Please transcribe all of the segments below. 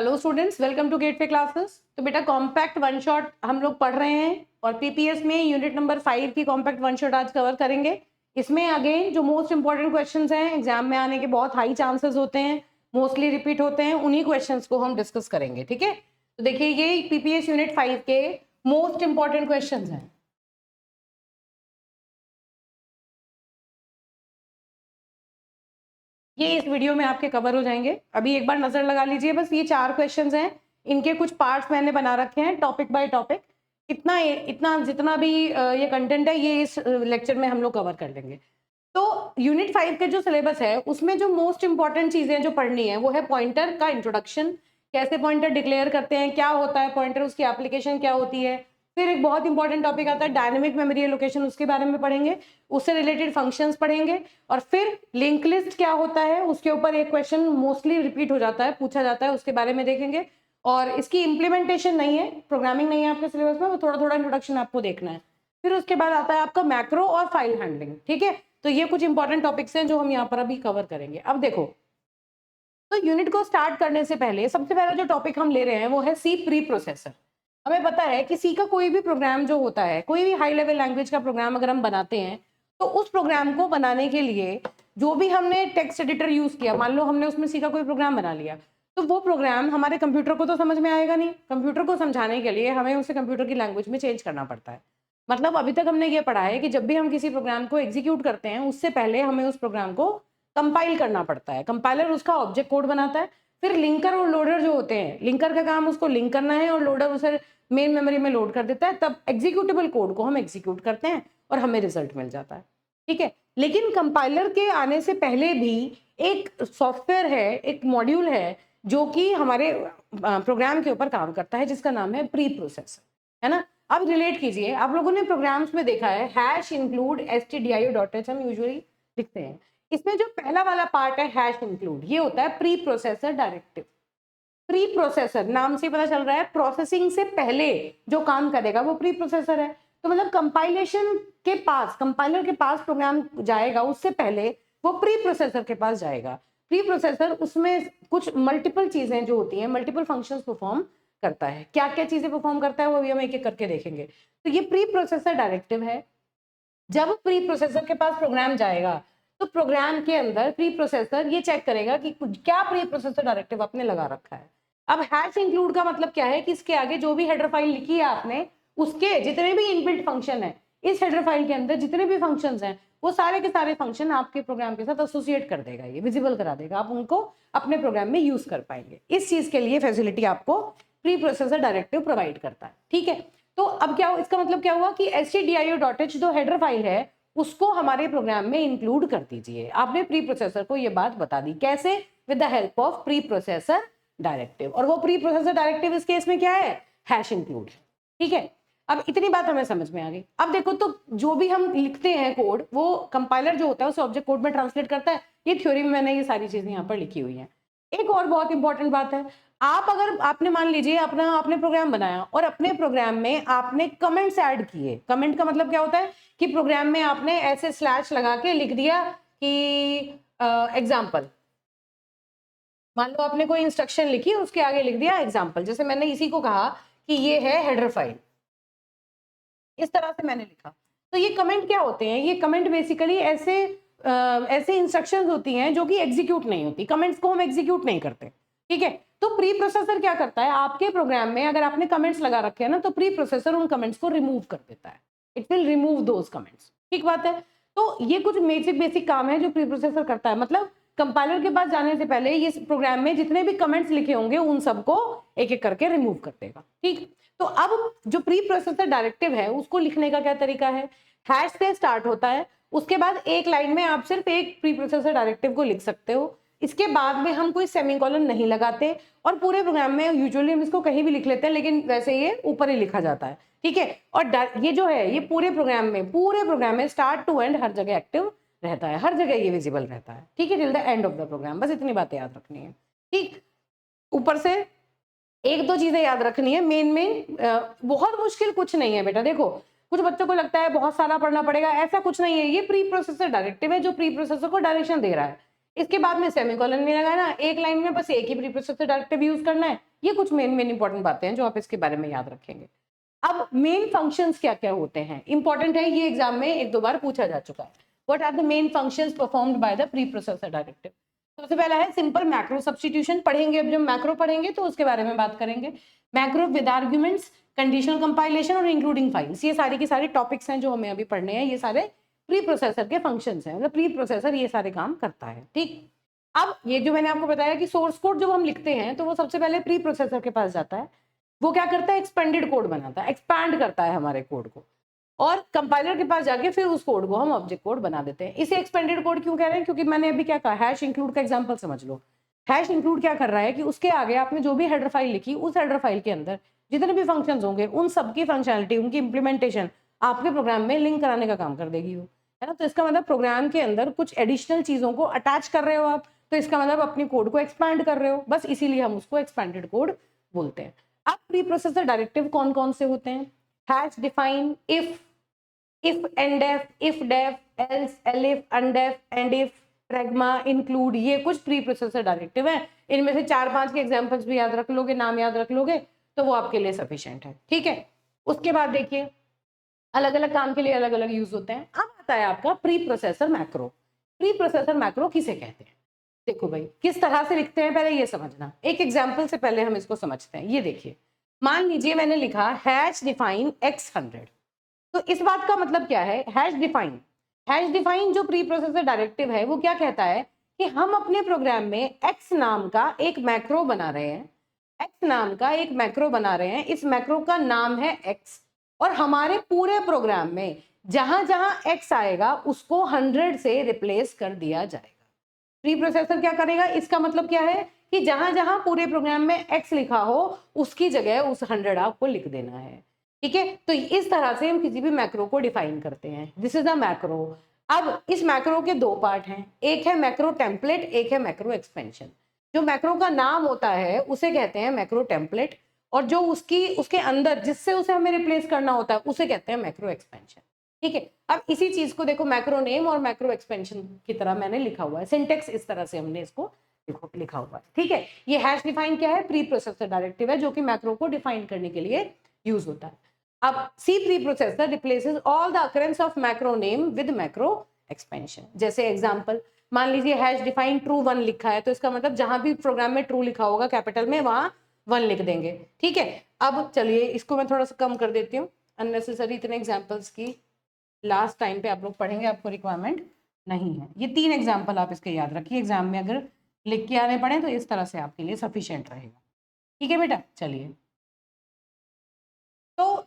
Hello students, welcome to Gateway Classes. तो बेटा compact one shot हम लोग पढ़ रहे हैं और पीपीएस में यूनिट नंबर 5 की कॉम्पैक्ट वन शॉट आज कवर करेंगे। इसमें अगेन जो मोस्ट इंपॉर्टेंट क्वेश्चंस हैं, एग्जाम में आने के बहुत हाई चांसेस होते हैं, मोस्टली रिपीट होते हैं, उन्हीं क्वेश्चंस को हम डिस्कस करेंगे। ठीक है, तो देखिए ये पीपीएस यूनिट 5 के मोस्ट इंपॉर्टेंट क्वेश्चन हैं। ये इस वीडियो में आपके कवर हो जाएंगे। अभी एक बार नजर लगा लीजिए, बस ये 4 क्वेश्चंस हैं, इनके कुछ पार्ट्स मैंने बना रखे हैं टॉपिक बाय टॉपिक। इतना इतना जितना भी ये कंटेंट है ये इस लेक्चर में हम लोग कवर कर लेंगे। तो यूनिट 5 के जो सिलेबस है उसमें जो मोस्ट इंपॉर्टेंट चीजें जो पढ़नी है वो है पॉइंटर का इंट्रोडक्शन, कैसे पॉइंटर डिक्लेयर करते हैं, क्या होता है पॉइंटर, उसकी एप्लीकेशन क्या होती है। फिर एक बहुत इंपॉर्टेंट टॉपिक आता है डायनेमिक मेमोरी एलोकेशन, उसके बारे में पढ़ेंगे, उससे रिलेटेड फंक्शंस पढ़ेंगे। और फिर लिंक लिस्ट क्या होता है, उसके ऊपर एक क्वेश्चन मोस्टली रिपीट हो जाता है, पूछा जाता है, उसके बारे में देखेंगे। और इसकी इम्प्लीमेंटेशन नहीं है, प्रोग्रामिंग नहीं है आपके सिलेबस में, वो थोड़ा थोड़ा इंट्रोडक्शन आपको देखना है। फिर उसके बाद आता है आपका मैक्रो और फाइल हैंडलिंग। ठीक है, तो ये कुछ इंपॉर्टेंट टॉपिक्स हैं जो हम यहाँ पर अभी कवर करेंगे। अब देखो, तो यूनिट को स्टार्ट करने से पहले सबसे पहला जो टॉपिक हम ले रहे हैं वो है सी प्री प्रोसेसर। हमें पता है कि सी का कोई भी प्रोग्राम जो होता है, कोई भी हाई लेवल लैंग्वेज का प्रोग्राम अगर हम बनाते हैं तो उस प्रोग्राम को बनाने के लिए जो भी हमने टेक्स्ट एडिटर यूज किया, मान लो हमने उसमें सी का कोई प्रोग्राम बना लिया, तो वो प्रोग्राम हमारे कंप्यूटर को तो समझ में आएगा नहीं। कंप्यूटर को समझाने के लिए हमें उसे कंप्यूटर की लैंग्वेज में चेंज करना पड़ता है। मतलब अभी तक हमने ये पढ़ा है कि जब भी हम किसी प्रोग्राम को एग्जीक्यूट करते हैं उससे पहले हमें उस प्रोग्राम को कंपाइल करना पड़ता है। कंपाइलर उसका ऑब्जेक्ट कोड बनाता है, फिर लिंकर और लोडर जो होते हैं, लिंकर का काम उसको लिंक करना है और लोडर उसे मेन मेमोरी में लोड कर देता है, तब एग्जीक्यूटेबल कोड को हम एग्जीक्यूट करते हैं और हमें रिजल्ट मिल जाता है। ठीक है, लेकिन कंपाइलर के आने से पहले भी एक सॉफ्टवेयर है, एक मॉड्यूल है जो कि हमारे प्रोग्राम के ऊपर काम करता है, जिसका नाम है प्री प्रोसेसर, है ना। अब रिलेट कीजिए, आप लोगों ने प्रोग्राम्स में देखा है हैश इंक्लूड stdio.h हम यूजुअली लिखते हैं। इसमें जो पहला वाला पार्ट है हैश इंक्लूड, ये होता है pre processor directive. Pre processor नाम से पता चल रहा है प्रोसेसिंग से पहले जो काम करेगा वो प्री प्रोसेसर है। तो मतलब कंपाइलेशन के पास, कंपाइलर के पास प्रोग्राम जाएगा उससे पहले वो प्री प्रोसेसर के पास जाएगा। प्री प्रोसेसर उसमें कुछ मल्टीपल चीजें जो होती हैं, मल्टीपल फंक्शंस परफॉर्म करता है। क्या क्या चीजें परफॉर्म करता है वो भी हम एक एक करके देखेंगे। तो ये प्री प्रोसेसर डायरेक्टिव है। जब प्री प्रोसेसर के पास प्रोग्राम जाएगा तो प्रोग्राम के अंदर प्री प्रोसेसर ये चेक करेगा कि क्या प्री प्रोसेसर डायरेक्टिव आपने लगा रखा है। अब हैश इंक्लूड का मतलब क्या है कि इसके आगे जो भी हेडर फाइल लिखी है आपने, उसके जितने भी इनबिल्ट फंक्शन है, इस हेडर फाइल के अंदर जितने भी फंक्शंस हैं वो सारे के सारे फंक्शन आपके प्रोग्राम के साथ एसोसिएट कर देगा, ये विजिबल करा देगा, आप उनको अपने प्रोग्राम में यूज कर पाएंगे। इस चीज के लिए फैसिलिटी आपको प्री प्रोसेसर डायरेक्टिव प्रोवाइड करता है। ठीक है, तो अब क्या, इसका मतलब क्या हुआ कि stdio.h जो हेडर फाइल है उसको हमारे प्रोग्राम में इंक्लूड कर दीजिए। आपने प्री प्रोसेसर को ये बात बता दी, कैसे? With the help of preprocessor directive. और वो प्री प्रोसेसर डायरेक्टिव इस केस में क्या है? Hash include. ठीक है, अब इतनी बात हमें समझ में आ गई। अब देखो, तो जो भी हम लिखते हैं कोड, वो कंपाइलर जो होता है उसे ऑब्जेक्ट कोड में ट्रांसलेट करता है। ये थ्योरी में मैंने ये सारी चीजें यहाँ पर लिखी हुई है। एक और बहुत इंपॉर्टेंट बात है, आप अगर आपने मान लीजिए अपना आपने प्रोग्राम बनाया और अपने प्रोग्राम में आपने कमेंट्स ऐड किए। कमेंट का मतलब क्या होता है कि प्रोग्राम में आपने ऐसे स्लैश लगा के लिख दिया कि एग्जाम्पल, मान लो आपने कोई इंस्ट्रक्शन लिखी और उसके आगे लिख दिया एग्जाम्पल। जैसे मैंने इसी को कहा कि ये है हेडर फाइल, इस तरह से मैंने लिखा। तो ये कमेंट क्या होते हैं? ये कमेंट बेसिकली ऐसे इंस्ट्रक्शंस होती हैं जो कि एग्जीक्यूट नहीं होती। कमेंट्स को हम एग्जीक्यूट नहीं करते। ठीक है, तो प्री प्रोसेसर क्या करता है, आपके प्रोग्राम में अगर आपने कमेंट्स लगा रखे हैं ना, तो प्री प्रोसेसर उन कमेंट्स को रिमूव कर देता है। It will remove those comments. ठीक बात है। तो ये कुछ बेसिक काम है जो प्री प्रोसेसर करता है। मतलब कंपाइलर के पास जाने से पहले ये प्रोग्राम में जितने भी कमेंट्स लिखे होंगे उन सबको एक एक करके रिमूव कर देगा। ठीक, तो अब जो प्री प्रोसेसर डायरेक्टिव है उसको लिखने का क्या तरीका है? हैश से स्टार्ट होता है, उसके बाद एक लाइन में आप सिर्फ एक प्री प्रोसेसर डायरेक्टिव को लिख सकते हो। इसके बाद में हम कोई सेमीकोलन नहीं लगाते और पूरे प्रोग्राम में यूजुअली हम इसको कहीं भी लिख लेते हैं, लेकिन वैसे ये ऊपर ही लिखा जाता है। ठीक है, और ये जो है ये पूरे प्रोग्राम में स्टार्ट टू एंड हर जगह एक्टिव रहता है, हर जगह ये विजिबल रहता है। ठीक है, till the end of the programme. बस इतनी बातें याद रखनी है। ठीक, ऊपर से एक दो चीजें याद रखनी है मेन बहुत मुश्किल कुछ नहीं है बेटा। देखो, कुछ बच्चों को लगता है बहुत सारा पढ़ना पड़ेगा, ऐसा कुछ नहीं है। ये प्री प्रोसेसर डायरेक्टिव है जो प्री प्रोसेसर को डायरेक्शन दे रहा है। इसके बाद में सेमीकोलन नहीं लगाना, एक लाइन में बस एक ही प्री प्रोसेसर डायरेक्टिव यूज करना है, ये कुछ मेन इंपॉर्टेंट बातें हैं जो आप इसके बारे में याद रखेंगे। अब मेन फंक्शंस क्या क्या होते हैं, इंपॉर्टेंट है, ये एग्जाम में एक दो बार पूछा जा चुका है। What are the main functions performed by the preprocessor directive? सबसे पहला है सिंपल मैक्रो सब्स्टिट्यूशन। पढ़ेंगे, अब जब मैक्रो पढ़ेंगे तो उसके बारे में बात करेंगे। Macro with arguments, conditional compilation और इंक्लूडिंग फाइल्स, ये सारी की सारी टॉपिक्स हैं जो हमें अभी पढ़ने हैं। ये सारे प्री प्रोसेसर के फंक्शंस हैं, मतलब प्री प्रोसेसर ये सारे काम करता है। ठीक, अब ये जो मैंने आपको बताया कि सोर्स कोड जब हम लिखते हैं तो वो सबसे पहले प्री प्रोसेसर के पास जाता है। वो क्या करता है, एक्सपेंडेड कोड बनाता है, एक्सपैंड करता है हमारे कोड को, और कंपाइलर के पास जाके फिर उस कोड को हम ऑब्जेक्ट कोड बना देते हैं। इसे एक्सपेंडेड कोड क्यों कह रहे हैं, क्योंकि मैंने अभी क्या कहा, हैश इंक्लूड का एग्जांपल समझ लो। हैश इंक्लूड क्या कर रहा है कि उसके आगे आपने जो भी हेडर फाइल लिखी, उस हेडर फाइल के अंदर जितने भी फंक्शंस होंगे उन सबकी फंक्शनलिटी, उनकी इंप्लीमेंटेशन आपके प्रोग्राम में लिंक कराने का काम कर देगी वो, है ना। तो इसका मतलब प्रोग्राम के अंदर कुछ एडिशनल चीजों को अटैच कर रहे हो आप, तो इसका मतलब अपने कोड को एक्सपैंड कर रहे हो, बस इसीलिए हम उसको एक्सपैंडेड कोड बोलते हैं। अब प्री प्रोसेसर डायरेक्टिव कौन कौन से होते हैं? Hash define, if endef, if def, else, elif, undef, endif, pragma, include, ये कुछ प्री प्रोसेसर डायरेक्टिव है। इनमें से 4-5 के एग्जांपल्स भी याद रख लोगे, नाम याद रख लोगे तो वो आपके लिए सफिशिएंट है। ठीक है, उसके बाद देखिए अलग अलग काम के लिए अलग अलग यूज होते हैं। अब आता है आपका pre processor macro. Pre processor macro किसे कहते हैं? देखो भाई, किस तरह से लिखते हैं पहले ये समझना। एक एग्जाम्पल से पहले हम इसको समझते हैं। ये देखिए, मान लीजिए मैंने लिखा हैश डिफाइन x100, तो इस बात का मतलब क्या है, हैश डिफाइन जो प्री प्रोसेसर डायरेक्टिव है वो क्या कहता है कि हम अपने प्रोग्राम में x नाम का एक मैक्रो बना रहे हैं, इस मैक्रो का नाम है x, और हमारे पूरे प्रोग्राम में जहां जहां x आएगा उसको 100 से रिप्लेस कर दिया जाएगा। प्री प्रोसेसर क्या करेगा, इसका मतलब क्या है कि जहां जहां पूरे प्रोग्राम में x लिखा हो उसकी जगह उस 100 आपको लिख देना है। ठीक है, तो इस तरह से हम किसी भी मैक्रो को डिफाइन करते हैं। This is a macro. अब इस मैक्रो के दो पार्ट हैं, एक है मैक्रो टेम्पलेट, एक है मैक्रो एक्सपेंशन। जो मैक्रो का नाम होता है उसे कहते हैं मैक्रो टेम्पलेट, और जो उसके अंदर जिससे उसे हमें रिप्लेस करना होता है उसे कहते हैं मैक्रो एक्सपेंशन। ठीक है, अब इसी चीज को देखो मैक्रो नेम और मैक्रो एक्सपेंशन की तरह मैंने लिखा हुआ है, सिंटेक्स इस तरह से हमने इसको लिखा हुआ है। ठीक है, ये हैश डिफाइन क्या है, प्री प्रोसेसर डायरेक्टिव है जो कि मैक्रो को डिफाइन करने के लिए यूज होता है। अब C preprocessor replaces all the occurrence of macro name with macro expansion। जैसे एग्जांपल, मान लीजिए हैश डिफाइन ट्रू 1 लिखा है, तो इसका मतलब जहां भी प्रोग्राम में ट्रू लिखा होगा कैपिटल में वहां 1 लिख देंगे। ठीक है, अब चलिए इसको मैं थोड़ा सा कम कर देती हूँ, अननेसेसरी इतने एग्जांपल्स की लास्ट टाइम पे आप लोग पढ़ेंगे, आपको रिक्वायरमेंट नहीं है। ये 3 एग्जाम्पल आप इसके याद रखिए, एग्जाम में अगर लिख के आने पड़े तो इस तरह से आपके लिए सफिशियंट रहेगा। ठीक है बेटा, चलिए तो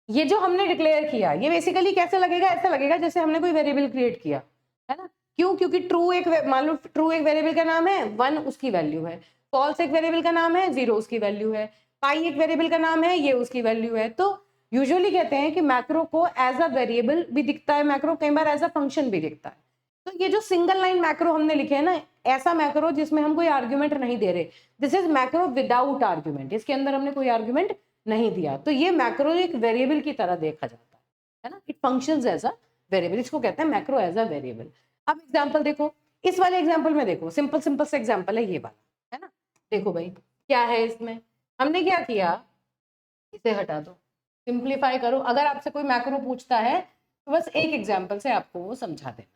ये जो हमने डिक्लेयर किया ये बेसिकली कैसे लगेगा, ऐसा लगेगा जैसे हमने कोई वेरिएबल क्रिएट किया है ना। क्यों? क्योंकि ट्रू एक, मान लो ट्रू एक वेरिएबल का नाम है, 1 उसकी वैल्यू है, फॉल्स एक वेरिएबल का नाम है, 0 उसकी वैल्यू है, पाई एक वेरिएबल का नाम है, ये उसकी वैल्यू है। तो यूजुअली कहते हैं कि मैक्रो को एज अ वेरिएबल भी दिखता है, मैक्रो कई बार एज अ फंक्शन भी दिखता है। तो ये जो सिंगल लाइन मैक्रो हमने लिखे है ना, ऐसा मैक्रो जिसमें हम कोई आर्ग्यूमेंट नहीं दे रहे, this is macro without argument, इसके अंदर हमने कोई आर्ग्यूमेंट नहीं दिया, तो ये मैक्रो एक वेरिएबल की तरह देखा जाता है ना, it functions as a variable, इसको कहते हैं मैक्रो एज अ वेरिएबल। अब एग्जांपल देखो, इस वाले एग्जांपल में देखो, सिंपल से एग्जांपल है ये वाला, है ना। देखो भाई क्या है इसमें, हमने क्या किया, इसे हटा दो, सिंप्लीफाई करो। अगर आपसे कोई मैक्रो पूछता है तो बस एक एग्जांपल से आपको वो समझा देना।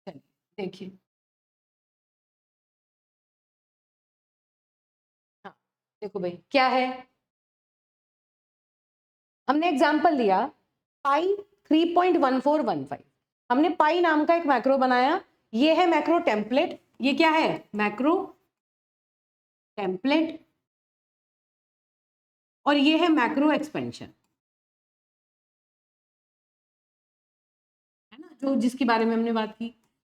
चलिए देखिए, हाँ देखो भाई क्या है, हमने एग्जाम्पल लिया पाई 3.1415, हमने पाई नाम का एक मैक्रो बनाया, ये है मैक्रो टेम्पलेट, ये क्या है मैक्रो टेम्पलेट, और ये है मैक्रो एक्सपेंशन, है ना, जो जिसके बारे में हमने बात की।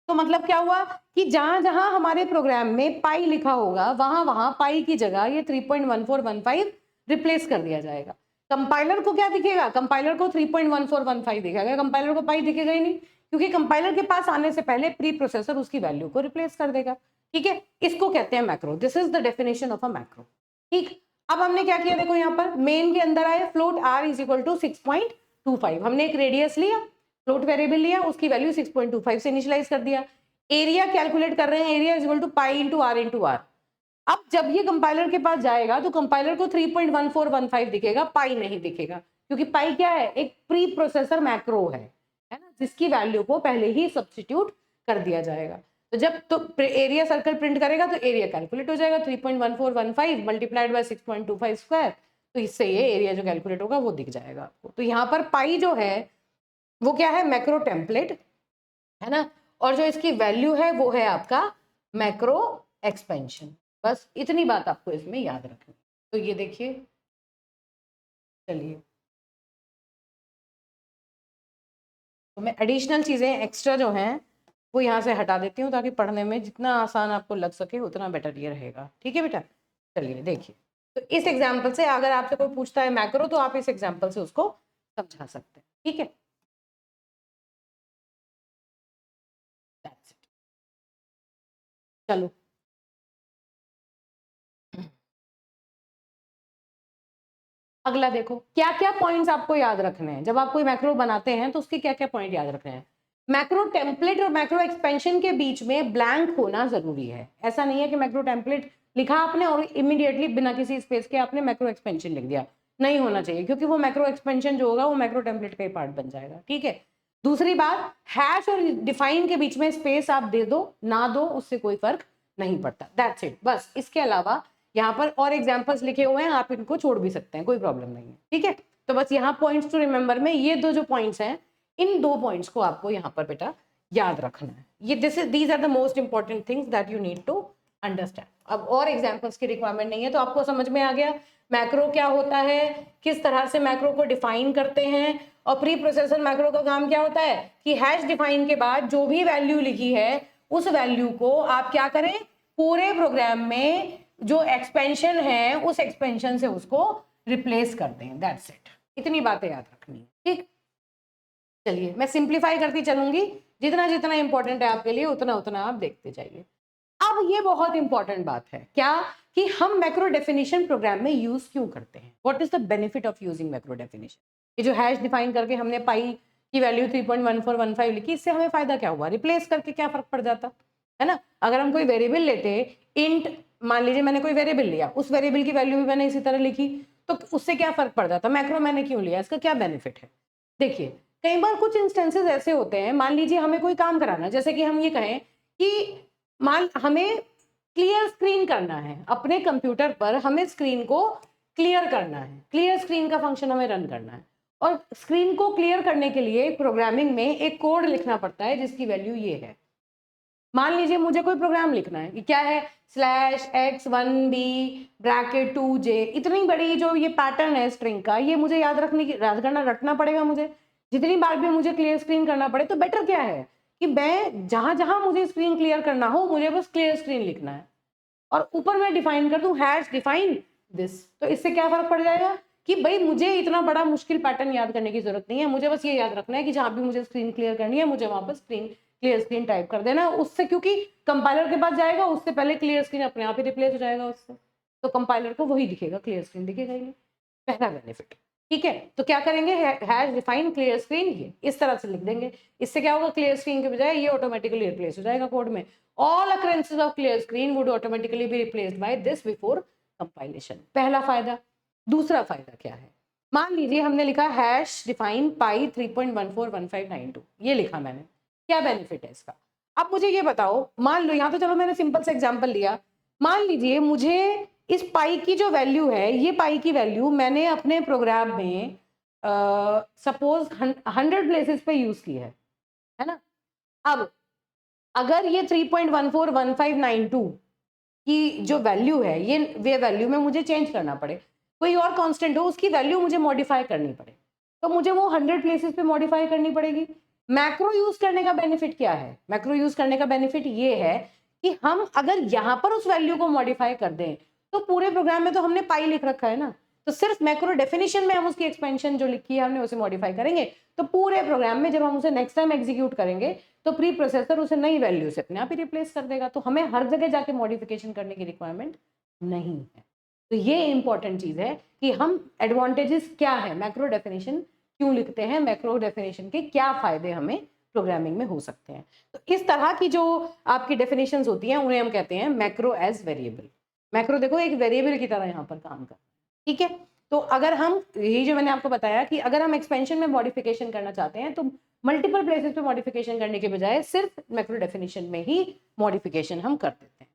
तो मतलब क्या हुआ कि जहां जहां हमारे प्रोग्राम में पाई लिखा होगा वहां वहां पाई की जगह ये 3.1415 रिप्लेस कर दिया जाएगा। कंपाइलर को क्या दिखेगा, कंपाइलर को 3.1415 दिखेगा, कंपाइलर को पाई दिखेगा ही नहीं, क्योंकि कंपाइलर के पास आने से पहले प्री प्रोसेसर उसकी वैल्यू को रिप्लेस कर देगा। ठीक है, इसको कहते हैं macro, this is the definition of a macro. ठीक, अब हमने क्या किया, देखो यहाँ पर मेन के अंदर आए float r is equal to 6.25, हमने एक रेडियस लिया, फ्लोट वेरिएबल लिया, उसकी वैल्यू 6.25 से इनिशियलाइज कर दिया। एरिया कैलकुलेट कर रहे हैं, area is equal to pi into r, अब जब ये कंपाइलर के पास जाएगा तो कंपाइलर को 3.1415 दिखेगा, पाई नहीं दिखेगा, क्योंकि पाई क्या है, एक प्री प्रोसेसर मैक्रो है ना, जिसकी वैल्यू को पहले ही सब्स्टिट्यूट कर दिया जाएगा। तो जब तो एरिया सर्कल प्रिंट करेगा तो एरिया कैलकुलेट हो जाएगा, 3.1415 मल्टीप्लाइड बाय 6.25 स्क्वायर, तो इससे ये एरिया जो कैलकुलेट होगा वो दिख जाएगा आपको। तो यहाँ पर पाई जो है वो क्या है, मैक्रो टेम्पलेट है ना, और जो इसकी वैल्यू है वो है आपका मैक्रो एक्सपेंशन। बस इतनी बात आपको इसमें याद रखनी। तो ये देखिए, चलिए तो मैं एडिशनल चीज़ें एक्स्ट्रा जो हैं वो यहाँ से हटा देती हूँ, ताकि पढ़ने में जितना आसान आपको लग सके उतना बेटर ये रहेगा। ठीक है बेटा, चलिए देखिए, तो इस एग्जाम्पल से अगर आपसे कोई पूछता है मैक्रो, तो आप इस एग्जाम्पल से उसको समझा सकते हैं। ठीक है, That's it. चलो अगला देखो, क्या क्या पॉइंट्स आपको याद रखने हैं जब आप कोई मैक्रो बनाते हैं, तो उसके क्या क्या पॉइंट याद रखने हैं। मैक्रो टेम्पलेट और मैक्रो एक्सपेंशन के बीच में ब्लैंक होना जरूरी है। ऐसा नहीं है कि मैक्रो टेम्पलेट लिखा आपने और इमीडिएटली बिना किसी स्पेस के आपने मैक्रो एक्सपेंशन लिख दिया, नहीं होना चाहिए, क्योंकि वो मैक्रो एक्सपेंशन जो होगा वो मैक्रो टेम्पलेट का ही पार्ट बन जाएगा। ठीक है, दूसरी बात, हैश और डिफाइन के बीच में स्पेस आप दे दो ना दो उससे कोई फर्क नहीं पड़ता, दैट्स इट। बस इसके अलावा यहाँ पर और एग्जाम्पल्स लिखे हुए हैं, आप इनको छोड़ भी सकते हैं, कोई प्रॉब्लम नहीं है। ठीक है, तो बस यहाँ पॉइंट्स टू रिमेंबर में ये दो जो पॉइंट्स हैं, इन दो पॉइंट्स को आपको यहाँ पर बेटा याद रखना है। ये these are the most important things that you need to understand. अब और एग्जाम्पल्स की रिक्वायरमेंट नहीं है, तो आपको समझ में आ गया मैक्रो क्या होता है, किस तरह से मैक्रो को डिफाइन करते हैं, और प्री प्रोसेसर मैक्रो का काम क्या होता है कि हैश डिफाइन के बाद जो भी वैल्यू लिखी है उस वैल्यू को आप क्या करें, पूरे प्रोग्राम में जो एक्सपेंशन है उस एक्सपेंशन से उसको रिप्लेस कर दें, दैट्स इट। इतनी बातें याद रखनी है। ठीक, चलिए मैं सिंप्लीफाई करती चलूंगी, जितना जितना इंपॉर्टेंट है आपके लिए उतना उतना आप देखते जाइए। अब ये बहुत इंपॉर्टेंट बात है क्या, कि हम मैक्रो डेफिनेशन प्रोग्राम में यूज क्यों करते हैं, what is the benefit of using macro definition. ये जो हैश डिफाइन करके हमने पाई की वैल्यू 3.1415 लिखी, इससे हमें फायदा क्या हुआ, रिप्लेस करके क्या फर्क पड़ जाता है ना। अगर हम कोई वेरिएबल लेते, इंट मान लीजिए मैंने कोई वेरिएबल लिया, उस वेरिएबल की वैल्यू भी मैंने इसी तरह लिखी, तो उससे क्या फर्क पड़ जाता, मैक्रो मैंने क्यों लिया, इसका क्या बेनिफिट है। देखिए कई बार कुछ इंस्टेंसेस ऐसे होते हैं, मान लीजिए हमें कोई काम कराना, जैसे कि हम ये कहें कि मान हमें क्लियर स्क्रीन करना है, अपने कंप्यूटर पर हमें स्क्रीन को क्लियर करना है, क्लियर स्क्रीन का फंक्शन हमें रन करना है, और स्क्रीन को क्लियर करने के लिए प्रोग्रामिंग में एक कोड लिखना पड़ता है जिसकी वैल्यू ये है। मान लीजिए मुझे कोई प्रोग्राम लिखना है, क्या है, /x1b ब्रैकेट 2j, इतनी बड़ी जो ये पैटर्न है स्ट्रिंग का, ये मुझे याद रखना पड़ेगा। मुझे जितनी बार भी मुझे क्लियर स्क्रीन करना पड़े, तो बेटर क्या है कि मैं जहां जहां मुझे स्क्रीन क्लियर करना हो, मुझे बस क्लियर स्क्रीन लिखना है, और ऊपर मैं डिफाइन कर दूं हैश डिफाइन दिस। तो इससे क्या फर्क पड़ जाएगा कि भाई मुझे इतना बड़ा मुश्किल पैटर्न याद करने की जरूरत नहीं है, मुझे बस ये याद रखना है कि जहां भी मुझे स्क्रीन क्लियर करनी है, मुझे वहां पर क्लियर स्क्रीन टाइप कर देना। उससे क्योंकि कंपाइलर के पास जाएगा, उससे पहले क्लियर स्क्रीन अपने आप ही रिप्लेस हो जाएगा उससे, तो कंपाइलर को वही दिखेगा, क्लियर स्क्रीन दिखेगा ही नहीं। पहला बेनिफिट। ठीक है, तो क्या करेंगे, हैश डिफाइन क्लियर स्क्रीन, ये इस तरह से लिख देंगे। इससे क्या होगा, क्लियर स्क्रीन के बजाय ये ऑटोमेटिकली रिप्लेस हो जाएगा कोड में। All occurrences of clear screen would automatically be replaced by this before compilation। पहला फायदा। दूसरा फायदा क्या है, मान लीजिए हमने लिखा हैश डिफाइन पाई 3.141592, ये लिखा मैंने, क्या बेनिफिट है इसका। अब मुझे ये बताओ, मान लो यहाँ तो चलो मैंने सिंपल से एग्जांपल लिया, मान लीजिए मुझे इस पाई की जो वैल्यू है, ये पाई की वैल्यू मैंने अपने प्रोग्राम में सपोज 100 प्लेसेस पे यूज की है ना। अब अगर ये 3.141592 की जो वैल्यू है, ये वैल्यू में मुझे चेंज करना पड़े, कोई और कांस्टेंट हो उसकी वैल्यू मुझे मॉडिफाई करनी पड़े, तो मुझे वो 100 प्लेसेस पे मॉडिफाई करनी पड़ेगी। मैक्रो यूज करने का बेनिफिट क्या है, मैक्रो यूज करने का बेनिफिट ये है कि हम अगर यहाँ पर उस वैल्यू को मॉडिफाई कर दें, तो पूरे प्रोग्राम में तो हमने पाई लिख रखा है ना, तो सिर्फ मैक्रो डेफिनेशन में हम उसकी एक्सपेंशन जो लिखी है हमने उसे मॉडिफाई करेंगे, तो पूरे प्रोग्राम में जब हम उसे नेक्स्ट टाइम एग्जीक्यूट करेंगे तो प्री प्रोसेसर उसे नई वैल्यू से अपने आप ही रिप्लेस कर देगा, तो हमें हर जगह जाके मॉडिफिकेशन करने की रिक्वायरमेंट नहीं है। तो ये इंपॉर्टेंट चीज है कि हम एडवांटेजेस क्या है, मैक्रो डेफिनेशन क्यों लिखते हैं, मैक्रो डेफिनेशन के क्या फायदे हमें प्रोग्रामिंग में हो सकते हैं। तो इस तरह की जो आपकी डेफिनेशंस होती हैं उन्हें हम कहते हैं मैक्रो एज वेरिएबल। मैक्रो देखो एक वेरिएबल की तरह यहाँ पर काम कर, ठीक है। तो अगर हम, यही जो मैंने आपको बताया कि अगर हम एक्सपेंशन में मॉडिफिकेशन करना चाहते हैं तो मल्टीपल प्लेसेस पे मॉडिफिकेशन करने के बजाय सिर्फ मैक्रो डेफिनेशन में ही मॉडिफिकेशन हम कर देते हैं।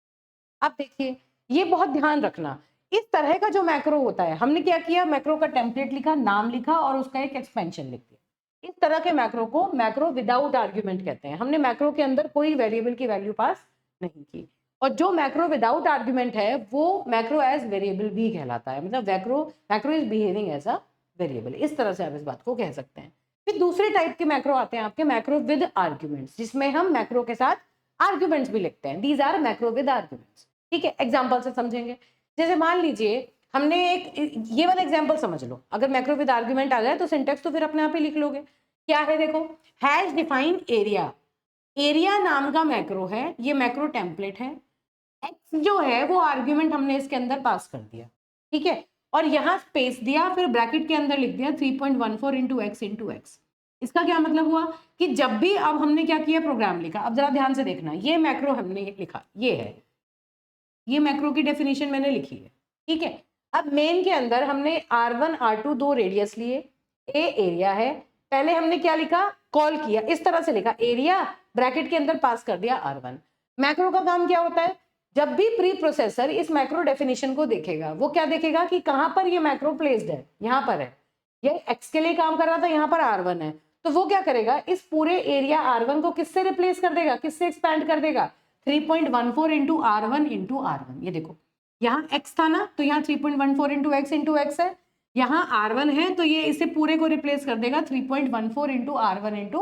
अब देखिए, ये बहुत ध्यान रखना, इस तरह का जो मैक्रो होता है, हमने क्या किया, मैक्रो का टेम्पलेट लिखा, नाम लिखा और उसका एक एक्सपेंशन लिख दिया। इस तरह के मैक्रो को मैक्रो विदाउट आर्ग्यूमेंट कहते हैं। हमने मैक्रो के अंदर कोई वेरिएबल की वैल्यू पास नहीं की। और जो मैक्रो विदाउट आर्ग्यूमेंट है वो मैक्रो एज वेरिएबल भी कहलाता है, मतलब macro is behaving as a variable. इस तरह से आप इस बात को कह सकते हैं। फिर दूसरे टाइप के मैक्रो आते हैं आपके, मैक्रो विद आर्ग्यूमेंट्स, जिसमें हम मैक्रो के साथ आर्ग्यूमेंट्स भी लिखते हैं। These are macro with arguments, ठीक है। एग्जाम्पल से समझेंगे। जैसे मान लीजिए हमने एक ये वाला एग्जाम्पल समझ लो, अगर मैक्रो विद आर्ग्यूमेंट आ जाए तो सिंटेक्स तो फिर अपने आप ही लिख लोगे। क्या है देखो, हैश डिफाइन एरिया, एरिया नाम का मैक्रो है, ये मैक्रो टेम्पलेट है। एक्स जो है वो आर्ग्यूमेंट हमने इसके अंदर पास कर दिया, ठीक है। और यहाँ स्पेस दिया, फिर ब्रैकेट के अंदर लिख दिया 3.14 इंटू एक्स इंटू एक्स। इसका क्या मतलब हुआ कि जब भी, अब हमने क्या किया, प्रोग्राम लिखा। अब जरा ध्यान से देखना, ये मैक्रो हमने लिखा, ये है, ये मैक्रो की डेफिनेशन मैंने लिखी है, ठीक है। अब मेन के अंदर हमने R1 R2 दो रेडियस लिए, ए एरिया है। पहले हमने क्या लिखा, कॉल किया, इस तरह से लिखा एरिया, ब्रैकेट के अंदर पास कर दिया R1। मैक्रो का काम क्या होता है, जब भी प्री प्रोसेसर इस मैक्रो डेफिनेशन को देखेगा, वो क्या देखेगा कि कहां पर ये मैक्रो प्लेस्ड है, यहां पर है, ये एक्स के लिए काम कर रहा था, यहाँ पर R1 है। तो वो क्या करेगा, इस पूरे एरिया R1 को किससे रिप्लेस कर देगा, किससे एक्सपैंड कर देगा, 3.14 इंटू R1 इंटू R1। ये देखो, यहाँ x था ना, तो यहाँ 3.14 इंटू एक्स है। यहाँ R1 है, तो ये इसे पूरे को रिप्लेस कर देगा 3.14 इंटू R1 इंटू।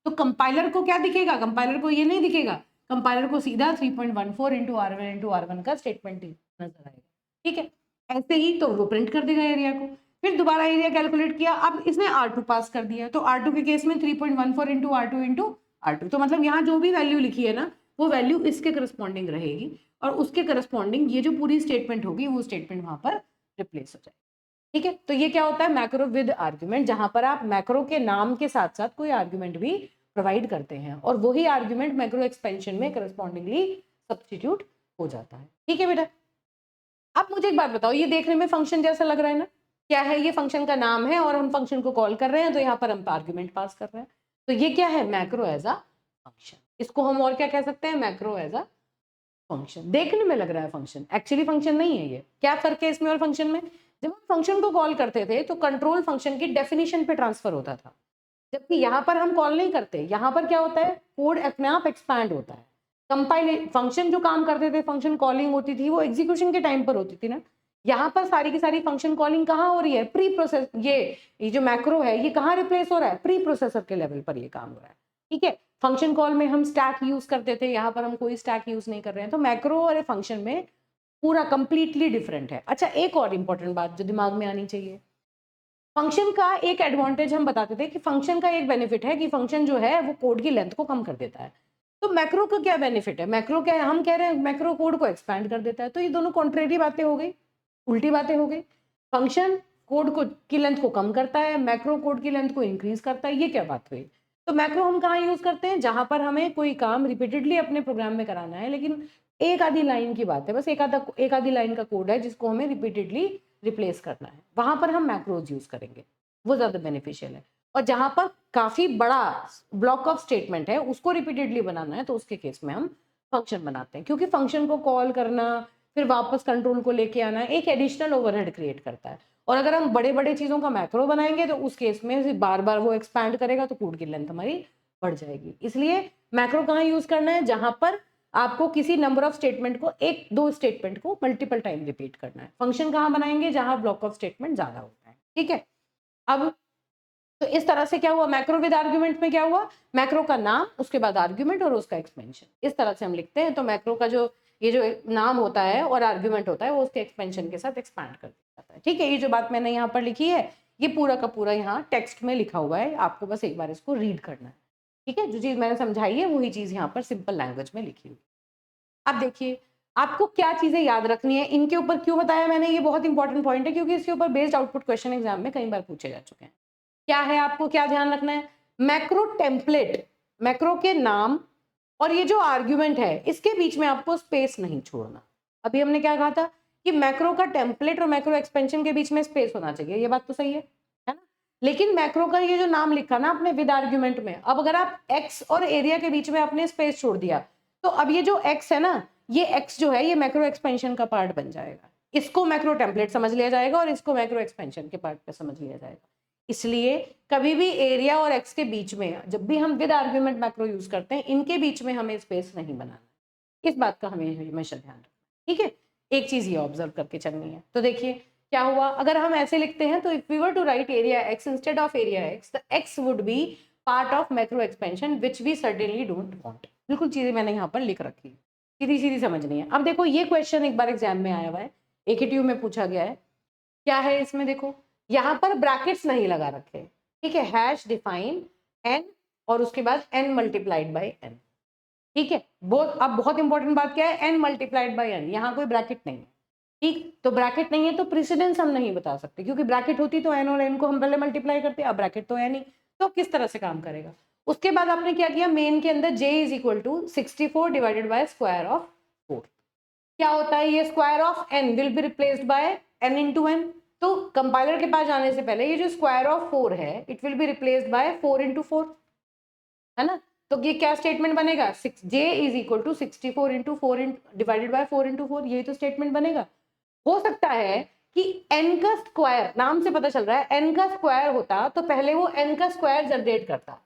तो कंपाइलर को क्या दिखेगा, कंपाइलर को ये नहीं दिखेगा, कंपाइलर को सीधा 3.14 इंटू R1 का स्टेटमेंट नजर आएगा, ठीक है। ऐसे ही तो वो प्रिंट कर देगा एरिया को। फिर दोबारा एरिया कैलकुलेट किया, अब इसने R2 पास कर दिया, तो R2 के केस में 3.14 इंटू R2। तो मतलब यहाँ जो भी वैल्यू लिखी है ना, वो वैल्यू इसके करस्पॉन्डिंग रहेगी, और उसके करस्पॉन्डिंग ये जो पूरी स्टेटमेंट होगी वो स्टेटमेंट वहां पर रिप्लेस हो जाएगी, ठीक है। तो ये क्या होता है, मैक्रो विद आर्ग्यूमेंट, जहां पर आप मैक्रो के नाम के साथ साथ कोई आर्ग्यूमेंट भी प्रोवाइड करते हैं, और वही आर्ग्यूमेंट मैक्रो एक्सपेंशन में करस्पॉन्डिंगली सब्स्टिट्यूट हो जाता है, ठीक है बेटा। अब मुझे एक बात बताओ, ये देखने में फंक्शन जैसा लग रहा है ना, क्या है, ये फंक्शन का नाम है और हम फंक्शन को कॉल कर रहे हैं, तो यहाँ पर हम आर्ग्यूमेंट पास कर रहे हैं। तो ये क्या है, मैक्रो एज अ फंक्शन। इसको हम और क्या कह सकते हैं, मैक्रो एज अ फंक्शन। देखने में लग रहा है फंक्शन, एक्चुअली फंक्शन नहीं है ये। क्या फर्क है इसमें और फंक्शन में, जब हम फंक्शन को कॉल करते थे तो कंट्रोल फंक्शन की डेफिनेशन पे ट्रांसफर होता था, जबकि यहाँ पर हम कॉल नहीं करते। यहाँ पर क्या होता है, कोड अपने आप एक्सपैंड होता है। कंपाइल फंक्शन जो काम करते थे, फंक्शन कॉलिंग होती थी, वो एग्जीक्यूशन के टाइम पर होती थी ना। यहाँ पर सारी की सारी फंक्शन कॉलिंग कहाँ हो रही है, प्री प्रोसेस, ये जो मैक्रो है ये कहाँ रिप्लेस हो रहा है, प्री प्रोसेसर के लेवल पर ये काम हो रहा है, ठीक है। फंक्शन कॉल में हम स्टैक यूज करते थे, यहाँ पर हम कोई स्टैक यूज नहीं कर रहे हैं। तो मैक्रो और फंक्शन में पूरा कंप्लीटली डिफरेंट है। अच्छा, एक और इंपॉर्टेंट बात जो दिमाग में आनी चाहिए, फंक्शन का एक एडवांटेज हम बताते थे कि फंक्शन का एक बेनिफिट है कि फंक्शन जो है वो कोड की लेंथ को कम कर देता है। तो मैक्रो का क्या बेनिफिट है, मैक्रो क्या है, हम कह रहे हैं मैक्रो कोड को एक्सपैंड कर देता है। तो ये दोनों कॉन्ट्रेरी बातें हो गई, उल्टी बातें हो गई। फंक्शन कोड को की लेंथ को कम करता है, मैक्रो कोड की लेंथ को इंक्रीज करता है, ये क्या बात हुई। तो मैक्रो हम कहाँ यूज करते हैं, जहां पर हमें कोई काम रिपीटेडली अपने प्रोग्राम में कराना है, लेकिन एक आधी लाइन की बात है, बस एक आधी लाइन का कोड है जिसको हमें रिपीटेडली रिप्लेस करना है, वहां पर हम मैक्रोज यूज करेंगे, वो ज्यादा बेनिफिशियल है। और जहां पर काफी बड़ा ब्लॉक ऑफ स्टेटमेंट है, उसको रिपीटेडली बनाना है, तो उसके केस में हम फंक्शन बनाते हैं, क्योंकि फंक्शन को कॉल करना फिर वापस कंट्रोल को लेके आना एक एडिशनल ओवरहेड क्रिएट करता है। और अगर हम बड़े बड़े चीजों का मैक्रो बनाएंगे तो उस केस में बार बार वो एक्सपैंड करेगा, तो कोड की लेंथ हमारी बढ़ जाएगी। इसलिए मैक्रो कहाँ यूज करना है, जहां पर आपको किसी नंबर ऑफ स्टेटमेंट को, एक दो स्टेटमेंट को मल्टीपल टाइम रिपीट करना है। फंक्शन कहाँ बनाएंगे, जहां ब्लॉक ऑफ स्टेटमेंट ज्यादा होता है, ठीक है। अब तो इस तरह से क्या हुआ, मैक्रो विद आर्ग्यूमेंट में क्या हुआ, मैक्रो का नाम, उसके बाद आर्ग्यूमेंट और उसका एक्सपेंशन, इस तरह से हम लिखते हैं। तो मैक्रो का जो ये जो नाम होता है और आर्ग्यूमेंट होता है, वो उसके एक्सपेंशन के साथ एक्सपैंड कर दिया जाता है, ठीक है। ये जो बात मैंने यहाँ पर लिखी है, ये पूरा का पूरा यहाँ टेक्स्ट में लिखा हुआ है, आपको बस एक बार इसको रीड करना है, ठीक है। जो चीज मैंने समझाई है वही चीज यहाँ पर सिंपल लैंग्वेज में लिखी हुई। अब देखिए, आपको क्या चीजें याद रखनी है, इनके ऊपर क्यों बताया मैंने, ये बहुत इंपॉर्टेंट पॉइंट है, क्योंकि इसके ऊपर बेस्ड आउटपुट क्वेश्चन एग्जाम में कई बार पूछे जा चुके हैं। क्या है, आपको क्या ध्यान रखना है, मैक्रो टेम्पलेट, मैक्रो के नाम और ये जो आर्ग्यूमेंट है, इसके बीच में आपको स्पेस नहीं छोड़ना। अभी हमने क्या कहा था कि मैक्रो का टेम्पलेट और मैक्रो एक्सपेंशन के बीच में स्पेस होना चाहिए, ये बात तो सही है ना। लेकिन मैक्रो का ये जो नाम लिखा ना आपने विद आर्ग्यूमेंट में, अब अगर आप एक्स और एरिया के बीच में आपने स्पेस छोड़ दिया तो अब ये जो एक्स है ना, ये एक्स जो है ये मैक्रो एक्सपेंशन का पार्ट बन जाएगा, इसको मैक्रो टेम्पलेट समझ लिया जाएगा और इसको मैक्रो एक्सपेंशन के पार्ट पे समझ लिया जाएगा। इसलिए कभी भी एरिया और एक्स के बीच में जब भी हम विद आर्ग्यूमेंट मैक्रो यूज करते हैं, इनके बीच में हमें स्पेस नहीं बनाना, इस बात का हमें हमेशा ध्यान रखना, ठीक है। एक चीज ये ऑब्जर्व करके चलनी है। तो देखिए क्या हुआ, अगर हम ऐसे लिखते हैं तो if we were to write area x instead of area x, the x would be part of macro expansion which we certainly don't want. बिल्कुल चीजें मैंने यहाँ पर लिख रखी है, सीधी सीधी समझनी है। अब देखो ये क्वेश्चन एक बार एग्जाम में आया हुआ है, AKTU में पूछा गया है। क्या है इसमें, देखो यहाँ पर ब्रैकेट्स नहीं लगा रखे, ठीक है, हैश डिफाइन n और उसके बाद n मल्टीप्लाइड बाई n, ठीक है। अब बहुत इंपॉर्टेंट बात क्या है, n मल्टीप्लाइड बाई n, यहाँ कोई ब्रैकेट नहीं है, ठीक। तो ब्रैकेट नहीं है तो प्रेसिडेंस हम नहीं बता सकते, क्योंकि ब्रैकेट होती तो n और n को हम पहले मल्टीप्लाई करते, अब ब्रैकेट तो है नहीं, तो किस तरह से काम करेगा। उसके बाद आपने क्या किया, मेन के अंदर j is equal to 64 divided by square of 4। क्या होता है, ये square of n will be replaced by n into n, तो कंपाइलर के पास जाने से पहले ये जो स्क्वायर ऑफ 4 है it will be replaced by 4 into 4, है ना। तो ये क्या स्टेटमेंट बनेगा, j is equal to 64 into 4 divided by 4 into 4, यही तो स्टेटमेंट बनेगा। हो सकता है कि n का स्क्वायर, नाम से पता चल रहा है n का स्क्वायर होता तो पहले वो n का स्क्वायर जनरेट करता,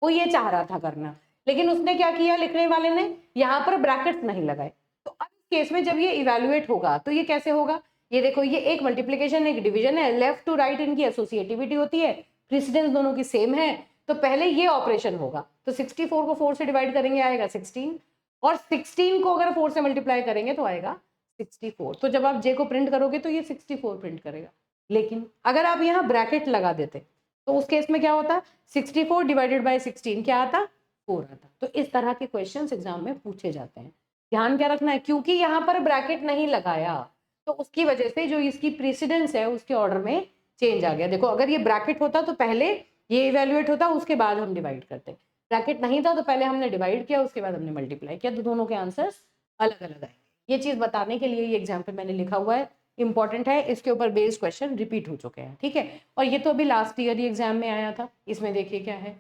वो ये चाह रहा था करना, लेकिन उसने क्या किया, लिखने वाले ने यहाँ पर ब्रैकेट्स नहीं लगाए। तो अब इस केस में जब ये इवेल्युएट होगा तो ये कैसे होगा, ये देखो ये एक मल्टीप्लीकेशन एक डिवीजन है, लेफ्ट टू राइट इनकी एसोसिएटिविटी होती है, प्रेसिडेंस दोनों की सेम है, तो पहले ये ऑपरेशन होगा। तो 64 को 4 से डिवाइड करेंगे आएगा 16, और 16 को अगर 4 से मल्टीप्लाई करेंगे तो आएगा 64। तो जब आप j को प्रिंट करोगे तो ये 64 प्रिंट करेगा। लेकिन अगर आप यहाँ ब्रैकेट लगा देते तो उस केस में क्या होता, 64 डिवाइडेड बाय 16 क्या आता, 4 आता। तो इस तरह के क्वेश्चंस एग्जाम में पूछे जाते हैं। ध्यान क्या रखना है, क्योंकि यहाँ पर ब्रैकेट नहीं लगाया तो उसकी वजह से जो इसकी प्रेसिडेंस है उसके ऑर्डर में चेंज आ गया। देखो अगर ये ब्रैकेट होता तो पहले ये इवेल्युएट होता, उसके बाद हम डिवाइड करते, ब्रैकेट नहीं था तो पहले हमने डिवाइड किया उसके बाद हमने मल्टीप्लाई किया, तो दोनों के आंसर्स अलग अलग आए। ये चीज बताने के लिए ये एग्जाम्पल मैंने लिखा हुआ है, इंपॉर्टेंट है, इसके ऊपर बेस्ड क्वेश्चन रिपीट हो चुके हैं, ठीक है। और ये तो अभी लास्ट ईयर ही एग्जाम में आया था। इसमें देखिए क्या है,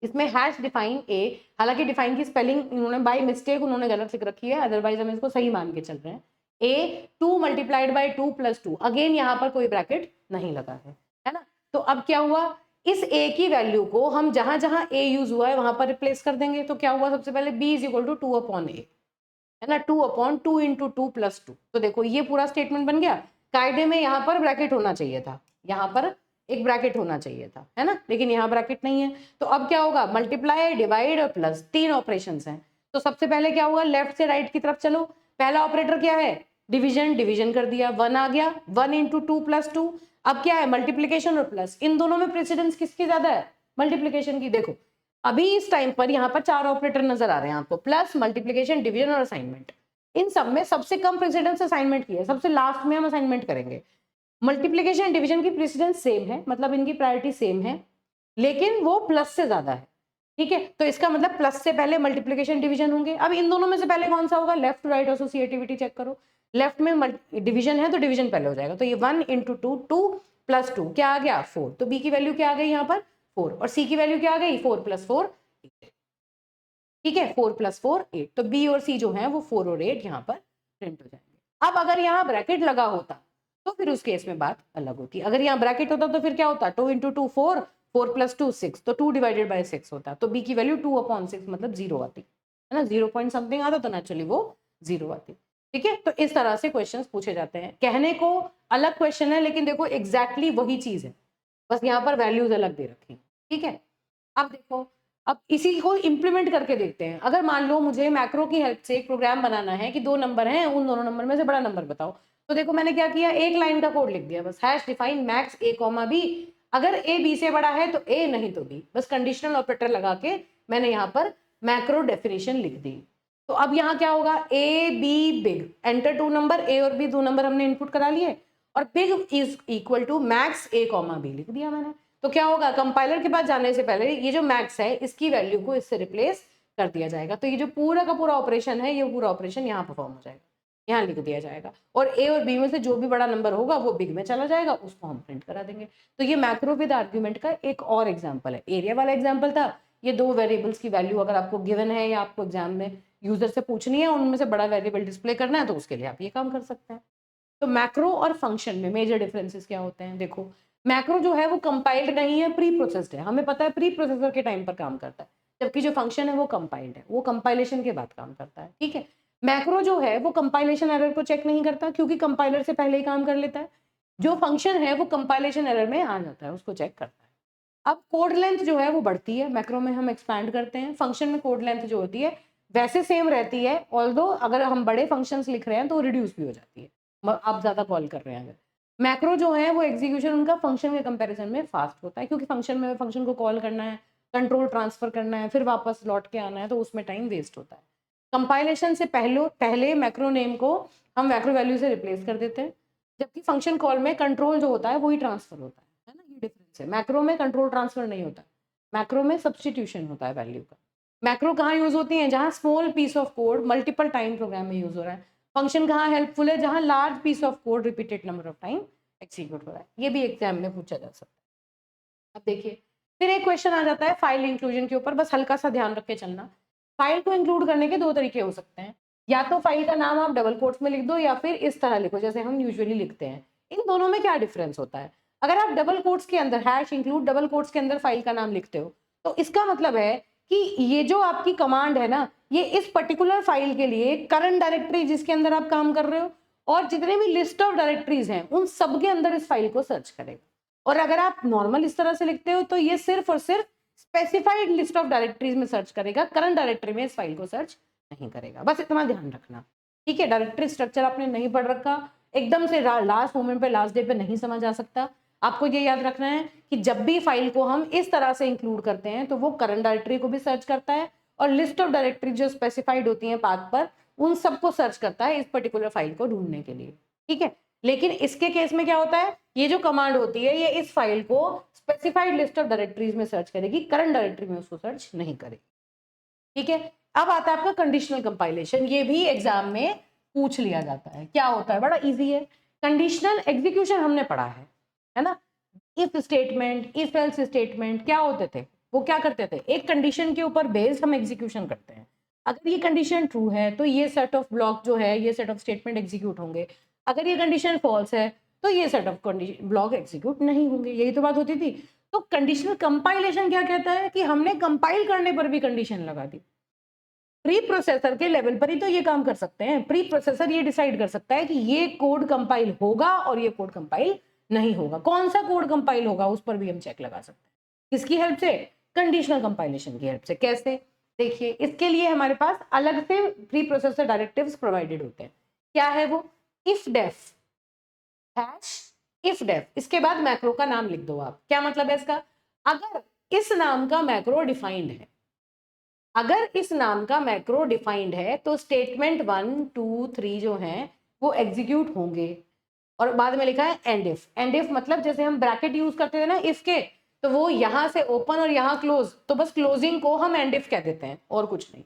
इसमें हैश डिफाइन ए, हालांकि डिफाइन की स्पेलिंग इन्होंने बाय मिस्टेक उन्होंने गलत लिख रखी है, अदरवाइज हम इसको सही मान के चल रहे हैं। ए 2 मल्टीप्लाइड बाय 2 प्लस 2, अगेन यहाँ पर कोई ब्रैकेट नहीं लगा है ना। तो अब क्या हुआ, इस a की वैल्यू को हम जहां जहां a यूज हुआ है वहां पर रिप्लेस कर देंगे। तो क्या हुआ, सबसे पहले b is equal to 2 upon a, है ना, 2 अपॉन 2 इंटू 2 प्लस 2। तो देखो ये पूरा स्टेटमेंट बन गया। कायदे में यहाँ पर ब्रैकेट होना चाहिए था, यहाँ पर एक ब्रैकेट होना चाहिए था, है ना, लेकिन यहाँ ब्रैकेट नहीं है। तो अब क्या होगा, मल्टीप्लाई डिवाइड और प्लस, 3 ऑपरेशन हैं। तो सबसे पहले क्या हुआ, लेफ्ट से राइट की तरफ चलो। पहला ऑपरेटर क्या है, डिवीजन, डिवीजन कर दिया, 1 आ गया, 1 इंटू 2 प्लस 2। अब क्या है, मल्टीप्लीकेशन और प्लस, इन दोनों में प्रेसिडेंस किसकी ज्यादा है, मल्टीप्लीकेशन की। देखो अभी इस टाइम पर यहाँ पर 4 ऑपरेटर नजर आ रहे हैं आपको, प्लस, मल्टीप्लीकेशन, डिवीजन और असाइनमेंट। इन सब में सबसे कम प्रेसिडेंस असाइनमेंट की है, सबसे लास्ट में हम असाइनमेंट करेंगे। मल्टीप्लीकेशन डिवीजन की प्रेसिडेंस सेम है, मतलब इनकी प्रायोरिटी सेम है, लेकिन वो प्लस से ज्यादा है, ठीक है। तो इसका मतलब प्लस से पहले मल्टीप्लीकेशन डिवीजन होंगे। अब इन दोनों में से पहले कौन सा होगा, left to right associativity check करो, लेफ्ट में डिवीजन है तो डिवीजन पहले हो जाएगा। तो ये 1 इंटू 2, 2 प्लस 2 क्या आ गया, 4। तो बी की वैल्यू क्या आ गई यहाँ पर, 4, और सी की वैल्यू क्या आ गई, 4 प्लस 4, 8, ठीक है, 4 प्लस 4 8। तो बी और सी जो है वो 4 और 8 यहाँ पर प्रिंट हो जाएंगे। अब अगर यहाँ ब्रैकेट लगा होता तो फिर उस केस में बात अलग होती। अगर यहाँ ब्रैकेट होता तो फिर क्या होता, 2 इंटू 2 4, 4 प्लस 2 6, तो 2 डिवाइडेड बाय 6 होता। तो बी की वैल्यू 2 अपॉन 6 मतलब 0 आती, है ना, 0 पॉइंट समथिंग आता तो नेचुरली वो 0 आती, ठीक है। तो इस तरह से क्वेश्चंस पूछे जाते हैं। कहने को अलग क्वेश्चन है लेकिन देखो एग्जैक्टली वही चीज है, बस यहाँ पर वैल्यूज अलग दे रखी है, ठीक है। अब देखो, अब इसी को इम्प्लीमेंट करके देखते हैं। अगर मान लो मुझे मैक्रो की हेल्प से एक प्रोग्राम बनाना है कि 2 नंबर हैं, उन दोनों नंबर में से बड़ा नंबर बताओ। तो देखो मैंने क्या किया, एक लाइन का कोड लिख दिया बस, hash define max a comma b, अगर a b से बड़ा है तो a नहीं तो b, बस कंडीशनल ऑपरेटर लगा के मैंने यहाँ पर मैक्रो डेफिनेशन लिख दी। तो अब यहाँ क्या होगा, a b big, enter 2 number, a और b 2 नंबर हमने इनपुट करा लिए, और big is equal to max a comma b लिख दिया मैंने। तो क्या होगा, कंपाइलर के पास जाने से पहले ये जो मैक्स है इसकी वैल्यू को इससे रिप्लेस कर दिया जाएगा। तो ये जो पूरा का पूरा ऑपरेशन है, ये पूरा ऑपरेशन यहाँ परफॉर्म हो जाएगा। यहाँ लिख दिया जाएगा, और ए और बी में से जो भी बड़ा नंबर होगा वो बिग में चला जाएगा, उसको हम प्रिंट करा देंगे। तो ये मैक्रो विद आर्ग्यूमेंट का एक और एग्जाम्पल है। एरिया वाला एग्जाम्पल था, ये दो वेरिएबल्स की वैल्यू अगर आपको गिवन है या आपको एग्जाम में यूजर से पूछनी है, उनमें से बड़ा वेरिएबल डिस्प्ले करना है, तो उसके लिए आप ये काम कर सकते हैं। तो मैक्रो और फंक्शन में मेजर डिफरेंसेस क्या होते हैं? देखो, मैक्रो जो है वो कंपाइल्ड नहीं है, प्री प्रोसेस्ड है। हमें पता है प्री प्रोसेसर के टाइम पर काम करता है, जबकि जो फंक्शन है वो कंपाइल्ड है, वो कंपाइलेशन के बाद काम करता है। ठीक है, मैक्रो जो है वो कंपाइलेशन एरर को चेक नहीं करता, क्योंकि कंपाइलर से पहले ही काम कर लेता है। जो फंक्शन है वो कंपाइलेशन एरर में आ जाता है, उसको चेक करता है। अब कोड लेंथ जो है वो बढ़ती है, मैक्रो में हम एक्सपैंड करते हैं, फंक्शन में कोड लेंथ जो होती है वैसे सेम रहती है, ऑल्दो अगर हम बड़े फंक्शंस लिख रहे हैं तो रिड्यूस भी हो जाती है, आप ज्यादा कॉल कर रहे हैं अगर। मैक्रो जो है वो एग्जीक्यूशन उनका फंक्शन के कंपैरिजन में फास्ट होता है, क्योंकि फंक्शन में फंक्शन को कॉल करना है, कंट्रोल ट्रांसफर करना है, फिर वापस लौट के आना है, तो उसमें टाइम वेस्ट होता है। कंपाइलेशन से पहले मैक्रो नेम को हम मैक्रो वैल्यू से रिप्लेस कर देते हैं, जबकि फंक्शन कॉल में कंट्रोल जो होता है वही ट्रांसफर होता है ना, ये डिफरेंस है। मैक्रो में कंट्रोल ट्रांसफर नहीं होता, मैक्रो में सब्सटीट्यूशन होता है वैल्यू का। मैक्रो कहाँ यूज होती है? जहाँ small piece of code multiple time programme में यूज हो रहा है। फंक्शन कहाँ हेल्पफुल है? जहाँ large piece of code repeated number of time execute हो रहा है। ये भी एग्जाम में पूछा जा सकता है। अब देखिए, फिर एक क्वेश्चन आ जाता है फाइल इंक्लूजन के ऊपर, बस हल्का सा ध्यान रख के चलना। फाइल को इंक्लूड करने के दो तरीके हो सकते हैं, या तो फाइल का नाम आप डबल कोट्स में लिख दो, या फिर इस तरह लिखो जैसे हम यूजुअली लिखते हैं। इन दोनों में क्या डिफरेंस होता है? अगर आप डबल कोट्स के अंदर हैश इंक्लूड डबल कोट्स के अंदर फाइल का नाम लिखते हो, तो इसका मतलब है कि ये जो आपकी कमांड है ना, ये इस पर्टिकुलर फाइल के लिए करंट डायरेक्टरी जिसके अंदर आप काम कर रहे हो और जितने भी लिस्ट ऑफ डायरेक्टरीज हैं उन सब के अंदर इस फाइल को सर्च करेगा। और अगर आप नॉर्मल इस तरह से लिखते हो तो ये सिर्फ और सिर्फ स्पेसिफाइड लिस्ट ऑफ डायरेक्टरीज में सर्च करेगा, करंट डायरेक्टरी में इस फाइल को सर्च नहीं करेगा। बस इतना ध्यान रखना, ठीक है? डायरेक्टरी स्ट्रक्चर आपने नहीं पढ़ रखा, एकदम से लास्ट मोमेंट पे, लास्ट डे पे नहीं समझ आ सकता। आपको ये याद रखना है कि जब भी फाइल को हम इस तरह से इंक्लूड करते हैं तो वो करंट डायरेक्टरी को भी सर्च करता है और लिस्ट ऑफ डायरेक्टरी जो स्पेसिफाइड होती है पाथ पर उन सबको सर्च करता है इस पर्टिकुलर फाइल को ढूंढने के लिए। ठीक है, लेकिन इसके केस में क्या होता है, ये जो कमांड होती है ये इस फाइल को स्पेसिफाइड लिस्ट ऑफ डायरेक्टरीज में सर्च करेगी, करंट डायरेक्टरी में उसको सर्च नहीं करेगी। ठीक है, अब आता है आपका कंडीशनल कंपाइलेशन। ये भी एग्जाम में पूछ लिया जाता है। क्या होता है? बड़ा इजी है। कंडीशनल एग्जीक्यूशन हमने पढ़ा है ना? If statement, if else statement क्या होते थे? वो क्या करते थे? एक कंडीशन के ऊपर बेस्ड हम एग्जीक्यूशन करते हैं। अगर ये कंडीशन ट्रू है तो ये सेट ऑफ ब्लॉक जो है, ये सेट ऑफ स्टेटमेंट एग्जीक्यूट होंगे। अगर ये कंडीशन फॉल्स है तो ये सेट ऑफ ब्लॉक एग्जीक्यूट नहीं होंगे। यही तो बात होती थी। तो कंडीशनल कंपाइलेशन क्या कहता है कि हमने कंपाइल करने पर भी कंडीशन लगा दी। प्री प्रोसेसर के लेवल पर ही तो ये काम कर सकते हैं। प्री प्रोसेसर ये डिसाइड कर सकता है कि ये कोड कंपाइल होगा और ये कोड कंपाइल नहीं होगा। कौन सा कोड कंपाइल होगा उस पर भी हम चेक लगा सकते हैं। किसकी हेल्प से? कंडीशनल कंपाइलेशन की हेल्प से। कैसे? देखिए, इसके लिए हमारे पास अलग से प्री प्रोसेसर डायरेक्टिव्स प्रोवाइडेड होते हैं। क्या है वो? If def hash if def, इसके बाद मैक्रो का नाम लिख दो आप। क्या मतलब है इसका? अगर इस नाम का मैक्रो डिफाइंड है, अगर इस नाम का मैक्रो डिफाइंड है तो स्टेटमेंट 1, 2, 3 जो हैं वो एग्जीक्यूट होंगे। और बाद में लिखा है एंड इफ। एंड इफ मतलब जैसे हम ब्रैकेट यूज करते थे ना इफ के, तो वो यहां से ओपन और यहां क्लोज, तो बस क्लोजिंग को हम एंड इफ कह देते हैं और कुछ नहीं।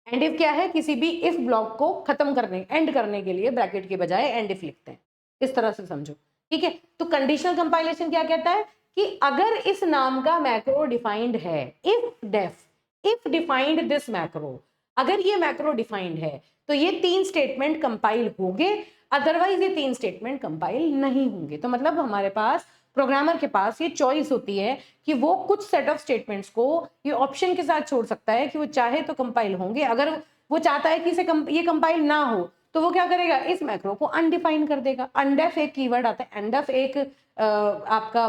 एंड इफ क्या है? किसी भी इफ ब्लॉक को खत्म करने, एंड करने के लिए ब्रैकेट के बजाय एंड इफ लिखते हैं। इस तरह से समझो। ठीक है, तो कंडीशनल कंपाइलेशन क्या कहता है कि अगर इस नाम का मैक्रो डिफाइंड है, if def, if defined this macro, अगर ये मैक्रो डिफाइंड है तो ये 3 स्टेटमेंट कंपाइल होंगे, अदरवाइज ये 3 स्टेटमेंट कंपाइल नहीं होंगे। तो मतलब हमारे पास, प्रोग्रामर के पास ये चॉइस होती है कि वो कुछ सेट ऑफ स्टेटमेंट्स को ये ऑप्शन के साथ छोड़ सकता है कि वो चाहे तो कंपाइल होंगे। अगर वो चाहता है कि ये कंपाइल ना हो तो वो क्या करेगा? इस मैक्रो को अनडिफाइन कर देगा। अनडेफ एक कीवर्ड आता है। अनडेफ एक आपका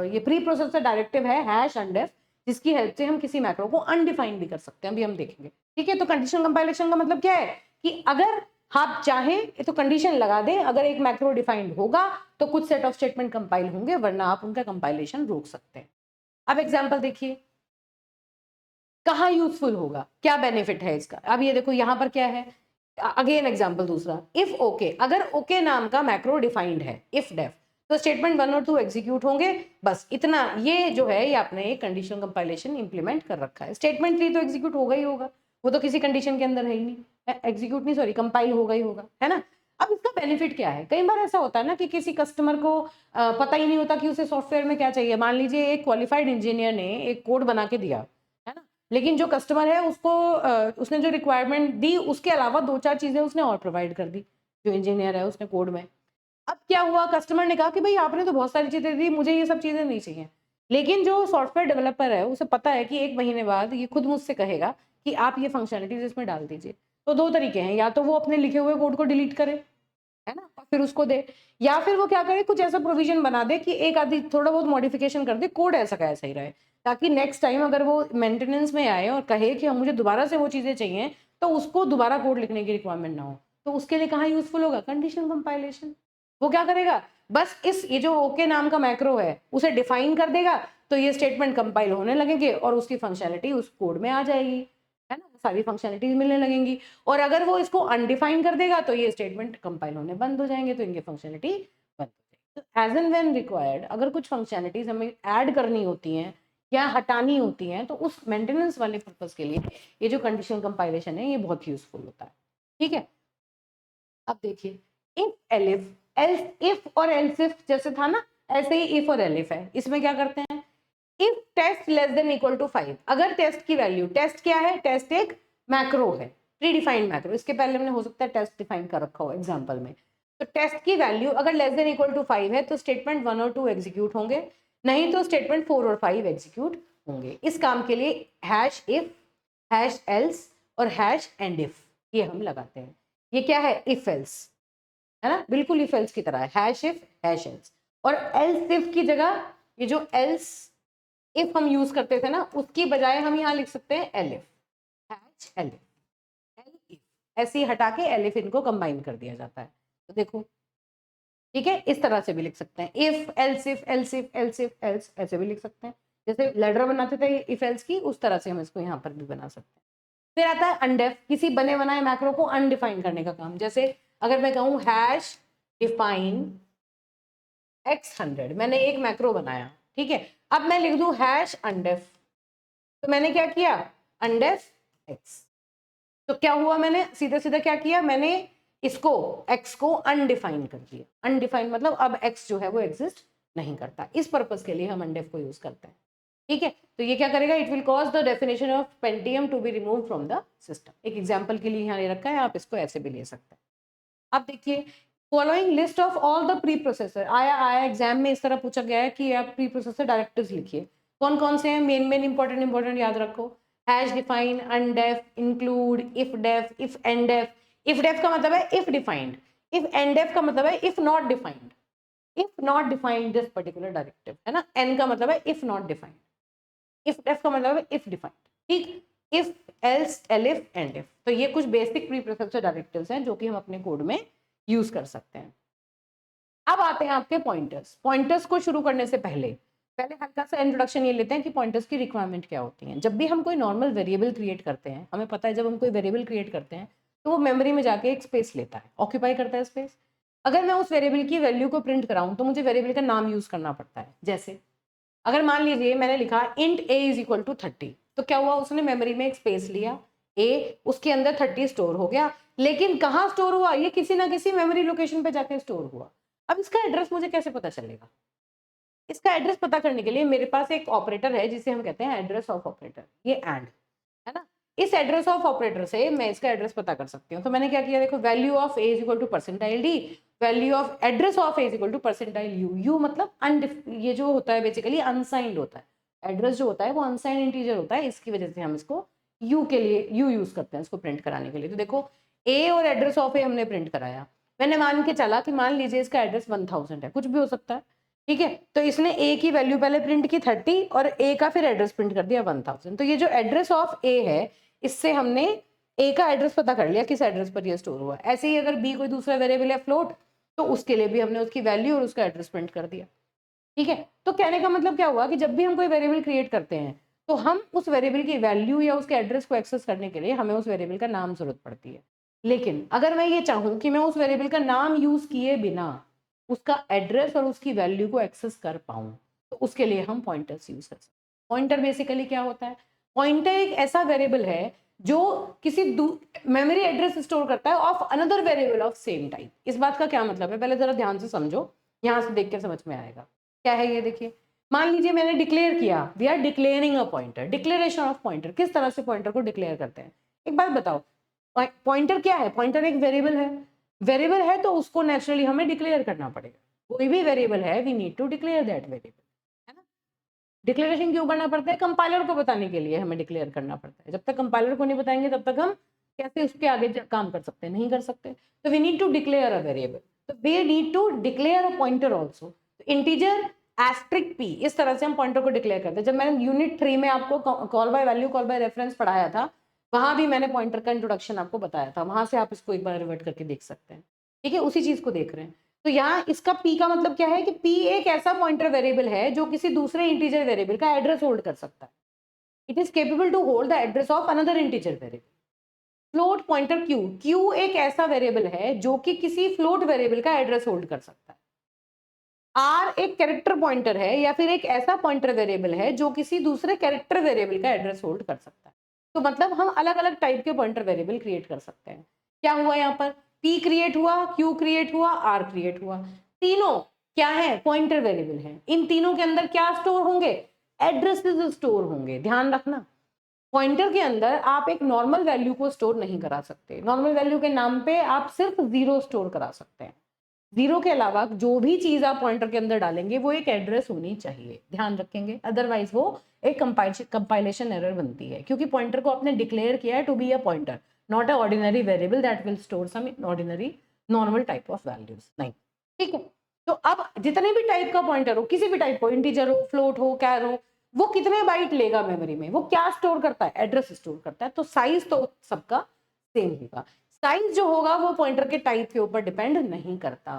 ये प्री प्रोसेसर डायरेक्टिव है हैश अनडेफ, जिसकी हेल्प से हम किसी मैक्रो को अनडिफाइन भी कर सकते हैं। अभी हम देखेंगे। ठीक है, तो कंडीशनल कंपाइलेशन का मतलब क्या है कि अगर आप चाहें तो कंडीशन लगा दें, अगर एक मैक्रो डिफाइंड होगा तो कुछ सेट ऑफ स्टेटमेंट कंपाइल होंगे, वरना आप उनका कंपाइलेशन रोक सकते हैं। अब एग्जांपल देखिए, कहाँ यूजफुल होगा, क्या बेनिफिट है इसका। अब ये देखो यहाँ पर क्या है, अगेन एग्जांपल दूसरा, इफ ओके, अगर ओके नाम का मैक्रो डिफाइंड है इफ डेफ, तो स्टेटमेंट 1 और 2 एग्जीक्यूट होंगे। बस इतना, ये जो है ये आपने एक कंडीशनल कंपाइलेशन इंप्लीमेंट कर रखा है। स्टेटमेंट 3 तो एग्जीक्यूट होगा ही होगा, वो तो किसी कंडीशन के अंदर है ही नहीं। एग्जीक्यूट नहीं, सॉरी, कंपाइल होगा ही होगा, है ना। अब इसका बेनिफिट क्या है, कई बार ऐसा होता है ना कि किसी कस्टमर को पता ही नहीं होता कि उसे सॉफ्टवेयर में क्या चाहिए। मान लीजिए एक क्वालिफाइड इंजीनियर ने एक कोड बना के दिया, है ना, लेकिन जो कस्टमर है उसको उसने जो रिक्वायरमेंट दी उसके अलावा 2-4 चीजें उसने और प्रोवाइड कर दी, जो इंजीनियर है उसने कोड में। अब क्या हुआ, कस्टमर ने कहा कि भाई आपने तो बहुत सारी चीजें दी, मुझे ये सब चीजें नहीं चाहिए। लेकिन जो सॉफ्टवेयर डेवलपर है उसे पता है कि 1 महीने बाद ये खुद मुझसे कहेगा कि आप ये फंक्शनलिटीज इसमें डाल दीजिए। तो 2 तरीके हैं, या तो वो अपने लिखे हुए कोड को डिलीट करे, है ना, और फिर उसको दे, या फिर वो क्या करे, कुछ ऐसा प्रोविजन बना दे कि एक आधी थोड़ा बहुत मॉडिफिकेशन कर दे, कोड ऐसा का ऐसा ही रहे, ताकि नेक्स्ट टाइम अगर वो मेंटेनेंस में आए और कहे कि मुझे दोबारा से वो चीजें चाहिए, तो उसको दोबारा कोड लिखने की रिक्वायरमेंट ना हो। तो उसके लिए कहाँ यूजफुल होगा, कंडीशन कंपाइलेशन। वो क्या करेगा, बस इस ये जो ओके नाम का मैक्रो है उसे डिफाइन कर देगा, तो ये स्टेटमेंट कंपाइल होने लगेंगे और उसकी फंक्शनलिटी उस कोड में आ जाएगी, है ना, सारी फंक्शनलिटीज मिलने लगेंगी। और अगर वो इसको अनडिफाइन कर देगा तो ये स्टेटमेंट कंपाइल होने बंद हो जाएंगे, तो इनकी फंक्शनलिटी बंद हो जाएगी। तो एज एंड व्हेन रिक्वायर्ड, अगर कुछ फंक्शनलिटीज हमें ऐड करनी होती हैं या हटानी होती हैं, तो उस मेंटेनेंस वाले पर्पज के लिए ये जो कंडीशन कंपाइलेशन है ये बहुत यूजफुल होता है। ठीक है, अब देखिए, इफ एलिफ, एल्स इफ और एल्स इफ जैसे था ना, ऐसे ही इफ और एलिफ है। इसमें क्या करते हैं, if test less than equal to 5, अगर टेस्ट की वैल्यू, टेस्ट क्या है, टेस्ट एक मैक्रो है, प्री डिफाइंड मैक्रो, इसके पहले हमने हो सकता है टेस्ट डिफाइन कर रखा हो एग्जांपल में। तो टेस्ट की वैल्यू अगर लेस देन इक्वल टू 5 है तो स्टेटमेंट 1 और 2 एग्जीक्यूट होंगे, नहीं तो स्टेटमेंट 4 और 5 एग्जीक्यूट होंगे। इस काम के लिए हैश इफ, हैश एल्स और हैश एंड इफ ये हम लगाते हैं। ये क्या है, इफ एल्स, है ना, बिल्कुल इफ एल्स की तरह है, हैश इफ हैश एल्स। और एल्स इफ की जगह ये जो एल्स इफ हम यूज करते थे ना, उसकी बजाय हम यहाँ लिख सकते हैं elif, hatch elif, L if, ऐसे ही हटा के एलिफ इनको कंबाइन कर दिया जाता है। तो देखो, ठीक है, इस तरह से भी लिख सकते हैं, if else if else if else if else, ऐसे भी लिख सकते हैं। जैसे लेडर बनाते थे इफ एल्स की, उस तरह से हम इसको यहाँ पर भी बना सकते हैं। फिर आता है अनडेफ, किसी बने बनाए मैक्रो को अनडिफाइन करने का काम। जैसे अगर मैं कहूँ हैश डिफाइन x100, मैंने एक मैक्रो बनाया, ठीक है, अब मैं लिख दूं हैश अनडेफ, तो मैंने क्या किया, अनडेफ x। तो क्या हुआ, मैंने सीधा सीधा क्या किया, मैंने इसको x को अनडिफाइन कर दिया। अनडिफाइन मतलब अब x जो है वो एग्जिस्ट नहीं करता। इस पर्पज के लिए हम अनडेफ को यूज करते हैं। ठीक है, तो ये क्या करेगा, it will cause the definition of Pentium to be remove from the system. एक एग्जाम्पल के लिए यहाँ ले रखा है, आप इसको ऐसे भी ले सकते हैं। अब देखिए, following list of all the pre processor, आया आया एग्जाम में इस तरह पूछा गया है कि आप प्री प्रोसेसर डायरेक्टिव्स लिखिए। कौन कौन से हैं, मेन इंपॉर्टेंट याद रखो, hash define, undef, include, if def, if end def. If def का मतलब है if defined, if end def का मतलब है if not defined, if not defined this particular directive, है ना। एन का मतलब है if not defined, if def का मतलब है इफ डिफाइंड, ठीक, if else elif end if. तो ये कुछ बेसिक प्री प्रोसेसर डायरेक्टिव्स हैं जो कि हम अपने कोड में यूज कर सकते हैं। अब आते हैं आपके पॉइंटर्स। पॉइंटर्स को शुरू करने से पहले हल्का सा इंट्रोडक्शन ये लेते हैं कि पॉइंटर्स की रिक्वायरमेंट क्या होती है। जब भी हम कोई नॉर्मल वेरिएबल क्रिएट करते हैं, हमें पता है जब हम कोई वेरिएबल क्रिएट करते हैं तो वो मेमोरी में जाके एक स्पेस लेता है, ऑक्यूपाई करता है स्पेस। अगर मैं उस वेरिएबल की वैल्यू को प्रिंट कराऊं तो मुझे वेरिएबल का नाम यूज करना पड़ता है। जैसे अगर मान लीजिए मैंने लिखा int a is equal to 30, तो क्या हुआ, उसने मेमोरी में एक स्पेस लिया a, उसके अंदर 30 स्टोर हो गया, लेकिन कहाँ स्टोर हुआ, ये किसी ना किसी मेमोरी लोकेशन पे जाके स्टोर हुआ। अब इसका एड्रेस मुझे कैसे पता चलेगा, इसका एड्रेस पता करने के लिए मेरे पास एक ऑपरेटर है जिसे हम कहते हैं एड्रेस ऑफ ऑपरेटर, ये एंड, है ना। इस एड्रेस ऑफ ऑपरेटर से मैं इसका एड्रेस पता कर सकती हूँ। तो मैंने क्या किया, देखो, value of a is equal to percentile d, value of address of a is equal to percentile u। u मतलब ये जो होता है बेसिकली अनसाइंड होता है। एड्रेस जो होता है वो अनसाइंड इंटीजर होता है, इसकी वजह से हम इसको u के लिए u यूज करते हैं इसको प्रिंट कराने के लिए। तो देखो, a और एड्रेस ऑफ a हमने प्रिंट कराया। मैंने मान के चला कि मान लीजिए इसका एड्रेस 1000 है, कुछ भी हो सकता है, ठीक है। तो इसने a की वैल्यू पहले प्रिंट की 30 और a का फिर एड्रेस प्रिंट कर दिया 1000। तो ये जो एड्रेस ऑफ a है, इससे हमने a का एड्रेस पता कर लिया किस एड्रेस पर ये स्टोर हुआ। ऐसे ही अगर b कोई दूसरा वेरिएबल है फ्लोट, तो उसके लिए भी हमने उसकी वैल्यू और उसका एड्रेस प्रिंट कर दिया। ठीक है, तो कहने का मतलब क्या हुआ कि जब भी हम कोई वेरिएबल क्रिएट करते हैं तो हम उस वेरिएबल की वैल्यू या उसके एड्रेस को एक्सेस करने के लिए हमें उस वेरिएबल का नाम जरूरत पड़ती है। लेकिन अगर मैं ये चाहूँ कि मैं उस वेरिएबल का नाम यूज किए बिना उसका एड्रेस और उसकी वैल्यू को एक्सेस कर पाऊँ, तो उसके लिए हम पॉइंटर्स यूज कर सकते हैं। पॉइंटर बेसिकली क्या होता है, पॉइंटर एक ऐसा वेरिएबल है जो किसी मेमोरी एड्रेस स्टोर करता है of another variable of same type. इस बात का क्या मतलब है, पहले जरा ध्यान से समझो, यहाँ से देख के समझ में आएगा क्या है ये। देखिए, मान लीजिए मैंने डिक्लेयर किया, we are declaring a pointer, declaration of pointer, किस तरह से पॉइंटर को डिक्लेयर करते हैं। एक बात बताओ, पॉइंटर क्या है, पॉइंटर एक वेरिएबल है, वेरिएबल है तो उसको नेचुरली हमें डिक्लेयर करना पड़ेगा। कोई भी वेरिएबल है, we need to declare that variable, है ना। डिक्लेरेशन क्यों करना पड़ता है, कंपाइलर को बताने के लिए हमें डिक्लेयर करना पड़ता है। जब तक कंपाइलर को नहीं बताएंगे तब तक हम कैसे उसके आगे काम कर सकते हैं, नहीं कर सकते। तो we need to declare a variable, तो we need to declare a pointer also. Integer asterisk P, इस तरह से हम पॉइंटर को डिक्लेयर करते हैं। जब मैंने यूनिट 3 में आपको call by value, call by reference पढ़ाया था, वहां भी मैंने पॉइंटर का इंट्रोडक्शन आपको बताया था, वहां से आप इसको एक बार रिवर्ट करके देख सकते हैं। ठीक है, उसी चीज को देख रहे हैं। तो यहाँ इसका p का मतलब क्या है कि p एक ऐसा पॉइंटर वेरिएबल है जो किसी दूसरे इंटीजर वेरिएबल का एड्रेस होल्ड कर सकता है। It is capable to hold the address of another integer variable. Float pointer q, q एक ऐसा वेरिएबल है जो कि किसी फ्लोट वेरिएबल का एड्रेस होल्ड कर सकता है। r एक कैरेक्टर पॉइंटर है या फिर एक ऐसा पॉइंटर वेरिएबल है जो किसी दूसरे कैरेक्टर वेरिएबल का एड्रेस होल्ड कर सकता है। तो मतलब हम अलग अलग टाइप के पॉइंटर वेरिएबल क्रिएट कर सकते हैं। क्या हुआ यहाँ पर, p क्रिएट हुआ, q क्रिएट हुआ, r क्रिएट हुआ, तीनों क्या है, पॉइंटर वेरिएबल है। इन तीनों के अंदर क्या स्टोर होंगे, एड्रेसेस स्टोर होंगे। ध्यान रखना, पॉइंटर के अंदर आप एक नॉर्मल वैल्यू को स्टोर नहीं करा सकते। नॉर्मल वैल्यू के नाम पे आप सिर्फ 0 स्टोर करा सकते हैं। 0 के अलावा जो भी चीज आप पॉइंटर के अंदर डालेंगे वो एक एड्रेस होनी चाहिए, ध्यान रखेंगे, अदरवाइज वो एक कंपाइलेशन एरर बनती है, क्योंकि पॉइंटर को आपने डिक्लेयर किया है to be a pointer, not a ordinary variable that will store some ordinary normal type of values, नहीं। ठीक है, तो अब जितने भी टाइप का पॉइंटर हो, किसी भी टाइप हो, इंटीजर हो, फ्लोट हो, कैर हो, वो कितने बाइट लेगा मेमोरी में, वो क्या स्टोर करता है, एड्रेस स्टोर करता है। तो साइज तो सबका सेम होगा। साइज जो होगा वो पॉइंटर के टाइप के ऊपर डिपेंड नहीं करता।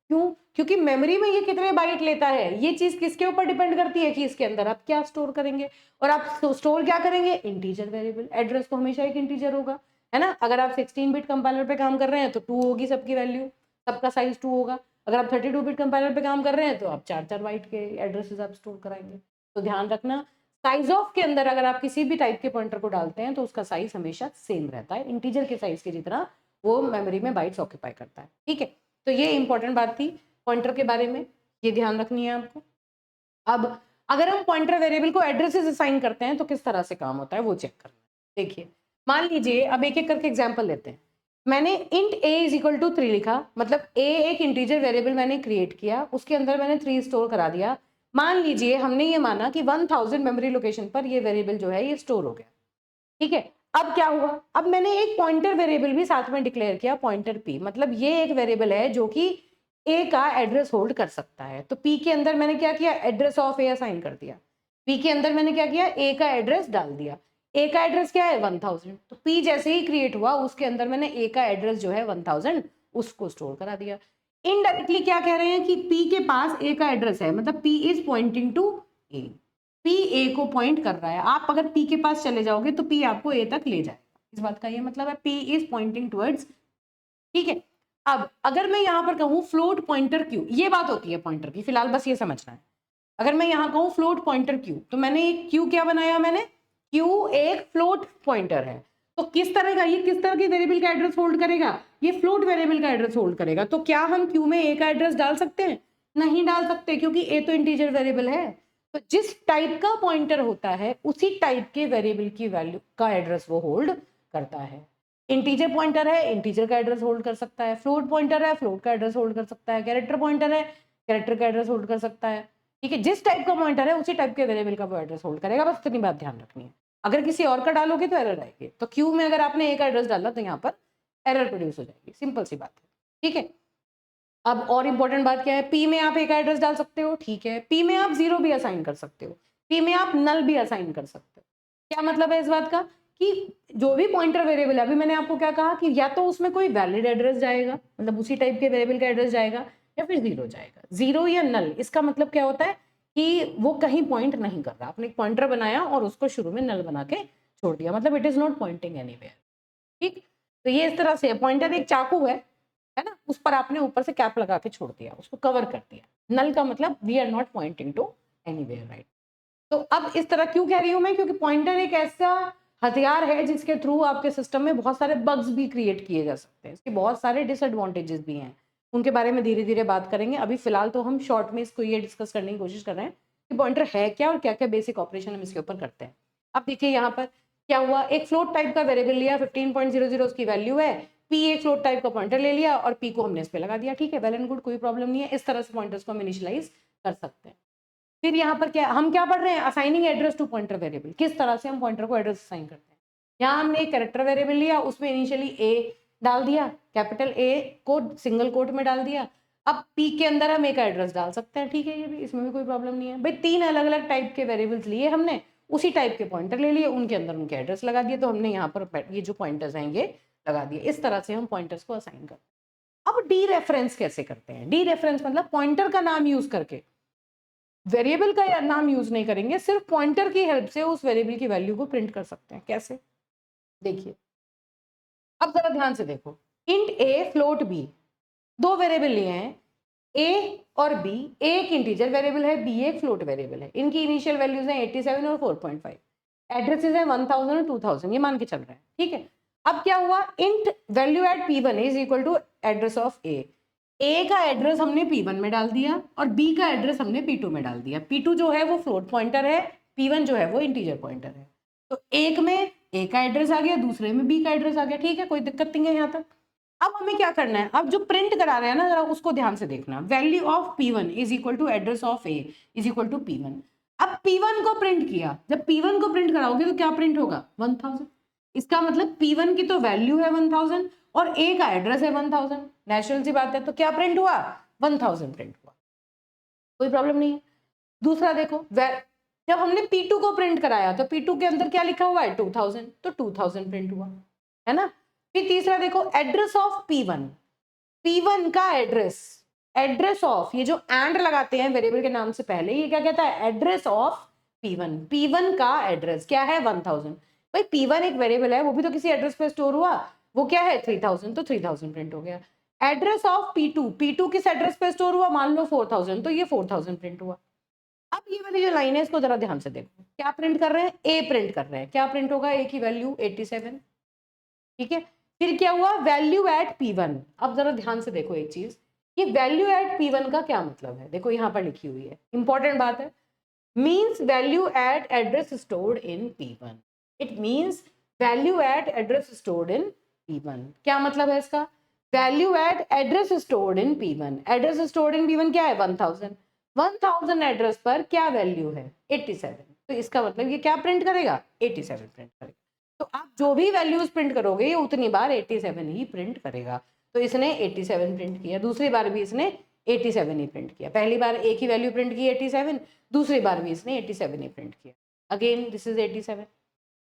क्यों, क्योंकि मेमोरी में ये कितने बाइट लेता है, ये चीज किसके ऊपर डिपेंड करती है कि इसके अंदर आप क्या स्टोर करेंगे। और आप स्टोर क्या करेंगे, इंटीजर वेरिएबल। एड्रेस तो हमेशा एक इंटीजर होगा, है ना। अगर आप 16 बिट कंपाइलर पे काम कर रहे हैं तो 2 होगी सबकी वैल्यू, सबका साइज 2 होगा। अगर आप 32 बिट कंपाइलर पे काम कर रहे हैं तो आप 4 बाइट के एड्रेसेस आप स्टोर कराएंगे। तो ध्यान रखना, साइज ऑफ के अंदर अगर आप किसी भी टाइप के पॉइंटर को डालते हैं तो उसका साइज हमेशा सेम रहता है, इंटीजर के साइज के जितना वो मेमोरी में बाइट्स ऑक्यूपाई करता है। ठीक है, तो ये इंपॉर्टेंट बात थी पॉइंटर के बारे में, ये ध्यान रखनी है आपको। अब अगर हम पॉइंटर वेरिएबल को एड्रेसेस असाइन करते हैं तो किस तरह से काम होता है वो चेक करना है। देखिए, मान लीजिए, अब एक एक करके एग्जांपल लेते हैं। मैंने int a is equal to 3 लिखा, मतलब a एक इंटीजर वेरिएबल मैंने क्रिएट किया, उसके अंदर मैंने 3 स्टोर करा दिया। मान लीजिए हमने ये माना कि 1000 मेमोरी लोकेशन पर ये वेरिएबल जो है ये स्टोर हो गया। ठीक है, अब क्या हुआ, अब मैंने एक पॉइंटर वेरिएबल भी साथ में डिक्लेयर किया, पॉइंटर p, मतलब ये एक वेरिएबल है जो कि a का एड्रेस होल्ड कर सकता है। तो p के अंदर मैंने क्या किया, एड्रेस ऑफ a असाइन कर दिया। p के अंदर मैंने क्या किया, a का एड्रेस डाल दिया। a का एड्रेस क्या है, 1000। तो p जैसे ही क्रिएट हुआ उसके अंदर मैंने a का एड्रेस जो है 1000 उसको स्टोर करा दिया। इनडायरेक्टली क्या कह रहे हैं कि p के पास a का एड्रेस है, मतलब p is pointing to a, p a को पॉइंट कर रहा है। आप अगर p के पास चले जाओगे तो p आपको a तक ले जाएगा, इस बात का ये मतलब है p इज पॉइंटिंग टुवर्ड्स। ठीक है, अब अगर मैं यहाँ पर कहूँ फ्लोट पॉइंटर q, ये बात होती है पॉइंटर की, फिलहाल बस ये समझना है। अगर मैं यहाँ कहूँ फ्लोट पॉइंटर q, तो मैंने एक q क्या बनाया, मैंने q एक फ्लोट पॉइंटर है। तो किस तरह का, ये किस तरह के वेरिएबल का एड्रेस होल्ड करेगा, ये फ्लोट वेरिएबल का एड्रेस होल्ड करेगा। तो क्या हम q में a का एड्रेस डाल सकते हैं, नहीं डाल सकते, क्योंकि a तो इंटीजर वेरिएबल है। तो जिस टाइप का पॉइंटर होता है उसी टाइप के वेरिएबल की वैल्यू का एड्रेस वो होल्ड करता है। इंटीजर पॉइंटर है, इंटीजर का एड्रेस होल्ड कर सकता है। फ्लोट पॉइंटर है, फ्लोट का एड्रेस होल्ड कर सकता है। कैरेक्टर पॉइंटर है, कैरेक्टर का एड्रेस होल्ड कर सकता है। ठीक है, जिस टाइप का पॉइंटर है उसी टाइप के वेरिएबल का वो एड्रेस होल्ड करेगा, बस इतनी बात ध्यान रखनी है। अगर किसी और का डालोगे तो एरर आएगी। तो क्यू में अगर आपने एक एड्रेस डाला तो यहाँ पर एरर प्रोड्यूस हो जाएगी, सिंपल सी बात है। ठीक है, अब और इंपॉर्टेंट बात क्या है, पी में आप एक एड्रेस डाल सकते हो, ठीक है, पी में आप 0 भी असाइन कर सकते हो, पी में आप नल भी असाइन कर सकते हो। क्या मतलब है इस बात का, कि जो भी पॉइंटर वेरिएबल है, अभी मैंने आपको क्या कहा कि या तो उसमें कोई वैलिड एड्रेस जाएगा, मतलब उसी टाइप के वेरिएबल का एड्रेस जाएगा, या फिर 0 जाएगा। 0 या नल, इसका मतलब क्या होता है कि वो कहीं पॉइंट नहीं कर रहा, आपने एक पॉइंटर बनाया और उसको शुरू में नल बना के छोड़ दिया, मतलब it is not Poynting anywhere. ठीक, तो ये इस तरह से पॉइंटर एक चाकू है ना, उस पर आपने ऊपर से कैप लगा के छोड़ दिया, उसको कवर कर दिया। नल का मतलब we are not pointing to anywhere, right. तो अब इस तरह क्यों कह रही हूं मैं, क्योंकि पॉइंटर एक ऐसा हथियार है जिसके थ्रू आपके सिस्टम में बहुत सारे बग्स भी क्रिएट किए जा सकते हैं, इसके बहुत सारे डिसएडवांटेजेस भी हैं, उनके बारे में धीरे धीरे बात करेंगे। अभी फिलहाल तो हम शॉर्ट में इसको ये डिस्कस करने की कोशिश कर रहे हैं कि पॉइंटर है क्या और क्या क्या बेसिक ऑपरेशन हम इसके ऊपर करते हैं। अब देखिए यहाँ पर क्या हुआ, एक फ्लोट टाइप का वेरिएबल लिया, 15.00 उसकी वैल्यू है, पी एक फ्लोट टाइप का पॉइंटर ले लिया और पी को हमने इस पे लगा दिया, ठीक है, वेल एंड गुड, कोई प्रॉब्लम नहीं है। इस तरह से पॉइंटर्स को हम इनिशियलाइज कर सकते हैं। फिर यहाँ पर क्या हम क्या पढ़ रहे हैं, assigning address to pointer variable, किस तरह से हम पॉइंटर को एड्रेस असाइन करते हैं। यहाँ हमने एक कैरेक्टर वेरिएबल लिया, उसमें इनिशियली ए डाल दिया, कैपिटल ए को सिंगल कोट में डाल दिया। अब पी के अंदर हम ए का एड्रेस डाल सकते हैं, ठीक है, ये भी, इसमें भी कोई प्रॉब्लम नहीं है भाई। 3 अलग अलग टाइप के वेरिएबल्स लिए हमने, उसी टाइप के पॉइंटर ले लिए, उनके अंदर उनके एड्रेस लगा दिए, तो हमने यहाँ पर ये जो पॉइंटर्स हैं ये लगा दिए। इस तरह से हम पॉइंटर्स को असाइन करते हैं। अब डी रेफरेंस कैसे करते हैं, डी रेफरेंस मतलब पॉइंटर का नाम यूज करके, वेरिएबल का नाम यूज नहीं करेंगे, सिर्फ पॉइंटर की हेल्प से उस वेरिएबल की वैल्यू को प्रिंट कर सकते हैं। कैसे, देखिए, अब जरा ध्यान से देखो, इंट ए फ्लोट बी, दो वेरिएबल लिए हैं, ए और बी, एक इंटीजर वेरिएबल है, बी एक फ्लोट वेरिएबल है, इनकी इनिशियल वैल्यूज हैं 87 और 4.5, एड्रेसेस हैं 1000 और 2000, ये मान के चल रहे हैं, ठीक है। अब क्या हुआ, int value at p1 is equal to address of A का एड्रेस हमने p1 में डाल दिया और b का एड्रेस हमने p2 में डाल दिया। p2 जो है वो फ्लोट पॉइंटर है, p1 जो है वो इंटीजर पॉइंटर है। तो एक में a का एड्रेस आ गया, दूसरे में b का एड्रेस आ गया, ठीक है, कोई दिक्कत नहीं है यहाँ तक। अब हमें क्या करना है, अब जो प्रिंट करा रहे हैं ना, जरा उसको ध्यान से देखना, value of p1 is equal to address of a is equal to p1। अब p1 को प्रिंट किया, जब p1 को प्रिंट कराओगे तो क्या प्रिंट होगा, 1000। इसका मतलब p1 की तो वैल्यू है 1000 और a का एड्रेस है 1000, नेचुरल सी बात है, तो क्या प्रिंट हुआ, 1000 प्रिंट हुआ, कोई प्रॉब्लम नहीं है। दूसरा देखो, जब हमने p2 को प्रिंट कराया तो p2 के अंदर क्या लिखा हुआ है, 2000, तो 2000 प्रिंट हुआ, है ना। फिर तीसरा देखो, एड्रेस ऑफ p1, p1 का एड्रेस, एड्रेस ऑफ, ये जो एंड लगाते हैं वेरिएबल के नाम से पहले, ये क्या कहता है, एड्रेस ऑफ p1, p1 का एड्रेस क्या है, 1000। भाई p1 एक वेरिएबल है, वो भी तो किसी एड्रेस पे स्टोर हुआ, वो क्या है 3000, तो 3000 प्रिंट हो गया। एड्रेस ऑफ p2, p2 किस एड्रेस पे स्टोर हुआ, मान लो 4000, तो ये 4000 प्रिंट हुआ। अब ये वाली जो लाइन है इसको जरा ध्यान से देखो, क्या प्रिंट कर रहे हैं, ए प्रिंट कर रहे हैं, क्या प्रिंट होगा, ए की वैल्यू 87, ठीक है। फिर क्या हुआ, वैल्यू एट p1, अब जरा ध्यान से देखो एक चीज, ये वैल्यू एट p1 का क्या मतलब है, देखो यहाँ पर लिखी हुई है, इंपॉर्टेंट बात है, means value at address stored in p1, it means value at address stored in p1। क्या मतलब है इसका, value at address stored in p1, address stored in p1 क्या है, 1000, 1000 एड्रेस पर क्या वैल्यू है, 87, तो इसका मतलब ये क्या प्रिंट करेगा, 87 प्रिंट करेगा। तो आप जो भी वैल्यूज प्रिंट करोगे ये उतनी बार 87 ही प्रिंट करेगा। तो इसने 87 प्रिंट किया, दूसरी बार भी इसने 87 ही प्रिंट किया, पहली बार एक ही वैल्यू प्रिंट की 87, दूसरी बार भी इसने 87 ही प्रिंट किया, अगेन दिस इज 87।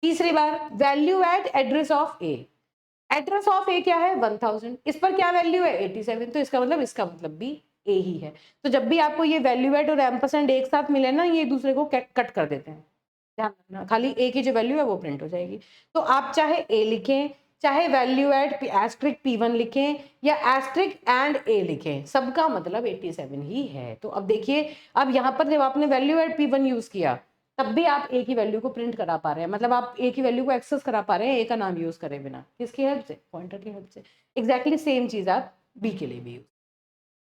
तीसरी बार value at address of A, address of A क्या है, 1000, इस पर क्या वैल्यू है, 87, तो इसका मतलब भी ए ही है। तो जब भी आपको ये वैल्यू एट और एम्परसेंड एक साथ मिले ना, ये एक दूसरे को कट कर देते हैं, ध्यान रखना, खाली ए की जो वैल्यू है वो प्रिंट हो जाएगी। तो आप चाहे ए लिखें, चाहे वैल्यू एट एस्ट्रिक p1 लिखें या एस्ट्रिक एंड ए लिखें, सबका मतलब 87 ही है। तो अब देखिए, अब यहाँ पर जब आपने वैल्यू एट p1 यूज किया तब भी आप ए की वैल्यू को प्रिंट करा पा रहे हैं, मतलब आप ए की वैल्यू को एक्सेस करा पा रहे हैं ए का नाम यूज करे बिना, किसकी हेल्प से, पॉइंटर की हेल्प से। एग्जैक्टली सेम चीज आप बी के लिए भी यूज,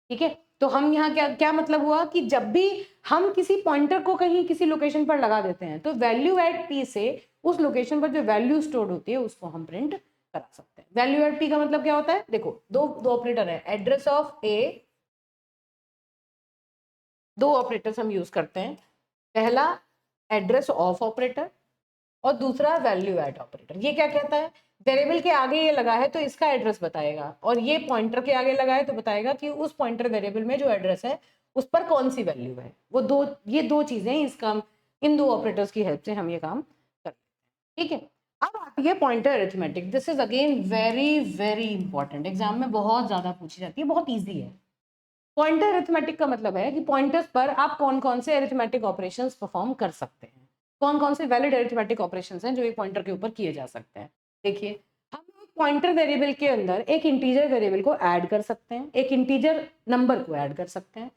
ठीक है। तो हम यहाँ क्या क्या मतलब हुआ कि जब भी हम किसी पॉइंटर को कहीं किसी लोकेशन पर लगा देते हैं तो वैल्यू एट पी से उस लोकेशन पर जो वैल्यू स्टोर्ड होती है उसको हम प्रिंट करा सकते हैं। वैल्यू एट पी का मतलब क्या होता है, देखो दो ऑपरेटर है, एड्रेस ऑफ ए, दो ऑपरेटर्स हम यूज करते हैं, पहला एड्रेस ऑफ ऑपरेटर और दूसरा वैल्यू एट ऑपरेटर। ये क्या कहता है, वेरिएबल के आगे ये लगा है तो इसका एड्रेस बताएगा और ये पॉइंटर के आगे लगा है तो बताएगा कि उस पॉइंटर वेरिएबल में जो एड्रेस है उस पर कौन सी वैल्यू है। वो ये दो चीजें इस काम, इन दो ऑपरेटर्स की हेल्प से हम ये काम कर लेते हैं, ठीक है। अब आती है pointer arithmetic, this is again very very important, exam में बहुत ज्यादा पूछी जाती है, बहुत ईजी है। पॉइंटर अरिथमेटिक का मतलब है कि पॉइंटर्स पर आप कौन कौन से अरिथमेटिक ऑपरेशंस परफॉर्म कर सकते हैं, कौन कौन से वैलिड अरिथमेटिक ऑपरेशंस हैं जो एक पॉइंटर के ऊपर किए जा सकते हैं। देखिए, हम एक पॉइंटर वेरिएबल के अंदर एक इंटीजर वेरिएबल को ऐड कर सकते हैं, एक इंटीजर नंबर को ऐड कर सकते हैं,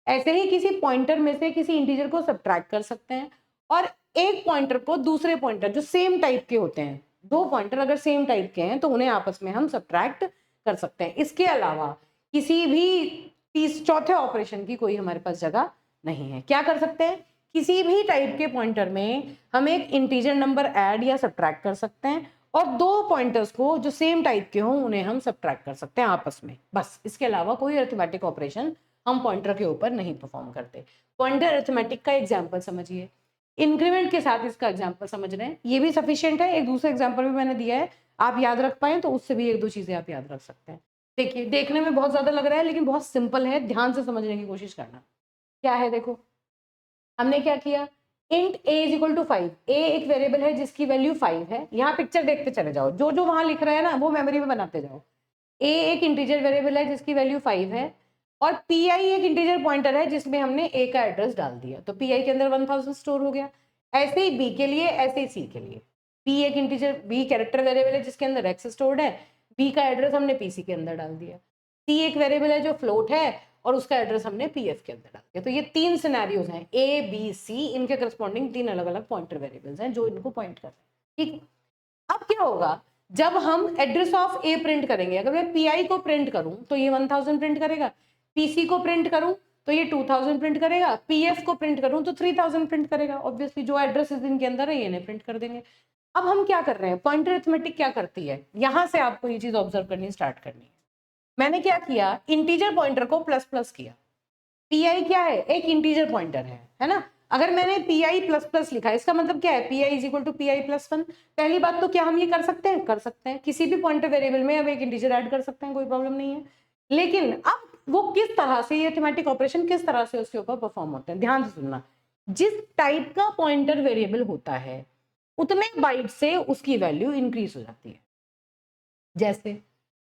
ऐसे ही किसी पॉइंटर में से किसी इंटीजर को सब्ट्रैक्ट कर सकते हैं और एक पॉइंटर को दूसरे पॉइंटर जो सेम टाइप के होते हैं, दो पॉइंटर अगर सेम टाइप के हैं तो उन्हें आपस में हम सब्ट्रैक्ट कर सकते हैं। इसके अलावा किसी भी चौथे ऑपरेशन की कोई हमारे पास जगह नहीं है। क्या कर सकते हैं, किसी भी टाइप के पॉइंटर में हम एक इंटीजर नंबर ऐड या सब्ट्रैक्ट कर सकते हैं और दो पॉइंटर्स को जो सेम टाइप के हों उन्हें हम सब्ट्रैक्ट कर सकते हैं आपस में, बस। इसके अलावा कोई अरिथमेटिक ऑपरेशन हम पॉइंटर के ऊपर नहीं परफॉर्म करते। पॉइंटर अरिथमेटिक का एग्जाम्पल समझिए, इंक्रीमेंट के साथ इसका एग्जाम्पल समझ रहे हैं, ये भी सफिशियंट है। एक दूसरा एग्जाम्पल भी मैंने दिया है, आप याद रख पाए तो उससे भी एक दो चीजें आप याद रख सकते हैं। देखिए, देखने में बहुत ज्यादा लग रहा है लेकिन बहुत सिंपल है, ध्यान से समझने की कोशिश करना। क्या है, देखो हमने क्या किया, int a is equal to 5। a एक वेरिएबल है जिसकी वैल्यू 5 है। यहाँ पिक्चर देखते चले जाओ, जो जो वहां लिख रहा है ना वो मेमोरी में बनाते जाओ। a एक इंटीजर वेरिएबल है जिसकी वैल्यू 5 है और pi एक इंटीजर पॉइंटर है जिसमें हमने a का एड्रेस डाल दिया, तो pi के अंदर 1000 स्टोर हो गया। ऐसे ही b के लिए, ऐसे ही c के लिए। b एक इंटीजर, b कैरेक्टर वेरिएबल है जिसके अंदर x स्टोर्ड है, b का एड्रेस हमने pc के अंदर डाल दिया। c एक वेरिएबल है जो फ्लोट है और उसका एड्रेस हमने pf के अंदर डाल दिया। तो ये तीन सिनेरियोज हैं, a b c, इनके करस्पॉन्डिंग तीन अलग अलग पॉइंटर वेरिएबल्स हैं जो इनको पॉइंट कर रहे हैं। ठीक, अब क्या होगा, जब हम एड्रेस ऑफ ए प्रिंट करेंगे, अगर मैं पी को प्रिंट करूं तो ये 1000 प्रिंट करेगा, पीसी को प्रिंट करूं तो ये 2000 प्रिंट करेगा, पीएफ को प्रिंट करूं तो 3000 प्रिंट करेगा। ऑब्वियसली जो एड्रेस इनके अंदर है ये इन्हें प्रिंट कर देंगे। अब हम क्या कर रहे हैं, पॉइंटर अरिथमेटिक क्या करती है, यहां से आपको ये चीज ऑब्जर्व करनी स्टार्ट करनी है। मैंने क्या किया, इंटीजर पॉइंटर को प्लस प्लस किया। पी क्या है, एक इंटीजर पॉइंटर है ना। अगर मैंने पी प्लस प्लस लिखा, इसका मतलब क्या है, p is equal to p plus 1। पहली बात तो क्या हम ये कर सकते हैं, कर सकते हैं, किसी भी पॉइंटर वेरिएबल में अब एक इंटीजर ऐड कर सकते हैं, कोई प्रॉब्लम नहीं है। लेकिन अब वो किस तरह से, ये थीमेटिक ऑपरेशन किस तरह से उसके ऊपर परफॉर्म होते हैं, ध्यान से सुनना। जिस टाइप का पॉइंटर वेरिएबल होता है उतने बाइट से उसकी वैल्यू इंक्रीज हो जाती है। जैसे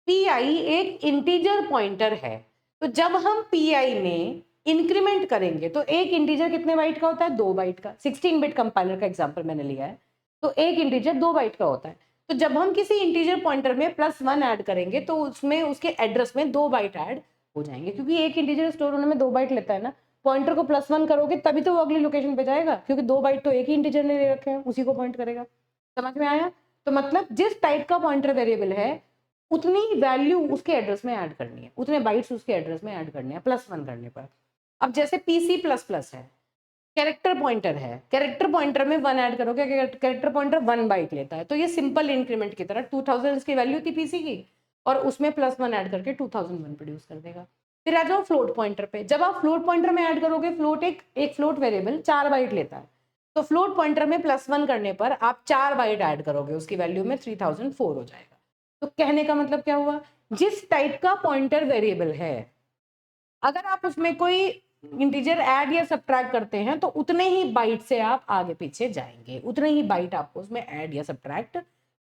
पी एक इंटीजर पॉइंटर है, तो जब हम पी में इंक्रीमेंट करेंगे तो एक इंटीजर कितने बाइट का होता है, 2 बाइट का। 16 बिट कंपाइलर का एग्जांपल मैंने लिया है, तो एक इंटीजर 2 बाइट का होता है। तो जब हम किसी इंटीजर पॉइंटर में +1 ऐड करेंगे तो उसमें उसके एड्रेस में 2 बाइट ऐड हो जाएंगे, क्योंकि एक इंटीजर स्टोर होने में 2 बाइट लेता है ना। पॉइंटर को +1 करोगे तभी तो वो अगली लोकेशन पे जाएगा, क्योंकि 2 बाइट तो एक ही इंटीजर ने ले रखे हैं, उसी को पॉइंट करेगा। समझ में आया? तो मतलब जिस टाइप का पॉइंटर वेरिएबल है उतनी वैल्यू उसके एड्रेस में ऐड करनी है, उतने बाइट्स उसके एड्रेस में ऐड करने हैं +1 करने पर। अब जैसे पीसी प्लस प्लस है, कैरेक्टर पॉइंटर है, कैरेक्टर पॉइंटर में 1 ऐड करोगे, कैरेक्टर पॉइंटर 1 बाइट लेता है, तो ये सिंपल इंक्रीमेंट की तरह 2000 इसकी वैल्यू थी पीसी की, और उसमें +1 ऐड करके 2001 प्रोड्यूस कर देगा। फिर आ जाओ फ्लोट पॉइंटर पे, जब आप फ्लोट पॉइंटर में ऐड करोगे, फ्लोट एक फ्लोट वेरिएबल 4 बाइट लेता है, तो फ्लोट पॉइंटर में +1 करने पर आप 4 बाइट ऐड करोगे, उसकी वैल्यू में 3004 हो जाएगा। तो कहने का मतलब क्या हुआ, जिस टाइप का पॉइंटर वेरिएबल है अगर आप उसमें कोई इंटीजर ऐड या सब्ट्रैक्ट करते हैं तो उतने ही बाइट से आप आगे पीछे जाएंगे, उतने ही बाइट आपको उसमें ऐड या सब्ट्रैक्ट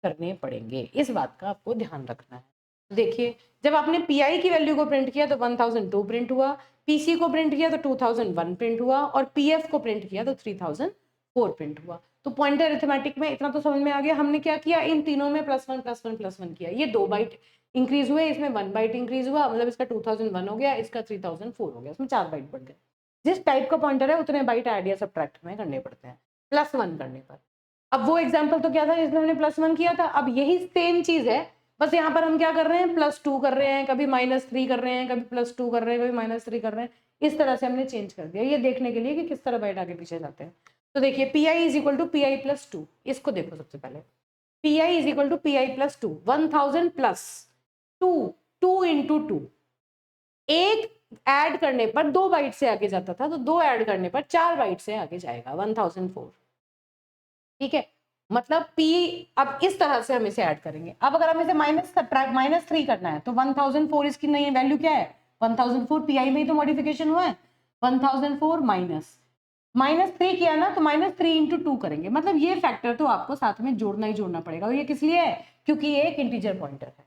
करने पड़ेंगे। इस बात का आपको ध्यान रखना है। देखिए, जब आपने पी की वैल्यू को प्रिंट किया तो 1002 प्रिंट हुआ, पीसी को प्रिंट किया तो 2001 प्रिंट हुआ, और पीएफ को प्रिंट किया तो 3004 प्रिंट हुआ। तो पॉइंटर अरिथमेटिक में इतना तो समझ में आ गया, हमने क्या किया, इन तीनों में +1 किया। ये 2 बाइट इंक्रीज हुए, इसमें 1 बाइट इंक्रीज हुआ, मतलब इसका 2001 हो गया, इसका 3004 हो गया, इसमें 4 बाइट बढ़ गए। जिस टाइप का पॉइंटर है उतने बाइट ऐड या सब्ट्रैक्ट में करने पड़ते हैं +1 करने पर। अब वो एग्जाम्पल तो क्या था जिसमें हमने +1 किया था, अब यही सेम चीज है, बस यहाँ पर हम क्या कर रहे हैं, +2 कर रहे हैं, कभी -3 कर रहे हैं, कभी +2 कर रहे हैं, कभी -3 कर रहे हैं। इस तरह से हमने चेंज कर दिया, ये देखने के लिए कि किस तरह बाइट आगे पीछे जाते हैं। तो देखिए, p is equal to p plus 2, इसको देखो सबसे पहले, p is equal to p plus 2, 1000 plus 2, 2 into 2, एक ऐड करने पर 2 बाइट से आगे जाता था, तो 2 ऐड करने पर 4 बाइट से आगे जाएगा, 1004। ठीक है, मतलब P, अब इस तरह से हम इसे ऐड करेंगे। अब अगर हम इसे -3 करना है तो 1004 इसकी नई वैल्यू क्या है, 1004 पी में ही तो मॉडिफिकेशन हुआ है, 1004 -3 किया ना, तो -3 इंटू 2 करेंगे, मतलब ये फैक्टर तो आपको साथ में जोड़ना ही जोड़ना पड़ेगा। और ये किस लिए है, क्योंकि ये एक इंटीजर पॉइंटर है,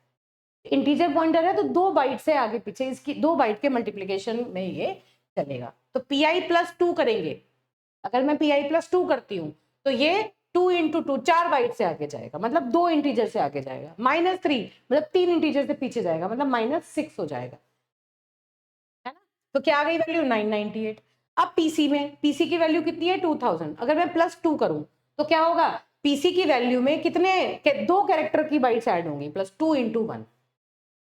इंटीजर पॉइंटर है तो 2 बाइट से आगे पीछे इसकी 2 बाइट के मल्टीप्लीकेशन में ये चलेगा। तो पी प्लस 2 करेंगे, अगर मैं पी प्लस 2 करती हूँ तो ये 2 इंटू 2 4 बाइट से आगे जाएगा, मतलब 2 इंटीजर से आगे जाएगा, -3 मतलब 3 इंटीजर से पीछे जाएगा, मतलब -6 हो जाएगा, है ना। तो क्या आ गई वैल्यू, 998। अब पीसी में, पीसी की वैल्यू कितनी है 2000, अगर मैं +2 करूं तो क्या होगा, पीसी की वैल्यू में कितने दो कैरेक्टर की बाइट्स ऐड होंगी, +2 × 1,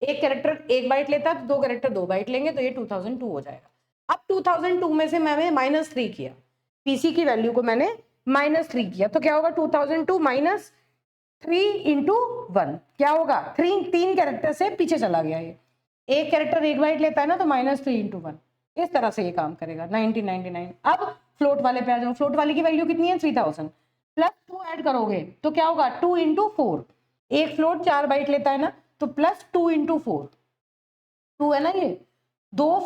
एक कैरेक्टर 1 बाइट लेता है तो दो कैरेक्टर 2 बाइट लेंगे, तो ये 2002 हो जाएगा। अब 2002 में से मैंने -3 किया, पीसी की वैल्यू को मैंने -3 किया, तो क्या होगा 2002 -3 × 1 क्या होगा, 3 कैरेक्टर से पीछे चला गया, ये एक कैरेक्टर 1 बाइट लेता है ना, तो -3 × 1, इस तरह से ये काम करेगा। 1999। अब फ्लोट वाले पे आ जाओ, फ्लोट वाले की वैल्यू कितनी है 3000, +2 ऐड करोगे तो क्या होगा 2 × 4, एक फ्लोट 4 बाइट लेता है ना, तो +2 × 4, 2 है ना, ये दो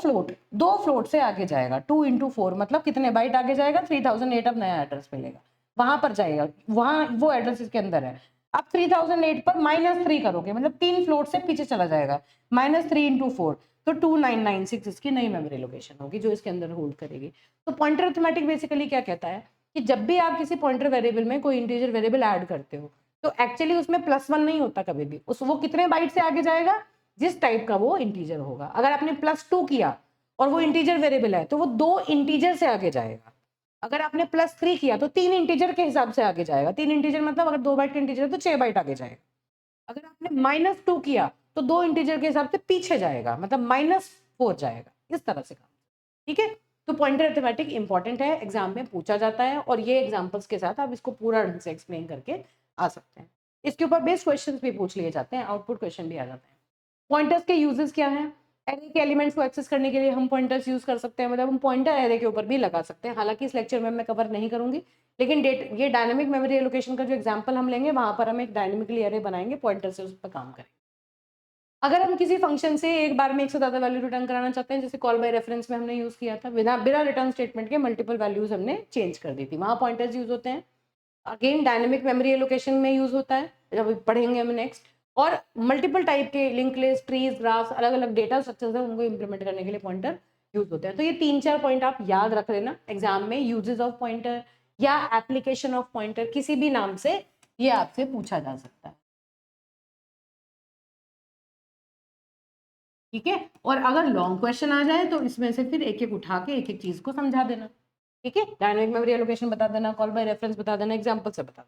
फ्लोट से आगे जाएगा, 2 × 4 मतलब कितने बाइट आगे जाएगा, 3008। अब नया एड्रेस मिलेगा, वहां पर जाएगा, वहां वो एड्रेस इसके अंदर है। अब 3008 पर -3 करोगे मतलब 3 फ्लोट से पीछे चला जाएगा, -3 × 4, तो 2996 इसकी नई मेमोरी लोकेशन होगी जो इसके अंदर होल्ड करेगी। तो पॉइंटर अरिथमेटिक बेसिकली क्या कहता है कि जब भी आप किसी पॉइंटर वेरिएबल में कोई इंटीजर वेरिएबल ऐड करते हो तो एक्चुअली उसमें +1 नहीं होता कभी भी, उस वो कितने बाइट से आगे जाएगा, जिस टाइप का वो इंटीजर होगा। अगर आपने +2 किया और वो इंटीजर वेरिएबल है तो वो 2 इंटीजर से आगे जाएगा। अगर आपने +3 किया तो 3 इंटीजर के हिसाब से आगे जाएगा, 3 इंटीजर मतलब अगर 2 बाइट का इंटीजर है तो 6 बाइट आगे जाएगा। अगर आपने -2 किया तो 2 इंटीजर के हिसाब से पीछे जाएगा, मतलब -4 जाएगा, इस तरह से काम। ठीक है, तो पॉइंटर अरिथमेटिक इंपॉर्टेंट है, एग्जाम में पूछा जाता है और ये एग्जांपल्स के साथ आप इसको पूरा ढंग से एक्सप्लेन करके आ सकते हैं। इसके ऊपर बेस्ड क्वेश्चंस भी पूछ लिए जाते हैं, आउटपुट क्वेश्चन भी आ जाते हैं। पॉइंटर्स के यूजेस क्या हैं, एरे के एलिमेंट्स को एक्सेस करने के लिए हम पॉइंटर्स यूज कर सकते हैं, मतलब हम पॉइंटर एरे के ऊपर भी लगा सकते हैं। हालांकि इस लेक्चर में मैं कवर नहीं करूंगी, लेकिन ये डायनेमिक मेमोरी एलोकेशन का जो एग्जांपल हम लेंगे वहां पर हम एक डायनेमिकली एरे बनाएंगे, पॉइंटर से उस पर काम करेंगे। अगर हम किसी फंक्शन से एक बार में एक से ज्यादा वैल्यू रिटर्न कराना चाहते हैं, जैसे कॉल बाय रेफरेंस में हमने यूज किया था, बिना रिटर्न स्टेटमेंट के मल्टीपल वैल्यूज हमने चेंज कर दी थी, वहां पॉइंटर्स यूज होते हैं। अगेन डायनेमिक मेमोरी एलोकेशन में यूज होता है, जब पढ़ेंगे हम नेक्स्ट। और मल्टीपल टाइप के लिंक लिस्ट, ट्रीज, ग्राफ्स, अलग अलग डेटा स्ट्रक्चर्स है उनको इंप्लीमेंट करने के लिए पॉइंटर यूज होते हैं। तो ये 3-4 पॉइंट आप याद रख लेना एग्जाम में, यूजेस ऑफ पॉइंटर या एप्लीकेशन ऑफ पॉइंटर, किसी भी नाम से ये आपसे पूछा जा सकता है। ठीक है, और अगर लॉन्ग क्वेश्चन आ जाए तो इसमें से फिर एक एक उठा के एक एक चीज को समझा देना। ठीक है, डायनेमिक मेमोरी एलोकेशन बता देना, कॉल बाय रेफरेंस बता देना, एग्जांपल से बता देना।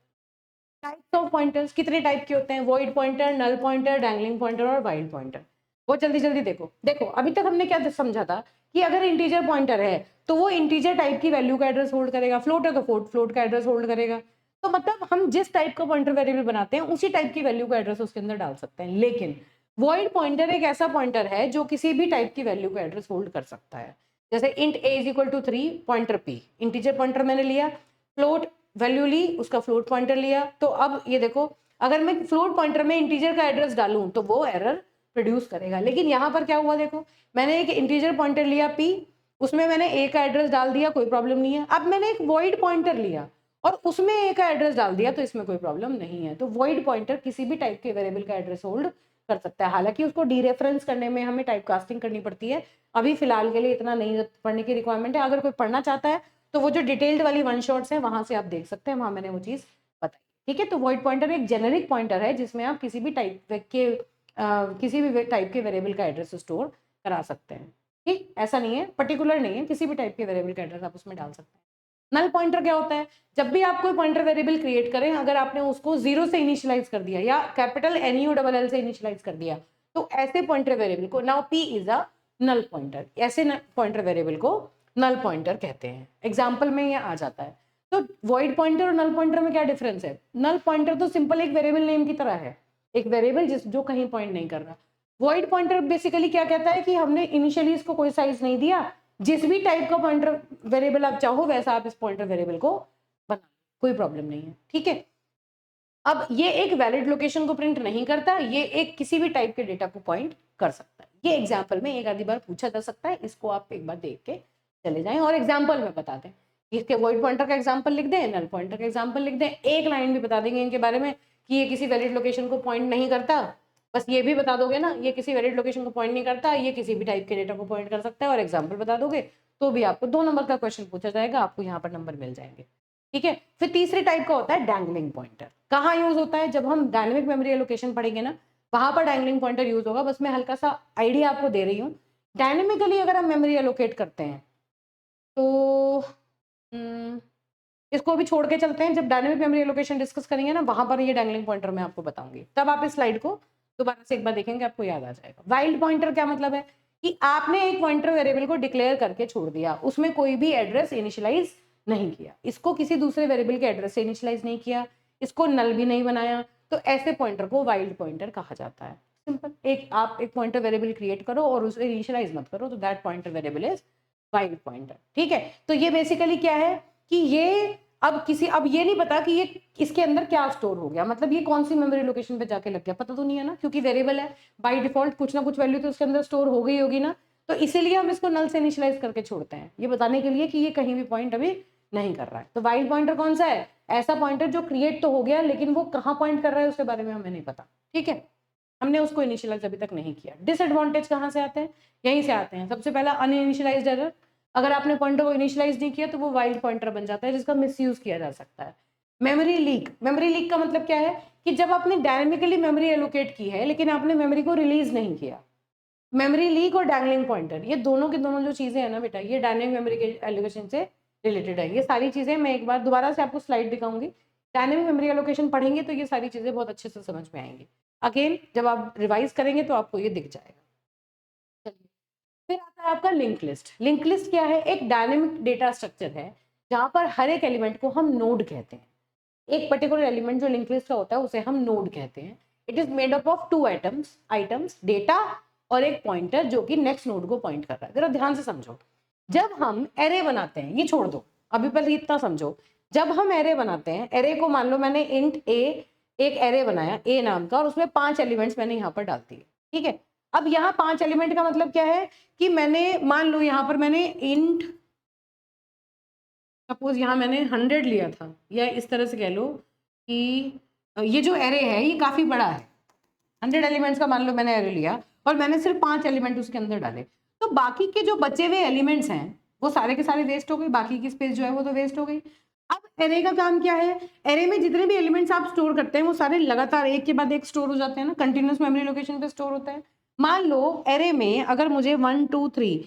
टाइप्स ऑफ पॉइंटर्स कितने टाइप के होते हैं, void pointer, null pointer, dangling pointer और वाइल्ड पॉइंटर। वो जल्दी जल्दी देखो देखो, अभी तक हमने क्या समझा था कि अगर इंटीजर पॉइंटर है तो वो इंटीजर टाइप की वैल्यू का एड्रेस होल्ड करेगा, फ्लोट है तो फ्लोट का एड्रेस होल्ड करेगा। तो मतलब हम जिस टाइप का पॉइंटर वेरिएबल बनाते हैं उसी टाइप की वैल्यू का एड्रेस उसके अंदर डाल सकते हैं। लेकिन वॉइड पॉइंटर एक ऐसा पॉइंटर है जो किसी भी टाइप की वैल्यू का एड्रेस होल्ड कर सकता है। जैसे int a = 3 pointer p, integer pointer मैंने लिया, फ्लोट वैल्यू ली, उसका फ्लोट पॉइंटर लिया। तो अब ये देखो, अगर मैं फ्लोट पॉइंटर में इंटीजर का एड्रेस डालूं तो वो एरर प्रोड्यूस करेगा। लेकिन यहाँ पर क्या हुआ, देखो मैंने एक इंटीजर पॉइंटर लिया p, उसमें मैंने a का एड्रेस डाल दिया, कोई प्रॉब्लम नहीं है। अब मैंने एक वॉइड पॉइंटर लिया और उसमें a का एड्रेस डाल दिया, तो इसमें कोई प्रॉब्लम नहीं है। तो वॉइड पॉइंटर किसी भी टाइप के वेरिएबल का एड्रेस होल्ड कर सकता है। हालांकि उसको डीरेफरेंस करने में हमें टाइप कास्टिंग करनी पड़ती है, अभी फिलहाल के लिए इतना नहीं पढ़ने की रिक्वायरमेंट है। अगर कोई पढ़ना चाहता है तो वो जो डिटेल्ड वाली वन शॉट्स हैं वहां से आप देख सकते हैं, वहां मैंने वो चीज बताई। ठीक है, तो वॉइड पॉइंटर एक जेनेरिक पॉइंटर है जिसमें आप किसी भी टाइप के वेरिएबल का एड्रेस स्टोर करा सकते हैं। ठीक, ऐसा नहीं है, पर्टिकुलर नहीं है, किसी भी टाइप के वेरिएबल का एड्रेस आप उसमें डाल सकते हैं। नल पॉइंटर क्या होता है, जब भी आप कोई पॉइंटर वेरिएबल क्रिएट करें, अगर आपने उसको 0 से इनिशियलाइज कर दिया या कैपिटल NULL से इनिशियलाइज कर दिया, तो ऐसे पॉइंटर वेरिएबल को, now p is a null pointer, ऐसे पॉइंटर वेरिएबल को नल पॉइंटर कहते हैं। एग्जाम्पल में ये आ जाता है। तो वॉइड पॉइंटर और नल पॉइंटर में क्या डिफरेंस है, नल पॉइंटर तो सिंपल एक वेरिएबल नेम की तरह है, एक वेरिएबल जो कहीं पॉइंट नहीं कर रहा। वॉइड पॉइंटर बेसिकली क्या कहता है कि हमने इनिशियली इसको कोई साइज नहीं दिया, जिस भी टाइप का पॉइंटर वेरिएबल आप चाहो वैसा आप इस पॉइंटर वेरिएबल को बना, कोई प्रॉब्लम नहीं है। ठीक है, अब ये एक वैलिड लोकेशन को प्रिंट नहीं करता, ये एक किसी भी टाइप के डेटा को पॉइंट कर सकता है। ये एग्जाम्पल में एक आधी बार पूछा जा सकता है, इसको आप एक बार देख के चले जाएं और एग्जाम्पल में बता दें। इसके वॉइड पॉइंटर का एग्जाम्पल लिख दें, नल पॉइंटर का एग्जाम्पल लिख दें, एक लाइन भी बता देंगे इनके बारे में कि ये किसी वैलिड लोकेशन को पॉइंट नहीं करता। बस ये भी बता दोगे ना, ये किसी वैलिड लोकेशन को पॉइंट नहीं करता, ये किसी भी टाइप के डेटा को पॉइंट कर सकता है, और एग्जाम्पल बता दोगे तो भी आपको 2 नंबर का क्वेश्चन पूछा जाएगा, आपको यहाँ पर नंबर मिल जाएंगे। ठीक है, फिर तीसरे टाइप का होता है डैंगलिंग पॉइंटर। कहाँ यूज होता है, जब हम डायनेमिक मेमोरी एलोकेशन पढ़ेंगे ना, वहां पर डैंगलिंग पॉइंटर यूज होगा। बस मैं हल्का सा आइडिया आपको दे रही हूँ। डायनेमिकली अगर हम मेमोरी एलोकेट करते हैं तो इसको अभी छोड़ के चलते हैं, जब डायनेमिक मेमोरी एलोकेशन डिस्कस करेंगे ना, वहां पर ये डैंगलिंग पॉइंटर मैं आपको बताऊंगी, तब आप इस स्लाइड को दोबारा से एक बार देखेंगे, आपको याद आ जाएगा। वाइल्ड पॉइंटर क्या मतलब है कि आपने एक पॉइंटर वेरिएबल को डिक्लेयर करके छोड़ दिया, उसमें कोई भी एड्रेस इनिशियलाइज नहीं किया, इसको किसी दूसरे वेरिएबल के एड्रेस से इनिशियलाइज नहीं किया, इसको नल भी नहीं बनाया, तो ऐसे पॉइंटर को वाइल्ड पॉइंटर कहा जाता है। सिंपल, आप एक पॉइंटर वेरिएबल क्रिएट करो और उसे इनिशियलाइज मत करो, तो that pointer variable is wild pointer. ठीक है, तो ये बेसिकली क्या है कि ये अब ये नहीं पता कि ये इसके अंदर क्या स्टोर हो गया, मतलब ये कौन सी मेमोरी लोकेशन पे जाके लग गया, पता तो नहीं है ना, क्योंकि वेरिएबल है, बाय डिफॉल्ट कुछ ना कुछ वैल्यू तो उसके अंदर स्टोर हो गई होगी ना, तो इसीलिए हम इसको नल से इनिशियलाइज करके छोड़ते हैं, ये बताने के लिए कि ये कहीं भी पॉइंट अभी नहीं कर रहा है। तो वाइल्ड पॉइंटर कौन सा है? ऐसा पॉइंटर जो क्रिएट तो हो गया लेकिन वो कहाँ पॉइंट कर रहा है उसके बारे में हमें नहीं पता। ठीक है, हमने उसको इनिशियलाइज अभी तक नहीं किया। डिसएडवांटेज कहाँ से आते हैं? यहीं से आते हैं। सबसे पहला अनइनिशियलाइज्ड एरर, अगर आपने पॉइंटर को इनिशियलाइज नहीं किया तो वो वाइल्ड पॉइंटर बन जाता है जिसका मिसयूज किया जा सकता है। मेमोरी लीक, मेमोरी लीक का मतलब क्या है कि जब आपने डायनेमिकली मेमोरी एलोकेट की है लेकिन आपने मेमोरी को रिलीज नहीं किया। मेमोरी लीक और डैंगलिंग पॉइंटर, ये दोनों की दोनों जो चीजें हैं ना बेटा, ये डायनेमिक मेमोरी के एलोकेशन से रिलेटेड है। ये सारी चीजें मैं एक बार दोबारा से आपको स्लाइड दिखाऊंगी, डायनेमिक मेमोरी एलोकेशन पढ़ेंगे तो ये सारी चीजें बहुत अच्छे से समझ में आएंगी। अगेन जब आप रिवाइज करेंगे तो आपको ये दिख जाएगा। चलिए, फिर आता है आपका लिंक लिस्ट। लिंक लिस्ट क्या है? एक डायनेमिक डेटा स्ट्रक्चर है जहां पर हर एक एलिमेंट को हम नोड कहते हैं। एक पर्टिकुलर एलिमेंट जो लिंक लिस्ट का होता है उसे हम नोड कहते हैं। It is made up of 2 items data और एक पॉइंटर जो कि नेक्स्ट नोड को पॉइंट कर रहा है। जरा ध्यान से समझो, जब हम एरे बनाते हैं, ये छोड़ दो अभी, पहले इतना समझो, जब हम एरे बनाते हैं, एरे को मान लो मैंने इंट ए, एक एरे बनाया ए नाम का और उसमें 5 एलिमेंट्स मैंने यहाँ पर डाल दिए। ठीक है, अब यहाँ 5 एलिमेंट का मतलब क्या है कि मैंने मान लो यहाँ पर मैंने इंट, सपोज यहाँ मैंने 100 लिया था, या इस तरह से कह लो कि ये जो एरे है ये काफी बड़ा है, 100 एलिमेंट्स का मान लो मैंने एरे लिया और मैंने सिर्फ 5 एलिमेंट उसके अंदर डाले, तो बाकी के जो बचे हुए एलिमेंट्स हैं वो सारे के सारे वेस्ट हो गए, बाकी की स्पेस जो है वो तो वेस्ट हो गई। अब एरे का काम क्या है? एरे में जितने भी एलिमेंट्स आप स्टोर करते हैं वो सारे लगातार एक के बाद एक स्टोर हो जाते हैं ना, कंटिन्यूस मेमोरी लोकेशन पे स्टोर होता है। मान लो एरे में अगर मुझे 1 2 3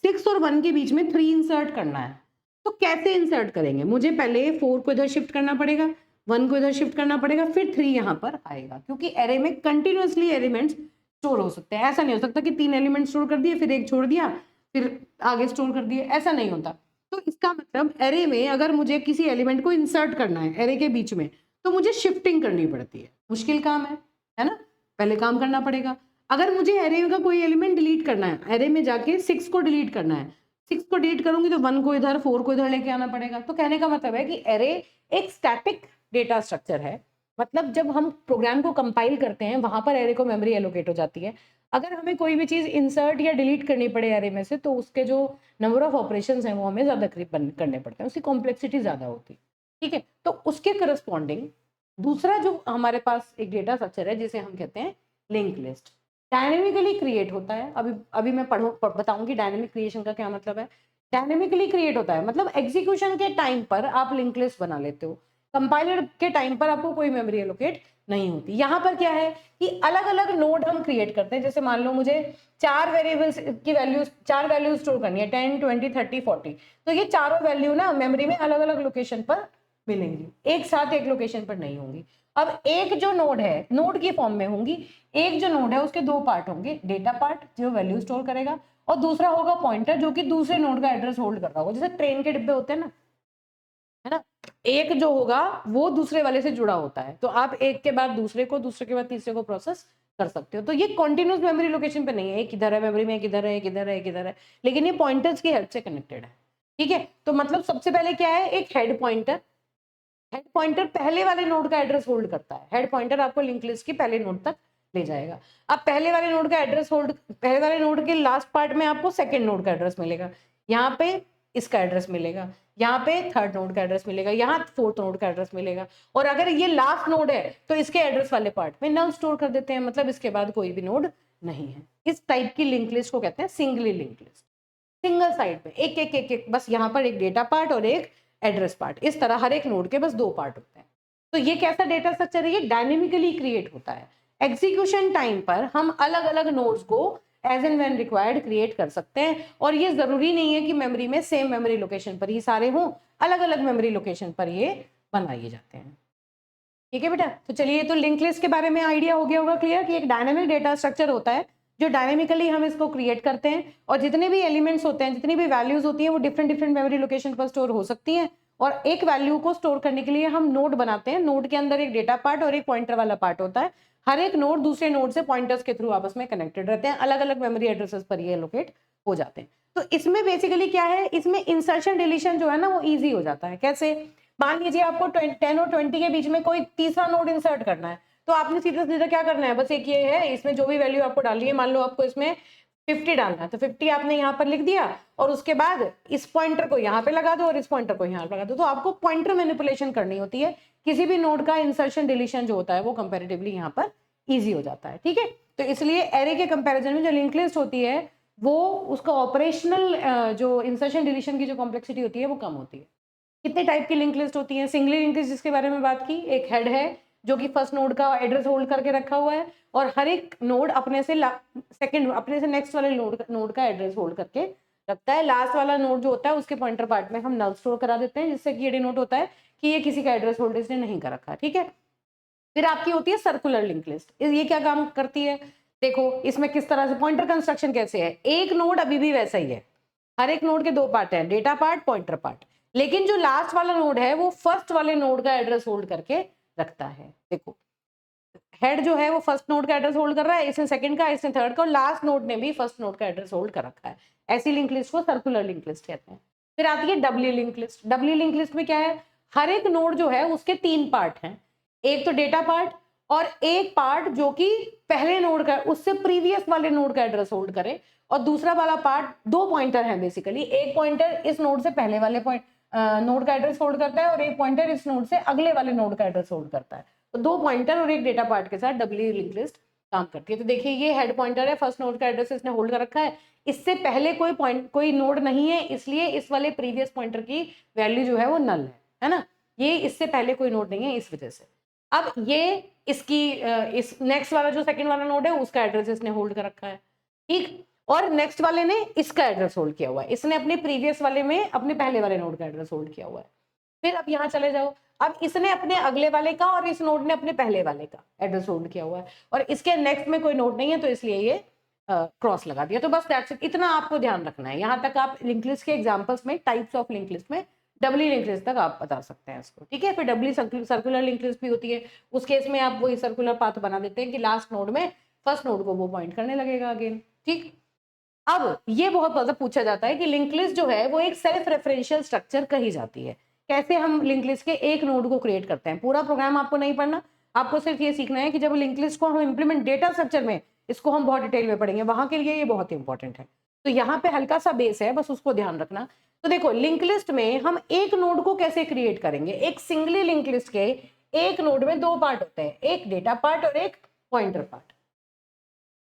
6 और 1 के बीच में 3 इंसर्ट करना है, तो कैसे इंसर्ट करेंगे? मुझे पहले 4 को इधर शिफ्ट करना पड़ेगा, 1 को इधर शिफ्ट करना पड़ेगा, फिर 3 यहाँ पर आएगा, क्योंकि एरे में कंटिन्यूअसली एलिमेंट्स स्टोर हो सकते हैं। ऐसा नहीं हो सकता कि 3 एलिमेंट स्टोर कर दिए फिर एक छोड़ दिया फिर आगे स्टोर कर दिए, ऐसा नहीं होता। तो इसका मतलब एरे में अगर मुझे किसी एलिमेंट को इंसर्ट करना है एरे के बीच में, तो मुझे शिफ्टिंग करनी पड़ती है, मुश्किल काम है ना, पहले काम करना पड़ेगा। अगर मुझे एरे का कोई एलिमेंट डिलीट करना है, एरे में जाके 6 को डिलीट करना है, 6 को डिलीट करूंगी तो 1 को इधर 4 को इधर लेके आना पड़ेगा। तो कहने का मतलब है कि एरे एक स्टैटिक डेटा स्ट्रक्चर है, मतलब जब हम प्रोग्राम को कंपाइल करते हैं वहां पर एरे को मेमोरी एलोकेट हो जाती है। अगर हमें कोई भी चीज इंसर्ट या डिलीट करनी पड़े एरे में से, तो उसके जो नंबर ऑफ ऑपरेशंस हैं वो हमें ज्यादा करने पड़ते हैं, उसकी कॉम्प्लेक्सिटी ज्यादा होती है। ठीक है, तो उसके करस्पॉन्डिंग दूसरा जो हमारे पास एक डेटा स्ट्रक्चर है जिसे हम कहते हैं लिंक लिस्ट, डायनेमिकली क्रिएट होता है। अभी मैं बताऊंगी डायनेमिक क्रिएशन का क्या मतलब है। डायनेमिकली क्रिएट होता है मतलब एग्जीक्यूशन के टाइम पर आप लिंक लिस्ट बना लेते हो, कंपाइलर के टाइम पर आपको कोई मेमोरी एलोकेट नहीं होती। यहाँ पर क्या है कि अलग अलग नोड हम क्रिएट करते हैं। जैसे मान लो मुझे 4 वेरिएबल्स की वैल्यूज, 4 वैल्यूज स्टोर करनी है, 10 20 30 40, तो ये चारों वैल्यू ना मेमोरी में अलग अलग लोकेशन पर मिलेंगी, एक साथ एक लोकेशन पर नहीं होंगी। अब एक जो नोड है, नोड की फॉर्म में होंगी, एक जो नोड है उसके 2 पार्ट होंगे, डेटा पार्ट जो वैल्यू स्टोर करेगा और दूसरा होगा पॉइंटर जो कि दूसरे नोड का एड्रेस होल्ड कर रहा होगा, जैसे ट्रेन के डिब्बे होते हैं ना, है ना, एक जो होगा वो दूसरे वाले से जुड़ा होता है, तो आप एक के बाद दूसरे को, दूसरे के बाद तीसरे को प्रोसेस कर सकते हो। तो ये कॉन्टिन्यूस मेमोरी लोकेशन पे नहीं है, एक इधर है मेमोरी में, एक इधर है, एक इधर है, एक इधर है, लेकिन ये पॉइंटर्स की हेल्प से कनेक्टेड है। ठीक है, तो मतलब सबसे पहले क्या है, एक हेड पॉइंटर। हेड पॉइंटर पहले वाले नोड का एड्रेस होल्ड करता है, हेड पॉइंटर आपको लिंक लिस्ट की पहले नोड तक ले जाएगा। अब पहले वाले नोड का एड्रेस होल्ड, पहले वाले नोड के लास्ट पार्ट में आपको सेकंड नोड का एड्रेस मिलेगा, यहाँ पे इसका एड्रेस मिलेगा, यहाँ पे थर्ड नोड का एड्रेस मिलेगा, यहाँ फोर्थ नोड का एड्रेस मिलेगा, और अगर ये लास्ट नोड है तो इसके एड्रेस वाले पार्ट में नल स्टोर कर देते हैं, मतलब इसके बाद कोई भी नोड नहीं है। इस टाइप की लिंक लिस्ट को कहते हैं singly link list. Single side पे एक एक एक एक, बस यहाँ पर एक डेटा पार्ट और एक एड्रेस पार्ट, इस तरह हर एक नोड के बस 2 पार्ट होते हैं। तो ये कैसा डेटा स्ट्रक्चर है? ये डायनेमिकली क्रिएट होता है। एग्जीक्यूशन टाइम पर हम अलग अलग नोड्स को as and when required create कर सकते हैं। और ये जरूरी नहीं है कि मेमोरी में सेम मेमोरी लोकेशन पर ही सारे हों, अलग अलग मेमोरी लोकेशन पर ये बनाए जाते हैं। ठीक है बेटा, तो चलिए, तो लिंक लिस्ट के बारे में आइडिया हो गया होगा क्लियर कि एक डायनेमिक डेटा स्ट्रक्चर होता है जो डायनेमिकली हम इसको क्रिएट करते हैं, और जितने भी एलिमेंट्स होते हैं, जितनी भी वैल्यूज होती हैं, वो डिफरेंट डिफरेंट मेमोरी लोकेशन पर स्टोर हो सकती हैं। और एक वैल्यू को स्टोर करने के लिए हम नोड बनाते हैं। नोड के अंदर एक डेटा पार्ट और एक पॉइंटर वाला पार्ट होता है। हर एक नोड दूसरे नोड से पॉइंटर्स के थ्रू आपस में कनेक्टेड रहते हैं, अलग अलग मेमोरी एड्रेसेस पर ये लोकेट हो जाते हैं। तो इसमें बेसिकली क्या है, इसमें इंसर्शन डिलीशन जो है ना वो ईजी हो जाता है। कैसे? मान लीजिए आपको 10 और 20 के बीच में कोई तीसरा नोड इंसर्ट करना है, तो आपने सीधा सीधा क्या करना है, बस एक ये है, इसमें जो भी वैल्यू आपको डालनी है, मान लो आपको इसमें 50 डालना है, तो 50 आपने यहाँ पर लिख दिया, और उसके बाद इस पॉइंटर को यहाँ पे लगा दो और इस पॉइंटर को यहाँ पे लगा दो। तो आपको पॉइंटर मैनिपुलेशन करनी होती है। किसी भी नोड का इंसर्शन डिलीशन जो होता है वो कंपैरेटिवली यहाँ पर ईजी हो जाता है। ठीक है, तो इसलिए एरे के कंपैरिजन में जो लिंक लिस्ट होती है वो उसका ऑपरेशनल जो इंसर्शन डिलीशन की जो कॉम्प्लेक्सिटी होती है वो कम होती है। कितने टाइप की लिंक लिस्ट होती है? सिंगली लिंक लिस्ट जिसके बारे में बात की, एक हेड है जो कि फर्स्ट नोड का एड्रेस होल्ड करके रखा हुआ है, और हर एक नोड अपने से नेक्स्ट वाले नोड का एड्रेस होल्ड करके रखता है। लास्ट वाला नोड जो होता है उसके पॉइंटर पार्ट में हम नल स्टोर करा देते हैं, जिससे कि ये डिनोट होता है कि ये किसी का एड्रेस होल्ड इसने नहीं कर रखा। ठीक है, फिर आपकी होती है सर्कुलर लिंक लिस्ट। ये क्या काम करती है? देखो इसमें किस तरह से पॉइंटर कंस्ट्रक्शन कैसे है। एक नोड अभी भी वैसा ही है, हर एक नोड के दो पार्ट है, डेटा पार्ट, पॉइंटर पार्ट, लेकिन जो लास्ट वाला नोड है वो फर्स्ट वाले नोड का एड्रेस होल्ड करके रखता है। देखो हेड जो है वो फर्स्ट नोड का एड्रेस होल्ड कर रहा है, इसने सेकंड का, इसने थर्ड का, और लास्ट नोड ने भी फर्स्ट नोड का एड्रेस होल्ड कर रखा है। ऐसी लिंक लिस्ट को सर्कुलर लिंक लिस्ट कहते हैं। फिर आती है W link list. W link list में क्या है, हर एक नोड जो है उसके तीन पार्ट हैं, एक तो डेटा पार्ट और एक पार्ट जो कि पहले नोड का उससे प्रीवियस वाले नोड का एड्रेस होल्ड करे, और दूसरा वाला पार्ट दो पॉइंटर है बेसिकली। एक पॉइंटर इस नोड से पहले वाले नोड का एड्रेस होल्ड करता है, और एक पॉइंटर इस नोड से अगले वाले नोड का एड्रेस होल्ड करता है। तो दो पॉइंटर और एक डेटा पार्ट के साथ डब्ल्यू लिंक लिस्ट काम करती है। तो देखिए ये हेड पॉइंटर है, फर्स्ट नोड का एड्रेस इसने होल्ड कर रखा है, इससे पहले कोई नोड नहीं है, इसलिए इस वाले प्रीवियस पॉइंटर की वैल्यू जो है वो नल है ना, ये इससे पहले कोई नोड नहीं है इस वजह से। अब ये इसकी इस नेक्स्ट वाला जो सेकंड वाला नोड है उसका एड्रेस इसने होल्ड कर रखा है, ठीक, और नेक्स्ट वाले ने इसका एड्रेस होल्ड किया हुआ है, इसने अपने प्रीवियस वाले में अपने पहले वाले नोड का एड्रेस होल्ड किया हुआ है। फिर अब यहाँ चले जाओ, अब इसने अपने अगले वाले का और इस नोड ने अपने पहले वाले का एड्रेस होल्ड किया हुआ है, और इसके नेक्स्ट में कोई नोड नहीं है, तो इसलिए ये क्रॉस लगा दिया। तो बस दैट्स इट, इतना आपको ध्यान रखना है। यहाँ तक आप लिंक लिस्ट के एग्जांपल्स में टाइप्स ऑफ लिंक लिस्ट में डब्ल्यू लिंक लिस्ट तक आप बता सकते हैं इसको। ठीक है, फिर डब्ल्यू सर्कुलर लिंक लिस्ट भी होती है। उस केस में आप वही सर्कुलर पाथ बना देते हैं कि लास्ट नोड में फर्स्ट नोड को वो पॉइंट करने लगेगा अगेन। ठीक, अब ये बहुत ज्यादा पूछा जाता है कि लिंक लिस्ट जो है वो एक सेल्फ रेफरेंशियल स्ट्रक्चर कही जाती है। कैसे हम लिंक लिस्ट के एक नोड को क्रिएट करते हैं, पूरा प्रोग्राम आपको नहीं पढ़ना, आपको सिर्फ ये सीखना है कि जब लिंक लिस्ट को हम इम्प्लीमेंट डेटा स्ट्रक्चर में, इसको हम बहुत डिटेल में पढ़ेंगे, वहां के लिए ये बहुत इंपॉर्टेंट है। तो यहाँ पे हल्का सा बेस है, बस उसको ध्यान रखना। तो देखो लिंक लिस्ट में हम एक नोड को कैसे क्रिएट करेंगे। एक सिंगली लिंक लिस्ट के एक नोड में दो पार्ट होते हैं, एक डेटा पार्ट और एक पॉइंटर पार्ट।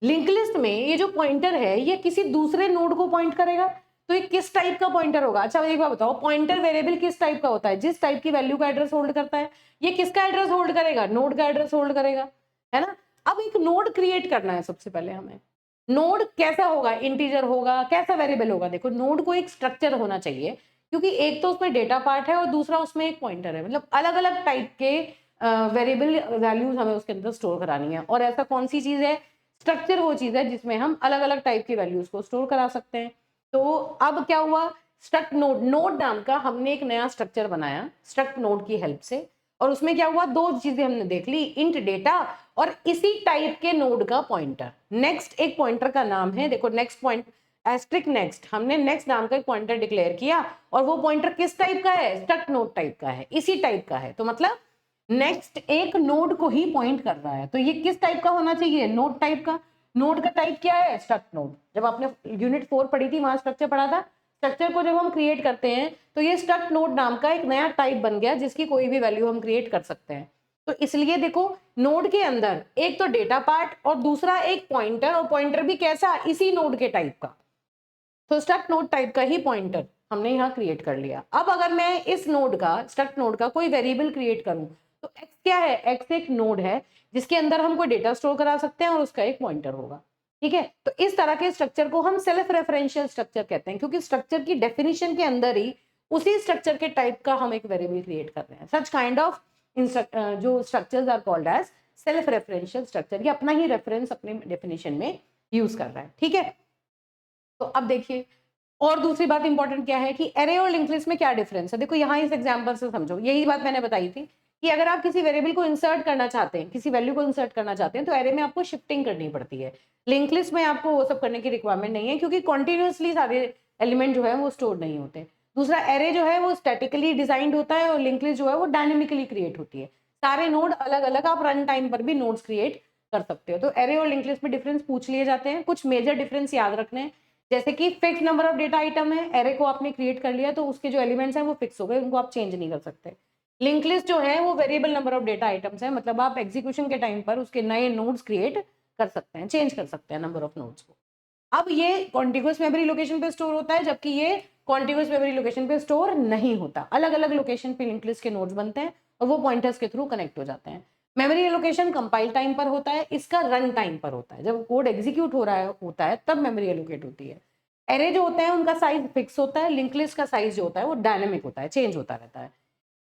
लिंक लिस्ट में ये जो पॉइंटर है ये किसी दूसरे नोड को पॉइंट करेगा, तो ये किस टाइप का पॉइंटर होगा? अच्छा एक बार बताओ, पॉइंटर वेरिएबल किस टाइप का होता है? जिस टाइप की वैल्यू का एड्रेस होल्ड करता है। ये किसका एड्रेस होल्ड करेगा? नोड का एड्रेस होल्ड करेगा, है ना। अब एक नोड क्रिएट करना है, सबसे पहले हमें नोड कैसा होगा, इंटीजर होगा, कैसा वेरिएबल होगा? देखो नोड को एक स्ट्रक्चर होना चाहिए, क्योंकि एक तो उसमें डेटा पार्ट है और दूसरा उसमें एक पॉइंटर है, मतलब अलग अलग टाइप के वेरिएबल वैल्यूज हमें उसके अंदर स्टोर करानी है। और ऐसा कौन सी चीज है? स्ट्रक्चर वो चीज है जिसमें हम अलग अलग टाइप की वैल्यूज को स्टोर करा सकते हैं। तो अब क्या हुआ, स्ट्रक्ट नोड, नोड नाम का हमने एक नया स्ट्रक्चर बनाया स्ट्रक्ट नोड की हेल्प से, और उसमें क्या हुआ, दो चीजें हमने देख ली, इंट डेटा और इसी टाइप के नोड का पॉइंटर। नेक्स्ट एक पॉइंटर का नाम है, देखो नेक्स्ट पॉइंट एस्ट्रिक नेक्स्ट, हमने नेक्स्ट नाम का एक पॉइंटर डिक्लेयर किया, और वो पॉइंटर किस टाइप का है? स्ट्रक्ट नोड टाइप का है, इसी टाइप का है। तो मतलब नेक्स्ट एक नोड को ही पॉइंट कर रहा है, तो ये किस टाइप का होना चाहिए? नोड टाइप का। नोड का टाइप क्या है? Struct node. जब आपने यूनिट 4 पढ़ी थी वहां स्ट्रक्चर पढ़ा था। स्ट्रक्चर को जब हम क्रिएट करते हैं तो ये स्ट्रक्ट नोड नाम का एक नया टाइप बन गया जिसकी कोई भी वैल्यू हम क्रिएट कर सकते हैं। तो इसलिए देखो नोड के अंदर एक तो डेटा पार्ट और दूसरा एक पॉइंटर, और पॉइंटर भी कैसा? इसी नोड के टाइप का। तो स्ट्रक्ट नोड टाइप का ही पॉइंटर हमने यहाँ क्रिएट कर लिया। अब अगर मैं इस नोड का, स्ट्रक्ट नोड का कोई वेरिएबल क्रिएट करूं, तो x क्या है? x एक नोड है जिसके अंदर हम कोई डेटा स्टोर करा सकते हैं और उसका एक पॉइंटर होगा। ठीक है, तो इस तरह के स्ट्रक्चर को हम सेल्फ रेफरेंशियल स्ट्रक्चर कहते हैं, क्योंकि स्ट्रक्चर की डेफिनेशन के अंदर ही उसी स्ट्रक्चर के टाइप का हम एक वेरिएबल क्रिएट कर रहे हैं। सच काइंड ऑफ जो structures are called as self referential structure. ये अपना ही रेफरेंस अपने डेफिनेशन में यूज कर रहा है। ठीक है, तो अब देखिए और दूसरी बात इंपॉर्टेंट क्या है कि एरे और लिंक्ड लिस्ट में क्या डिफरेंस है। देखो यहाँ इस एग्जांपल से समझो, यही बात मैंने बताई थी कि अगर आप किसी वेरिएबल को इंसर्ट करना चाहते हैं, किसी वैल्यू को इंसर्ट करना चाहते हैं, तो एरे में आपको शिफ्टिंग करनी पड़ती है। लिंक्ड लिस्ट में आपको वो सब करने की रिक्वायरमेंट नहीं है, क्योंकि कॉन्टिन्यूसली सारे एलिमेंट जो है वो स्टोर नहीं होते। दूसरा, एरे जो है वो स्टैटिकली डिजाइंड होता है और लिंक्ड लिस्ट जो है वो डायनेमिकली क्रिएट होती है। सारे नोड अलग अलग, आप रन टाइम पर भी नोड्स क्रिएट कर सकते हो। तो एरे और लिंक्ड लिस्ट में डिफरेंस पूछ लिए जाते हैं। कुछ मेजर डिफरेंस याद रखने हैं, जैसे कि fix number of data item है, एरे को आपने क्रिएट कर लिया तो उसके जो एलिमेंट्स हैं वो फिक्स हो गए, उनको आप चेंज नहीं कर सकते। लिंक लिस्ट जो है वो variable number of data items है, मतलब आप एग्जीक्यूशन के टाइम पर उसके नए नोड्स क्रिएट कर सकते हैं, चेंज कर सकते हैं नंबर ऑफ नोड्स को। अब ये कॉन्टिग्यूअस मेमोरी लोकेशन पे स्टोर होता है, जबकि ये कॉन्टिग्यूअस मेमोरी लोकेशन पे स्टोर नहीं होता। अलग अलग लोकेशन पे लिंक लिस्ट के नोड्स बनते हैं और वो पॉइंटर्स के थ्रू कनेक्ट हो जाते हैं। मेमोरी एलोकेशन कंपाइल टाइम पर होता है, इसका रन टाइम पर होता है। जब कोड एग्जीक्यूट हो रहा होता है तब मेमोरी एलोकेट होती है। एरे जो होते हैं उनका साइज फिक्स होता है, लिंक लिस्ट का साइज जो होता है वो डायनेमिक होता है, चेंज होता रहता है।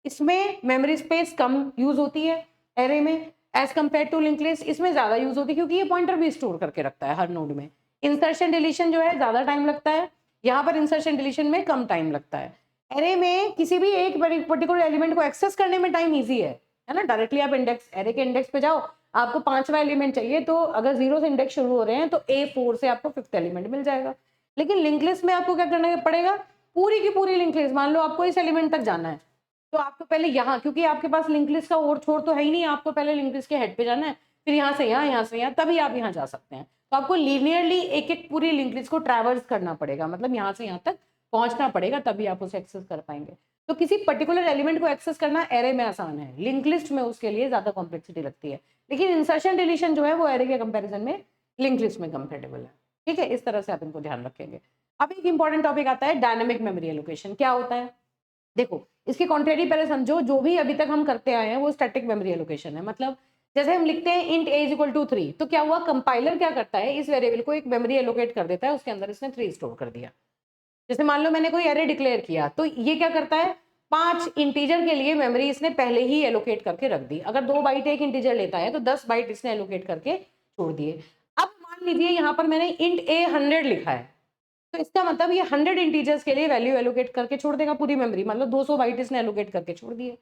इसमें मेमोरी स्पेस कम यूज होती है एरे में as compare to link list. इसमें ज्यादा यूज होती है क्योंकि ये पॉइंटर भी स्टोर करके रखता है हर नोड में। इंसर्शन डिलीशन जो है ज्यादा टाइम लगता है, यहाँ पर इंसर्शन डिलीशन में कम टाइम लगता है। एरे में किसी भी एक पर्टिकुलर एलिमेंट को एक्सेस करने में टाइम ईजी है ना। डायरेक्टली आप इंडेक्स, एरे के इंडेक्स पे जाओ, आपको 5वां एलिमेंट चाहिए तो अगर 0 से इंडेक्स शुरू हो रहे हैं तो A4 से आपको 5th एलिमेंट मिल जाएगा। लेकिन लिंक लिस्ट में आपको क्या करना पड़ेगा, पूरी की पूरी लिंक लिस्ट, मान लो आपको इस एलिमेंट तक जाना है तो आपको पहले यहाँ, क्योंकि आपके पास लिंक लिस्ट का और छोर तो है ही नहीं, आपको पहले लिंक लिस्ट के हेड पे जाना है, फिर यहाँ से यहाँ, यहाँ से यहाँ, तभी आप यहाँ जा सकते हैं। तो आपको लीनियरली एक एक पूरी लिंक लिस्ट को ट्रैवर्स करना पड़ेगा, मतलब यहाँ से यहाँ तक पहुंचना पड़ेगा, तभी आप उसे एक्सेस कर पाएंगे। तो किसी पर्टिकुलर एलिमेंट को एक्सेस करना एरे में आसान है, लिंक लिस्ट में उसके लिए ज्यादा कॉम्प्लेक्सिटी लगती है। लेकिन इंसर्शन डिलीशन जो है वो एरे के कंपेरिजन में लिंक लिस्ट में कंफर्टेबल है। ठीक है, इस तरह से आप इनको ध्यान रखेंगे। अब एक इंपॉर्टेंट टॉपिक आता है डायनेमिक मेमोरी एलोकेशन। क्या होता है, देखो इसकी कॉन्ट्रेरी पहले समझो। जो भी अभी तक हम करते आए हैं वो स्टैटिक मेमोरी एलोकेशन है। मतलब जैसे हम लिखते हैं इंट a इक्वल टू 3, तो क्या हुआ, कंपाइलर क्या करता है, इस वेरिएबल को एक मेमोरी एलोकेट कर देता है, उसके अंदर इसने 3 स्टोर कर दिया। जैसे मान लो मैंने कोई एरे डिक्लेयर किया, तो ये क्या करता है, 5 इंटीजर के लिए मेमोरी इसने पहले ही एलोकेट करके रख दी। अगर 2 बाइट एक इंटीजर लेता है तो 10 बाइट इसने एलोकेट करके छोड़ दिए। अब मान लीजिए यहाँ पर मैंने इंट a 100 लिखा है, तो इसका मतलब ये 100 इंटीजर्स के लिए वैल्यू एलोकेट करके छोड़ देगा पूरी मेमोरी, मतलब 200 बाइट इसने एलोकेट करके छोड़ दिए।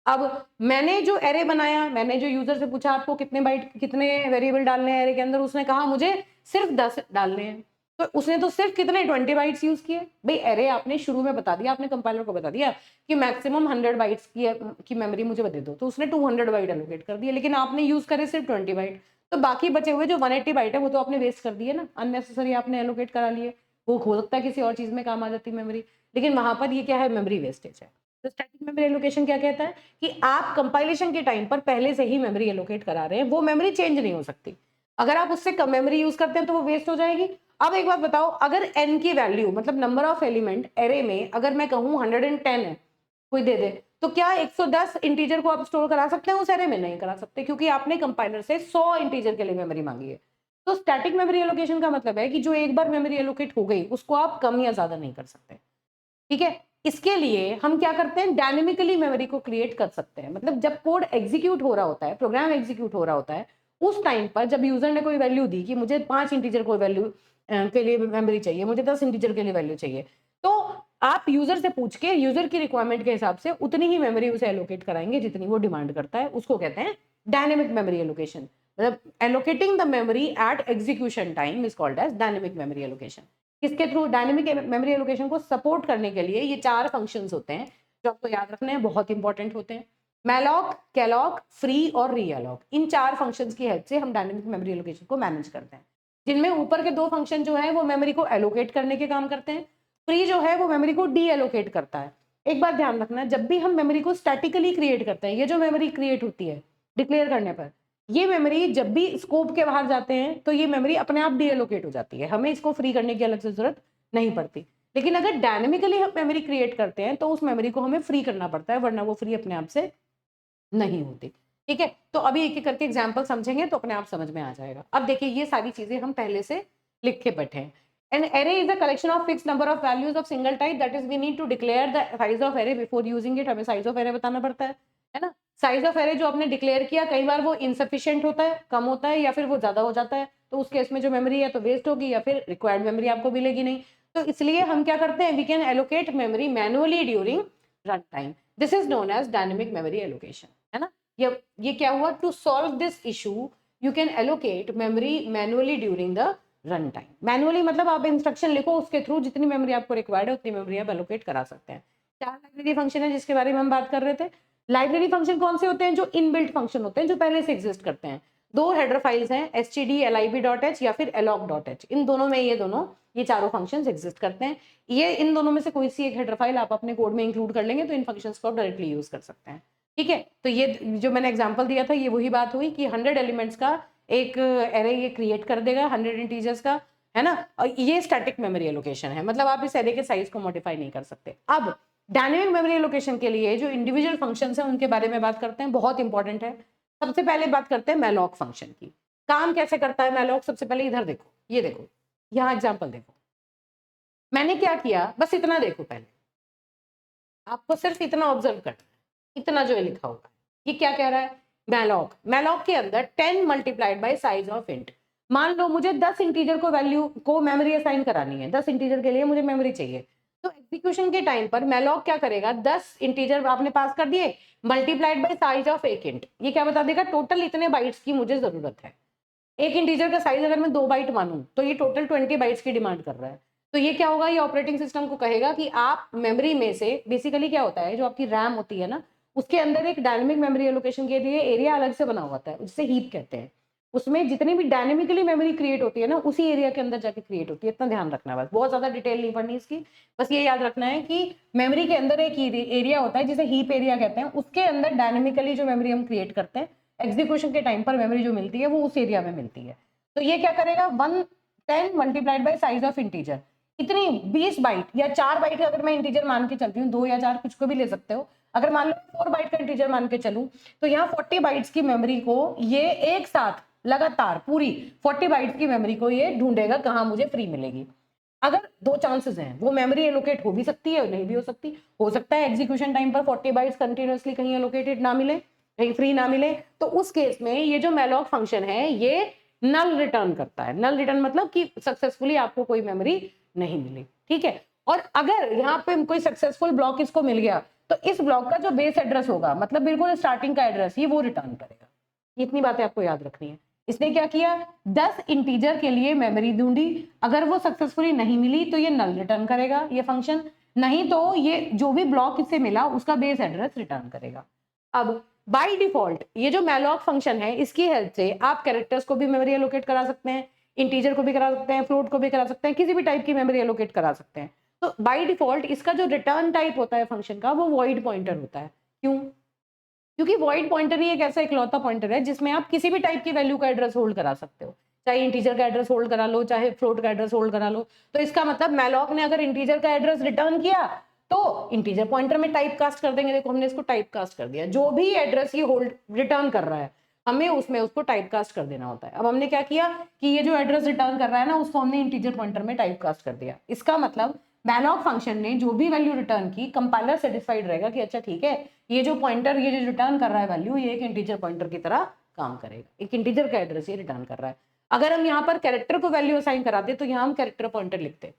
अब मैंने जो एरे बनाया, मैंने जो यूजर से पूछा आपको कितने बाइट, कितने वेरिएबल डालने हैं एरे के अंदर, उसने कहा मुझे सिर्फ 10 डालने हैं, तो उसने तो सिर्फ कितने 20 बाइट्स यूज किए। भाई एरे आपने शुरू में बता दिया, आपने कंपाइलर को बता दिया कि मैक्सिमम 100 बाइट्स की मेमोरी मुझे दे दो, तो उसने 200 बाइट एलोकेट कर दिया, लेकिन आपने यूज करे सिर्फ 20 बाइट, तो बाकी बचे हुए जो 180 बाइट है वो तो आपने वेस्ट कर दिए ना, अननेसेसरी आपने एलोकेट करा लिए। वो हो सकता है किसी और चीज में काम आ जाती मेमोरी, लेकिन वहां पर ये क्या है, मेमोरी वेस्टेज है। तो स्टैटिक मेमोरी एलोकेशन क्या कहता है कि आप कंपाइलेशन के टाइम पर पहले से ही मेमोरी एलोकेट करा रहे हैं, वो मेमोरी चेंज नहीं हो सकती। अगर आप उससे कम मेमोरी यूज करते हैं तो वो वेस्ट हो जाएगी। अब एक बात बताओ, अगर n की वैल्यू मतलब नंबर ऑफ एलिमेंट एरे में अगर मैं कहूँ 110 है, कोई दे दे, तो क्या 110 इंटीजर को आप स्टोर करा सकते हैं उस एरे में? नहीं करा सकते, क्योंकि आपने कंपाइलर से 100 इंटीजर के लिए मेमोरी मांगी है। तो स्टैटिक मेमोरी एलोकेशन का मतलब है कि जो एक बार मेमोरी एलोकेट हो गई उसको आप कम या ज्यादा नहीं कर सकते। ठीक है, इसके लिए हम क्या करते हैं, डायनेमिकली मेमोरी को क्रिएट कर सकते हैं। मतलब जब कोड एग्जीक्यूट हो रहा होता है, प्रोग्राम एग्जीक्यूट हो रहा होता है, उस टाइम पर जब यूजर ने कोई वैल्यू दी कि मुझे 5 इंटीजर कोई वैल्यू के लिए मेमोरी चाहिए, मुझे 10 इंटीजर के लिए वैल्यू चाहिए, तो आप यूजर से पूछ के यूजर की रिक्वायरमेंट के हिसाब से उतनी ही मेमोरी उसे एलोकेट कराएंगे जितनी वो डिमांड करता है। उसको कहते हैं डायनेमिक मेमोरी एलोकेशन। मतलब allocating the memory at execution time is called as dynamic memory allocation. किसके थ्रू, डायनेमिक मेमोरी एलोकेशन को सपोर्ट करने के लिए ये 4 फंक्शंस होते हैं जो आपको याद रखने हैं, बहुत इंपॉर्टेंट होते हैं। मैलॉक, कैलॉक, फ्री और रीअलॉक, इन 4 फंक्शंस की हेल्प से हम डायनेमिक मेमोरी एलोकेशन को मैनेज करते हैं, जिनमें ऊपर के 2 फंक्शन जो है वो मेमोरी को एलोकेट करने के काम करते हैं, फ्री जो है वो मेमोरी को डी एलोकेट करता है। एक बात ध्यान रखना, जब भी हम मेमोरी को स्टैटिकली क्रिएट करते हैं, ये जो मेमोरी क्रिएट होती है डिक्लेयर करने पर, ये मेमोरी जब भी स्कोप के बाहर जाते हैं तो ये मेमोरी अपने आप डी एलोकेट हो जाती है, हमें इसको फ्री करने की अलग से जरूरत नहीं पड़ती। लेकिन अगर डायनेमिकली हम मेमोरी क्रिएट करते हैं तो उस मेमोरी को हमें फ्री करना पड़ता है, वरना वो फ्री अपने आप से नहीं होती। ठीक है, तो अभी एक एक करके एग्जाम्पल समझेंगे तो अपने आप समझ में आ जाएगा। अब देखिए ये सारी चीजें हम पहले से लिख के बैठे हैं। An array is a collection of fix number of values of single type, that is we need to declare the size of array before using it. हमें साइज ऑफ एरे बताना पड़ता है ना। साइज ऑफ एरे जो आपने declare किया, कई बार वो इनसफिशियंट होता है, कम होता है, या फिर वो ज्यादा हो जाता है, तो उस केस में जो मेमोरी है तो वेस्ट होगी या फिर रिक्वायर्ड मेमोरी आपको मिलेगी नहीं। तो इसलिए हम क्या करते हैं, we can allocate memory manually during run time. This is known as dynamic memory allocation, है ना। ये क्या हुआ, to solve this issue you can allocate memory manually during the run time. Manually मतलब आप इंस्ट्रक्शन लिखो, उसके थ्रू जितनी मेमोरी आपको रिक्वायर्ड है उतनी मेमोरी आप एलोकेट करा सकते हैं। 4 लाइब्रेरी फंक्शन है जिसके बारे में हम बात कर रहे थे। लाइब्रेरी फंक्शन कौन से होते हैं, जो इनबिल्ट फंक्शन होते हैं, जो पहले से एग्जिस्ट करते हैं। 2 हेडर फाइल्स हैं, std.lib.h या फिर alloc.h। इन दोनों में ये चारों फंक्शंस एग्जिस्ट करते हैं। ये इन दोनों में से कोई सी एक हेडर फाइल आप अपने कोड में इंक्लूड कर लेंगे तो इन फंक्शंस को आप डायरेक्टली यूज कर सकते हैं। ठीक है, तो ये जो मैंने एग्जांपल दिया था ये वही बात हुई कि 100 एलिमेंट्स का एक एरे ये क्रिएट कर देगा, 100 इंटीजर्स का, है ना। और ये स्टैटिक मेमोरी एलोकेशन है, मतलब आप इस एरे के साइज को मॉडिफाई नहीं कर सकते। अब डायनेमिक मेमोरी एलोकेशन के लिए जो इंडिविजुअल फंक्शंस हैं उनके बारे में बात करते हैं, बहुत इंपॉर्टेंट है। सबसे पहले बात करते हैं मैलॉक फंक्शन की। काम कैसे करता है मैलॉक, सबसे पहले इधर देखो, ये देखो, यहाँ एग्जाम्पल देखो। मैंने क्या किया, बस इतना देखो, पहले आपको सिर्फ इतना ऑब्जर्व करना है, इतना जो है लिखा होगा, ये क्या कह रहा है, मैलॉक। मैलॉक के अंदर 10 multiplied by size of int. मान लो मुझे 10 इंटीजर को वैल्यू को मेमोरी असाइन करानी है, 10 इंटीजर के लिए मुझे मेमोरी चाहिए। तो एग्जीक्यूशन के टाइम पर मैलॉक क्या करेगा, 10 इंटीजर आपने पास कर दिए, मल्टीप्लाइड बाय साइज ऑफ एक इंट। ये क्या बता देगा, टोटल इतने बाइट्स की मुझे जरूरत है। एक इंटीजर का साइज अगर मैं 2 बाइट मानूं तो ये टोटल 20 बाइट्स की डिमांड कर रहा है। तो ये क्या होगा, ये ऑपरेटिंग सिस्टम को कहेगा कि आप मेमोरी में से, बेसिकली क्या होता है, जो आपकी रैम होती है ना, उसके अंदर एक डायनेमिक मेमोरी एलोकेशन के लिए एरिया अलग से बना हुआ होता है, जिसे हीप कहते हैं। उसमें जितनी भी डायनेमिकली मेमोरी क्रिएट होती है ना, उसी एरिया के अंदर जाके क्रिएट होती है। इतना ध्यान रखना है, बस बहुत ज्यादा डिटेल नहीं पढ़नी इसकी, बस ये याद रखना है कि मेमोरी के अंदर एक एरिया होता है जिसे हीप एरिया कहते हैं। उसके अंदर डायनेमिकली जो मेमोरी हम क्रिएट करते हैं, एग्जीक्यूशन के टाइम पर मेमोरी जो मिलती है वो उस एरिया में मिलती है। तो ये क्या करेगा, 10 multiplied by size of integer, इतनी 20 बाइट या 4 बाइट अगर मैं इंटीजर मान के चलती हूँ, 2 या 4 कुछ को भी ले सकते हो। अगर मान लो 4 बाइट का इंटीजर मान के चलूं, तो यहाँ 40 बाइट्स की मेमोरी को ये एक साथ लगातार पूरी 40 बाइट्स की मेमोरी को ये ढूंढेगा कहाँ मुझे फ्री मिलेगी। अगर 2 चांसेस हैं, वो मेमोरी एलोकेट हो भी सकती है और नहीं भी हो सकती। हो सकता है एग्जीक्यूशन टाइम पर 40 बाइट्स कंटिन्यूअसली कहीं एलोकेटेड ना मिले, कहीं फ्री ना मिले, तो उस केस में ये जो मैलॉक फंक्शन है ये नल रिटर्न करता है। नल रिटर्न मतलब कि सक्सेसफुली आपको कोई मेमोरी नहीं मिली, ठीक है। और अगर यहाँ पे कोई सक्सेसफुल ब्लॉक इसको मिल गया, तो इस ब्लॉक का जो बेस एड्रेस होगा, मतलब बिल्कुल स्टार्टिंग का एड्रेस, ये वो रिटर्न करेगा। इतनी बातें आपको याद रखनी है। इसने क्या किया, 10 इंटीजर के लिए मेमोरी ढूंढी, अगर वो सक्सेसफुली नहीं मिली तो ये नल रिटर्न करेगा ये फंक्शन, नहीं तो ये जो भी ब्लॉक इससे मिला उसका बेस एड्रेस रिटर्न करेगा। अब बाय डिफॉल्ट ये जो मैलॉक फंक्शन है, इसकी हेल्प से आप कैरेक्टर्स को भी मेमोरी एलोकेट करा सकते हैं, इंटीजर को भी करा सकते हैं, फ्लोट को भी करा सकते हैं, किसी भी टाइप की मेमोरी एलोकेट करा सकते हैं। तो बाय डिफॉल्ट इसका जो रिटर्न टाइप होता है फंक्शन का, वो वॉइड पॉइंटर होता है। क्यों, क्योंकि वॉइड पॉइंटर ही एक ऐसा इकलौता पॉइंटर है जिसमें आप किसी भी टाइप की वैल्यू का एड्रेस होल्ड करा सकते हो, चाहे इंटीजर का एड्रेस होल्ड करा लो, चाहे फ्लोट का एड्रेस होल्ड करा लो। तो इसका मतलब मैलॉक ने अगर इंटीजर का एड्रेस रिटर्न किया तो इंटीजर पॉइंटर में टाइप कास्ट कर देंगे। देखो हमने इसको टाइप कास्ट कर दिया, जो भी एड्रेस ये होल्ड रिटर्न कर रहा है हमें उसमें उसको टाइप कास्ट कर देना होता है। अब हमने क्या किया कि ये जो एड्रेस रिटर्न कर रहा है ना, उसको हमने इंटीजर पॉइंटर में टाइप कास्ट कर दिया। इसका मतलब मैलॉक फंक्शन ने जो भी वैल्यू रिटर्न की, कंपाइलर सेटिस्फाइड रहेगा कि अच्छा ठीक है, ये जो पॉइंटर ये जो रिटर्न कर रहा है वैल्यू, ये एक इंटीजर पॉइंटर की तरह काम करेगा, एक इंटीजर का एड्रेस ये रिटर्न कर रहा है। अगर हम यहाँ पर कैरेक्टर को वैल्यू असाइन कराते तो यहाँ हम कैरेक्टर पॉइंटर लिखते,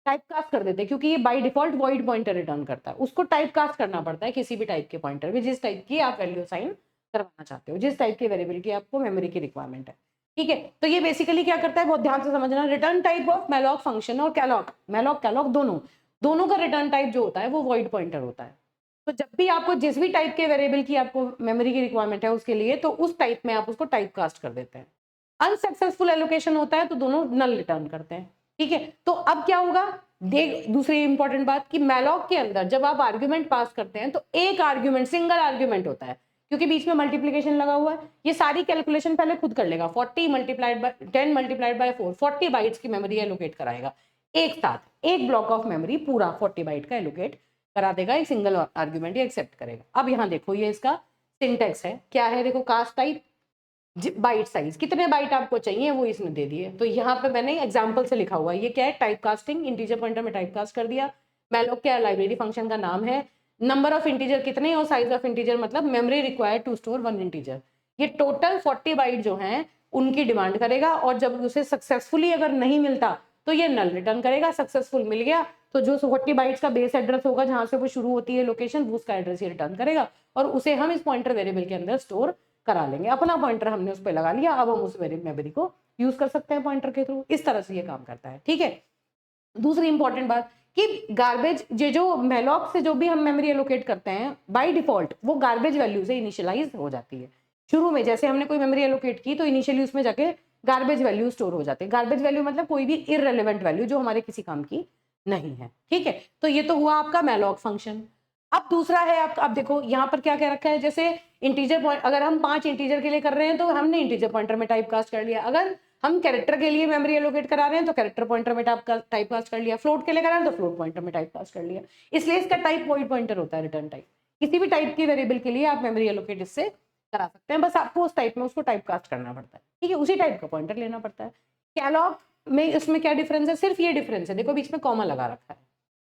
टाइप कास्ट कर देते, क्योंकि ये by default void pointer return करता है, उसको टाइप कास्ट करना पड़ता है किसी भी टाइप के पॉइंटर में, जिस टाइप की आप वैल्यू असाइन करवाना चाहते हो, जिस टाइप की वेरिएबल की आपको मेमोरी की रिक्वायरमेंट है। ठीक है, तो ये बेसिकली क्या करता है, बहुत ध्यान से समझना। Return type of malloc function और कैलॉक, मैलॉक कैलॉक दोनों का रिटर्न टाइप जो होता है वो वॉइड पॉइंटर होता है। तो जब भी आपको जिस भी टाइप के वेरिएबल की आपको मेमोरी की रिक्वायरमेंट है उसके लिए, तो उस टाइप में आप उसको टाइप कास्ट कर देते हैं। अनसक्सेसफुल एलोकेशन होता है तो दोनों नल रिटर्न करते हैं। ठीक है, तो अब क्या होगा, देख दूसरी इंपॉर्टेंट बात कि मैलॉक के अंदर जब आप आर्ग्यूमेंट पास करते हैं तो एक आर्ग्यूमेंट, सिंगल आर्ग्यूमेंट होता है, क्योंकि बीच में मल्टीप्लिकेशन लगा हुआ है। ये सारी कैलकुलेशन पहले खुद कर लेगा, 10 मल्टीप्लाइड बाय 4, 40 बाइट्स की मेमोरी एलोकेट कराएगा एक साथ, एक ब्लॉक ऑफ मेमोरी पूरा 40 बाइट का एलोकेट करा देगा, एक सिंगल आर्ग्यूमेंट ये एक्सेप्ट करेगा। अब यहाँ देखो ये इसका सिंटेक्स है, क्या है देखो, कास्ट टाइप, बाइट साइज, कितने बाइट आपको चाहिए वो इसने दे दिए। तो यहाँ पे मैंने एग्जांपल से लिखा हुआ है, ये क्या है, टाइप कास्टिंग, इंटीजर पॉइंटर में टाइप कास्ट कर दिया। मैलोक क्या है, लाइब्रेरी फंक्शन का नाम है। नंबर ऑफ इंटीजर कितने और साइज ऑफ इंटीजर मतलब memory required to store 1 integer. ये टोटल 40 बाइट जो हैं उनकी डिमांड करेगा, और जब उसे सक्सेसफुली अगर नहीं मिलता तो ये नल रिटर्न करेगा। सक्सेसफुल मिल गया तो जो 40 बाइट्स का बेस एड्रेस होगा जहां से वो शुरू होती है लोकेशन, वो उसका एड्रेस ये रिटर्न करेगा, और उसे हम इस पॉइंटर वेरिएबल के अंदर स्टोर करा लेंगे। अपना पॉइंटर हमने उस पर लगा लिया, अब हम उस मेमोरी को यूज कर सकते हैं पॉइंटर के थ्रू। इस तरह से ये काम करता है, ठीक है। दूसरी इंपॉर्टेंट बात कि गार्बेज, ये जो मेलॉक से जो भी हम मेमोरी एलोकेट करते हैं बाय डिफॉल्ट वो गार्बेज वैल्यू से इनिशियलाइज हो जाती है। शुरू में जैसे हमने कोई मेमोरी एलोकेट की तो इनिशियली उसमें जाके गार्बेज वैल्यू स्टोर हो जाते हैं। गार्बेज वैल्यू मतलब कोई भी इररिलेवेंट वैल्यू जो हमारे किसी काम की नहीं है, ठीक है। तो ये तो हुआ आपका मेलॉक फंक्शन। अब दूसरा है आप, अब देखो यहाँ पर क्या क्या रखा है, जैसे इंटीजर पॉइंट, अगर हम 5 इंटीजर के लिए कर रहे हैं तो हमने इंटीजर पॉइंटर में टाइप कास्ट कर लिया। अगर हम कैरेक्टर के लिए मेमोरी एलोकेट करा रहे हैं तो कैरेक्टर पॉइंटर में टाइप कास्ट कर लिया। फ्लोट के लिए करा रहे हैं तो फ्लोट पॉइंटर में टाइप कास्ट कर लिया। इसलिए इसका टाइप वॉइड पॉइंटर होता है, रिटर्न टाइप। किसी भी टाइप की वेरिएबल के लिए आप मेमोरी एलोकेट इससे करा सकते हैं, बस आपको उस टाइप में उसको टाइप कास्ट करना पड़ता है, ठीक है, उसी टाइप का पॉइंटर लेना पड़ता है। कैलॉग में इसमें क्या डिफरेंस है, सिर्फ ये डिफरेंस है, देखो बीच में कॉमा लगा रखा है,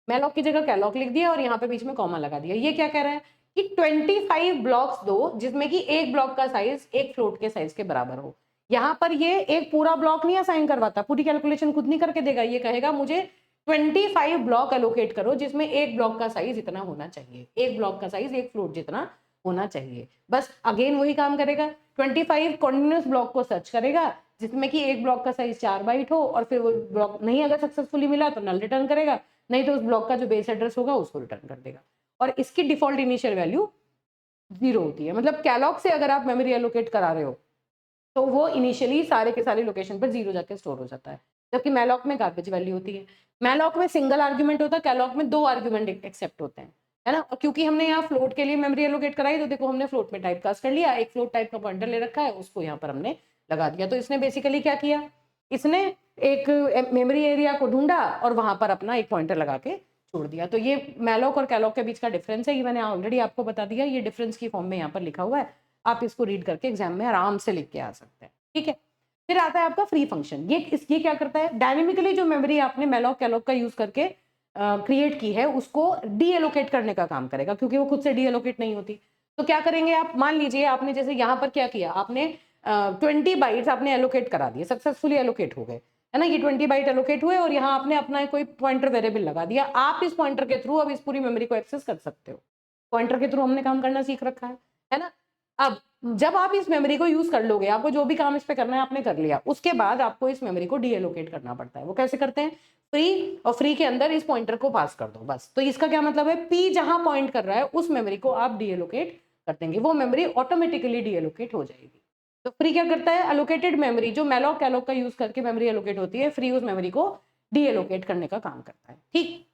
मैलॉक की जगह कैलॉग लिख दिया और यहाँ पे बीच में कॉमा लगा दिया। ये क्या कह रहा है कि 25 ब्लॉक्स दो जिसमें कि एक ब्लॉक का साइज एक फ्लोट के साइज के बराबर हो। यहाँ पर ये एक पूरा ब्लॉक नहीं असाइन करवाता, पूरी कैलकुलेशन खुद नहीं करके देगा, ये कहेगा मुझे 25 ब्लॉक एलोकेट करो जिसमें एक ब्लॉक का साइज इतना होना चाहिए, एक ब्लॉक का साइज एक फ्लोट जितना होना चाहिए। बस अगेन वही काम करेगा, 25 कॉन्टिन्यूस ब्लॉक को सर्च करेगा जिसमें कि एक ब्लॉक का साइज 4 बाइट हो, और फिर वो ब्लॉक नहीं अगर सक्सेसफुली मिला तो नल रिटर्न करेगा, नहीं तो उस ब्लॉक का जो बेस एड्रेस होगा उसको रिटर्न कर देगा। और इसकी डिफॉल्ट इनिशियल वैल्यू 0 होती है। मतलब कैलॉग से अगर आप मेमोरी एलोकेट करा रहे हो तो वो इनिशियली सारे के सारे लोकेशन पर 0 जाके स्टोर हो जाता है, जबकि मैलॉक में गार्बेज वैल्यू होती है। मैलॉक में सिंगल आर्ग्यूमेंट होता है, कैलॉग में 2 आर्ग्यूमेंट एक्सेप्ट होते हैं, है ना। और क्योंकि हमने यहाँ फ्लोट के लिए मेमोरी एलोकेट कराई तो देखो हमने फ्लोट में टाइप कास्ट कर लिया, एक फ्लोट टाइप का पॉइंटर ले रखा है उसको यहाँ पर हमने लगा दिया। तो इसने बेसिकली क्या किया, इसने एक मेमोरी एरिया को ढूंढा और वहां पर अपना एक पॉइंटर लगा के छोड़ दिया। तो ये मैलॉक और कैलॉग के बीच का डिफरेंस है, ये मैंने ऑलरेडी आपको बता दिया, ये डिफरेंस की फॉर्म में यहाँ पर लिखा हुआ है, आप इसको रीड करके एग्जाम में आराम से लिख के आ सकते हैं, ठीक है। फिर आता है आपका फ्री फंक्शन। ये क्या करता है, डायनेमिकली जो मेमोरी आपने मैलॉक कैलॉग का यूज करके क्रिएट की है उसको डी एलोकेट करने का काम करेगा, क्योंकि वो खुद से डी एलोकेट नहीं होती। तो क्या करेंगे आप, मान लीजिए आपने जैसे यहाँ पर क्या किया, आपने 20 बाइट्स आपने एलोकेट करा दिए, सक्सेसफुली एलोकेट हो गए, है ना। ये 20 बाइट एलोकेट हुए और यहाँ आपने अपना कोई पॉइंटर वेरिएबल लगा दिया। आप इस पॉइंटर के थ्रू अब इस पूरी मेमोरी को एक्सेस कर सकते हो, पॉइंटर के थ्रू हमने काम करना सीख रखा है ना। अब जब आप इस मेमोरी को यूज कर लोगे, आपको जो भी काम इस पे करना है आपने कर लिया, उसके बाद आपको इस मेमोरी को डी एलोकेट करना पड़ता है। वो कैसे करते हैं, फ्री, और फ्री के अंदर इस पॉइंटर को पास कर दो बस। तो इसका क्या मतलब है, पी जहां पॉइंट कर रहा है उस मेमोरी को आप डी एलोकेट कर देंगे, वो मेमोरी ऑटोमेटिकली डी एलोकेट हो जाएगी। तो फ्री क्या करता है, एलोकेटेड मेमोरी जो मैलॉक कैलॉग का यूज करके मेमोरी एलोकेट होती है, फ्री उस मेमोरी को डी एलोकेट करने का काम करता है, ठीक।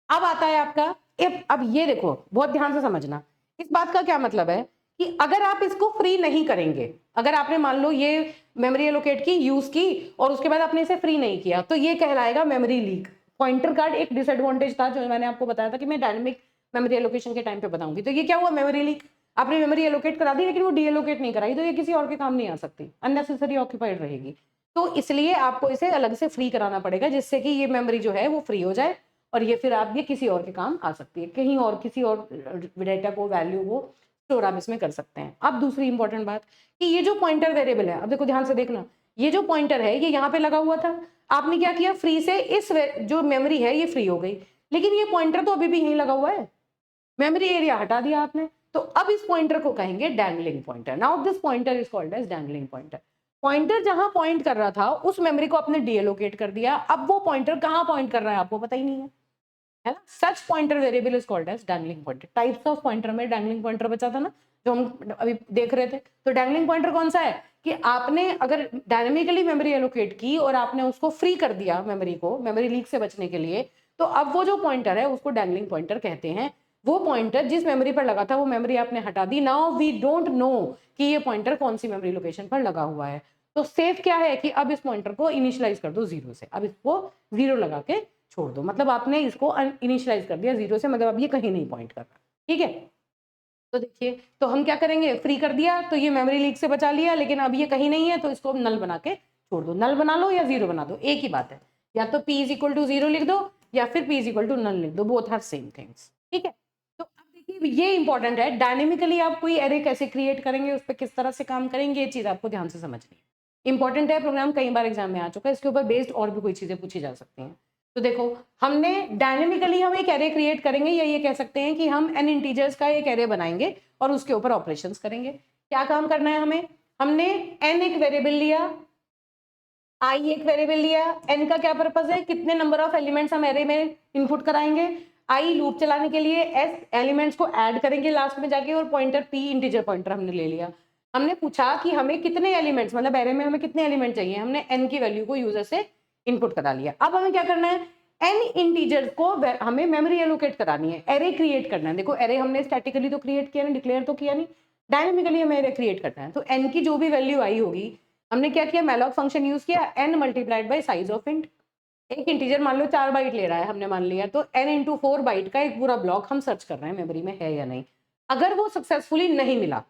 अब आता है आपका अब ये देखो बहुत ध्यान से समझना, इस बात का क्या मतलब है कि अगर आप इसको फ्री नहीं करेंगे, अगर आपने मान लो ये मेमोरी एलोकेट की, यूज की और उसके बाद आपने इसे फ्री नहीं किया, तो ये कहलाएगा मेमोरी लीक। पॉइंटर कार्ड एक डिसएडवांटेज था जो मैंने आपको बताया था कि मैं डायनेमिक मेमोरी एलोकेशन के टाइम पे बताऊंगी। तो ये क्या हुआ, मेमोरी लीक, आपने मेमोरी एलोकेट करा दी लेकिन वो डी एलोकेट नहीं कराई, तो ये किसी और के काम नहीं आ सकती, अननेसेसरी ऑक्यूपाइड रहेगी। तो इसलिए आपको इसे अलग से फ्री कराना पड़ेगा जिससे कि ये मेमोरी जो है वो फ्री हो जाए, और ये फिर आप ये किसी और के काम आ सकती है, कहीं और किसी और डेटा को, वैल्यू को स्टोर आप इसमें कर सकते हैं। अब दूसरी इंपॉर्टेंट बात कि ये जो पॉइंटर वेरिएबल है, अब देखो ध्यान से देखना, ये जो पॉइंटर है ये यहाँ पे लगा हुआ था, आपने क्या किया, फ्री से इस जो मेमोरी है ये फ्री हो गई, लेकिन ये पॉइंटर तो अभी भी यहीं लगा हुआ है, मेमोरी एरिया हटा दिया आपने, तो अब इस पॉइंटर को कहेंगे dangling pointer. Now this pointer is called as dangling pointer. Pointer जहां पॉइंट कर रहा था उस मेमोरी को आपने डीएलोकेट कर दिया, अब वो पॉइंटर कहां पॉइंट कर रहा है आपको पता ही नहीं है ना। Such pointer variable is called as dangling pointer. Types of pointer में डैंगलिंग पॉइंटर बचा था ना जो हम अभी देख रहे थे। तो डैंगलिंग पॉइंटर कौन सा है कि आपने अगर डायनेमिकली मेमोरी एलोकेट की और आपने उसको फ्री कर दिया मेमोरी को, मेमोरी लीक से बचने के लिए, तो अब वो जो पॉइंटर है उसको डैंगलिंग पॉइंटर कहते हैं। वो पॉइंटर जिस मेमोरी पर लगा था वो मेमोरी आपने हटा दी, नाउ वी डोंट नो कि ये पॉइंटर कौन सी मेमोरी लोकेशन पर लगा हुआ है। तो सेफ क्या है कि अब इस पॉइंटर को इनिशियलाइज कर दो 0 से, अब इसको 0 लगा के छोड़ दो, मतलब आपने इसको इनिशियलाइज कर दिया 0 से, मतलब अब ये कहीं नहीं पॉइंट कर रहा, ठीक है। तो देखिए, तो हम क्या करेंगे, फ्री कर दिया तो ये मेमोरी लीक से बचा लिया, लेकिन अब ये कहीं नहीं है तो इसको नल बना के छोड़ दो। नल बना लो या जीरो बना दो, एक ही बात है। या तो p is equal to zero लिख दो या फिर p is equal to null लिख दो, बोथ आर सेम थिंग्स। ठीक है, तो अब देखिए ये इंपॉर्टेंट है, डायनेमिकली आप कोई एरे कैसे क्रिएट करेंगे, उस पर किस तरह से काम करेंगे, ये चीज आपको ध्यान से समझनी है। इंपॉर्टेंट है, प्रोग्राम कई बार एग्जाम में आ चुका है, इसके ऊपर बेस्ड और भी कोई चीजें पूछी जा सकती हैं। तो देखो, हमने डायनेमिकली हम एक एरे क्रिएट करेंगे, या ये कह सकते हैं कि हम एन इंटीजर्स का एक एरे बनाएंगे और उसके ऊपर ऑपरेशंस करेंगे। क्या काम करना है हमें, हमने एन एक वेरिएबल लिया, आई एक वेरिएबल लिया। एन का क्या पर्पस है, कितने नंबर ऑफ एलिमेंट्स हम एरे में इनपुट कराएंगे। आई लूप चलाने के लिए, एस एलिमेंट्स को ऐड करेंगे लास्ट में जाके, और पॉइंटर पी इंटीजर पॉइंटर हमने ले लिया। हमने पूछा कि हमें कितने एलिमेंट्स, मतलब एरे में हमें कितने एलिमेंट चाहिए, हमने एन की वैल्यू को यूजर से इनपुट करा लिया। अब हमें क्या करना है, एन इंटीजर्स को हमें मेमोरी एलोकेट करानी है, एरे क्रिएट करना है। देखो, एरे हमने स्टैटिकली तो क्रिएट किया नहीं, डिक्लेयर तो किया नहीं, डायनेमिकली हमें एरे क्रिएट करना है। तो एन की जो भी वैल्यू आई होगी, हमने क्या किया, मैलॉक फंक्शन यूज किया, n multiplied by size of int. एक इंटीजर मान लो 4 बाइट ले रहा है, हमने मान लिया, तो n इंटू 4 बाइट का एक पूरा ब्लॉक हम सर्च कर रहे हैं मेमोरी में है या नहीं। अगर वो सक्सेसफुली नहीं मिला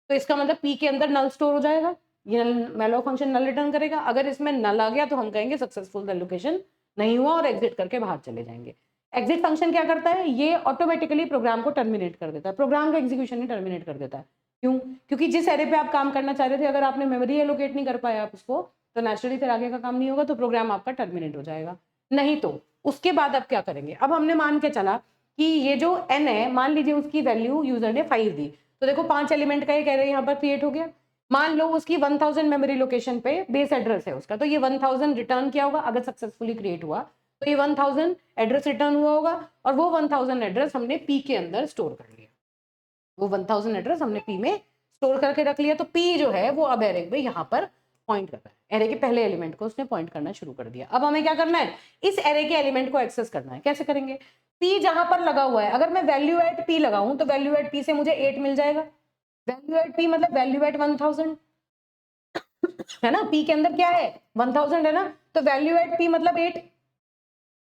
तो इसका मतलब p के अंदर नल स्टोर हो जाएगा, ये मैलॉक फंक्शन नल रिटर्न करेगा। अगर इसमें नल आ गया तो हम कहेंगे सक्सेसफुल एलोकेशन नहीं हुआ और एग्जिट करके बाहर चले जाएंगे। एग्जिट फंक्शन क्या करता है, ये ऑटोमेटिकली प्रोग्राम को टर्मिनेट कर देता है, प्रोग्राम का एग्जीक्यूशन ही टर्मिनेट कर देता है। क्यों, क्योंकि जिस एरे पे आप काम करना चाह रहे थे, अगर आपने मेमोरी एलोकेट नहीं कर पाया आप उसको, तो नेचुरली फिर आगे का काम नहीं होगा, तो प्रोग्राम आपका टर्मिनेट हो जाएगा। नहीं तो उसके बाद अब क्या करेंगे, अब हमने मान के चला कि ये जो n है, मान लीजिए उसकी वैल्यू यूजर ने 5 दी, तो देखो 5 एलिमेंट का एक एरे यहाँ पर क्रिएट हो गया। मान लो उसकी 1000 मेमोरी लोकेशन पे बेस एड्रेस है उसका, तो ये 1000 रिटर्न किया होगा, अगर सक्सेसफुली क्रिएट हुआ तो ये 1000 एड्रेस रिटर्न हुआ होगा, और वो 1000 एड्रेस हमने p के अंदर स्टोर कर लिया। वो 1000 एड्रेस हमने p में स्टोर करके रख लिया, तो p जो है वो अब एरे में यहाँ पर पॉइंट कर रहा है, एरे के पहले एलिमेंट को उसने पॉइंट करना शुरू कर दिया। अब हमें क्या करना है, इस एरे के एलिमेंट को एक्सेस करना है। कैसे करेंगे, p जहां पर लगा हुआ है, अगर मैं वैल्यू एट p लगाऊं तो वैल्यू एट p से मुझे 8 मिल जाएगा। वैल्यू एट p मतलब वैल्यू एट 1000 है ना, p के अंदर क्या है 1000 है ना, तो वैल्यू एट p मतलब 8।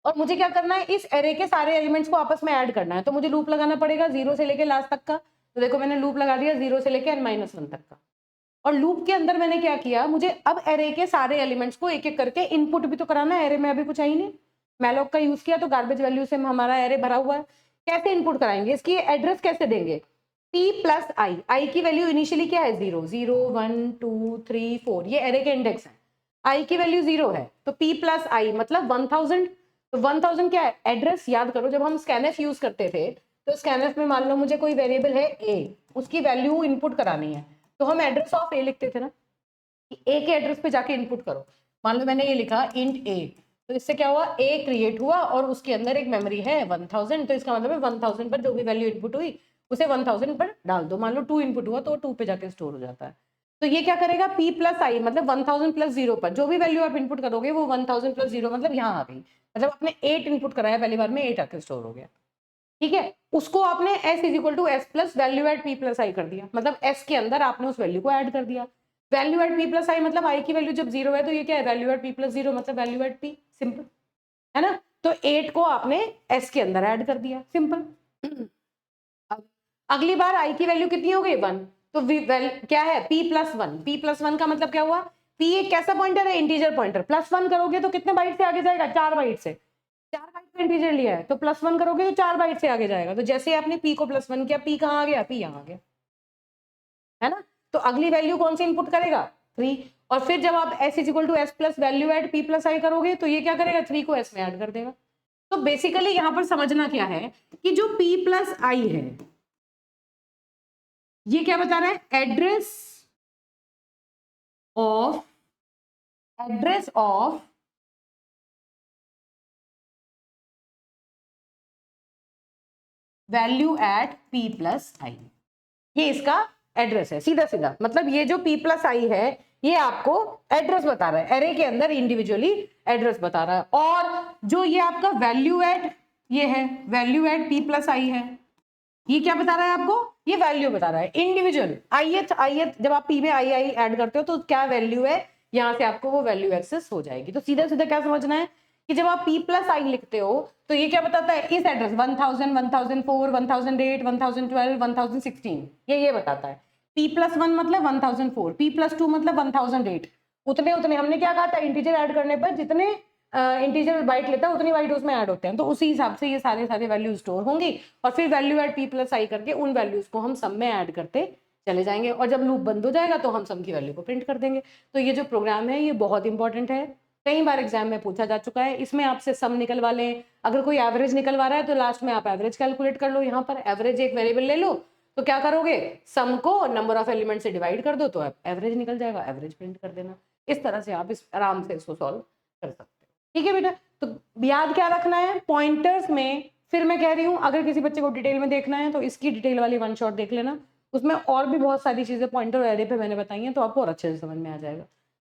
और मुझे क्या करना है, इस एरे के सारे एलिमेंट्स को आपस में ऐड करना है, तो मुझे लूप लगाना पड़ेगा 0 से लेके लास्ट तक का। तो देखो मैंने लूप लगा दिया 0 से लेके n-1 तक का, और लूप के अंदर मैंने क्या किया, मुझे अब एरे के सारे एलिमेंट्स को एक एक करके इनपुट भी तो कराना है, एरे में अभी कुछ आई नहीं, मैलॉक का यूज किया तो गार्बेज वैल्यू से हमारा एरे भरा हुआ है। कैसे इनपुट कराएंगे, इसकी एड्रेस कैसे देंगे, p प्लस आई, आई की वैल्यू इनिशियली क्या है 0 0 1 2 3 4, ये एरे के इंडेक्स है, आई की वैल्यू 0 है, तो p प्लस आई मतलब 1000। तो 1000 क्या है, एड्रेस याद करो, जब हम स्कैनफ यूज करते थे तो स्कैनफ में मान लो मुझे कोई वेरिएबल है a, उसकी वैल्यू इनपुट करानी है, तो हम एड्रेस ऑफ a लिखते थे ना, कि a के एड्रेस पे जाके इनपुट करो। मान लो मैंने ये लिखा इंट a, तो इससे क्या हुआ, a क्रिएट हुआ और उसके अंदर एक मेमोरी है 1000, तो इसका मतलब है 1000 पर जो भी वैल्यू इनपुट हुई उसे 1000 पर डाल दो। मान लो 2 इनपुट हुआ तो 2 पे जाके स्टोर हो जाता है। तो ये क्या करेगा, p प्लस आई मतलब 1000 प्लस 0 पर जो भी वैल्यू आप इनपुट करोगे वो 1000 प्लस 0 मतलब यहाँ आ गई, मतलब आपने 8 इनपुट कराया पहली बार में, 8 आके स्टोर हो गया। ठीक है, उसको आपने s is equal to S plus value at p plus I कर दिया, मतलब s के अंदर आपने उस वैल्यू को ऐड कर दिया। वैल्यू एट p प्लस आई मतलब i की वैल्यू जब 0 है तो ये क्या है, वैल्यू एट p प्लस 0 मतलब वैल्यू एट p, सिंपल है ना। तो 8 को आपने s के अंदर ऐड कर दिया, सिंपल। अब अगली बार i की वैल्यू कितनी हो गई 1, तो क्या है p प्लस 1, p प्लस 1 का मतलब क्या हुआ, p एक कैसा पॉइंटर है, इंटीजर पॉइंटर, प्लस 1 करोगे तो कितने बाइट से आगे जाएगा, 4 बाइट से, 4 बाइट पे इंटीजर लिया है तो प्लस 1 करोगे तो 4 बाइट से आगे जाएगा। तो जैसे आपने p को प्लस 1 किया, p कहाँ आ गया, p यहाँ आ गया, है ना। तो अगली वैल्यू कौन सी इनपुट करेगा 3, और फिर जब आप s is equal to S plus value at p plus I करोगे तो ये क्या करेगा, 3 को s में ऐड कर देगा। तो बेसिकली यहाँ पर समझना क्या है कि जो p प्लस आई है ये क्या बता रहा है, address of value at p plus I, ये इसका एड्रेस है, सीधा सीधा। मतलब ये जो p प्लस आई है ये आपको एड्रेस बता रहा है, एरे के अंदर इंडिविजुअली एड्रेस बता रहा है। और जो ये आपका वैल्यू एट ये है, वैल्यू एट p प्लस आई है, ये क्या बता रहा है आपको, ये वैल्यू बता रहा है इंडिविजुअल ith, जब आप p में आई ऐड करते हो तो क्या वैल्यू है, यहाँ से आपको वो वैल्यू एक्सेस हो जाएगी। तो सीधा सीधा क्या समझना है कि जब आप p+i लिखते हो तो ये क्या बताता है, इस एड्रेस 1000, 1004, 1008, 1012, 1016 ये बताता है। p+1 मतलब 1004, p+2 मतलब 1008, उतने उतने हमने क्या कहा था, इंटीजर ऐड करने पर जितने इंटीजर बाइट लेता है उतनी बाइट उसमें ऐड होते हैं, तो उसी हिसाब से ये सारे वैल्यू स्टोर होंगी और फिर वैल्यू ऐड p+i करके उन वैल्यूज को हम सम में ऐड करते चले जाएंगे और जब लूप बंद हो जाएगा तो हम सम की वैल्यू को प्रिंट कर देंगे। तो ये जो प्रोग्राम है ये बहुत इंपॉर्टेंट है, कई बार एग्जाम में पूछा जा चुका है। इसमें आपसे सम निकलवा लें, अगर कोई एवरेज निकलवा रहा है तो लास्ट में आप एवरेज कैलकुलेट कर लो, यहाँ पर एवरेज एक वेरिएबल ले लो, तो क्या करोगे, सम को नंबर ऑफ एलिमेंट से डिवाइड कर दो तो एवरेज निकल जाएगा, एवरेज प्रिंट कर देना। इस तरह से आप इस आराम से इसको सॉल्व कर सकते हो। ठीक है बेटा, तो याद क्या रखना है, पॉइंटर्स में फिर मैं कह रही हूँ अगर किसी बच्चे को डिटेल में देखना है तो इसकी डिटेल वाली वन शॉट देख लेना, उसमें और भी बहुत सारी चीजें पॉइंटर और एरे पे मैंने बताई हैं तो आपको और अच्छे से समझ में आ जाएगा।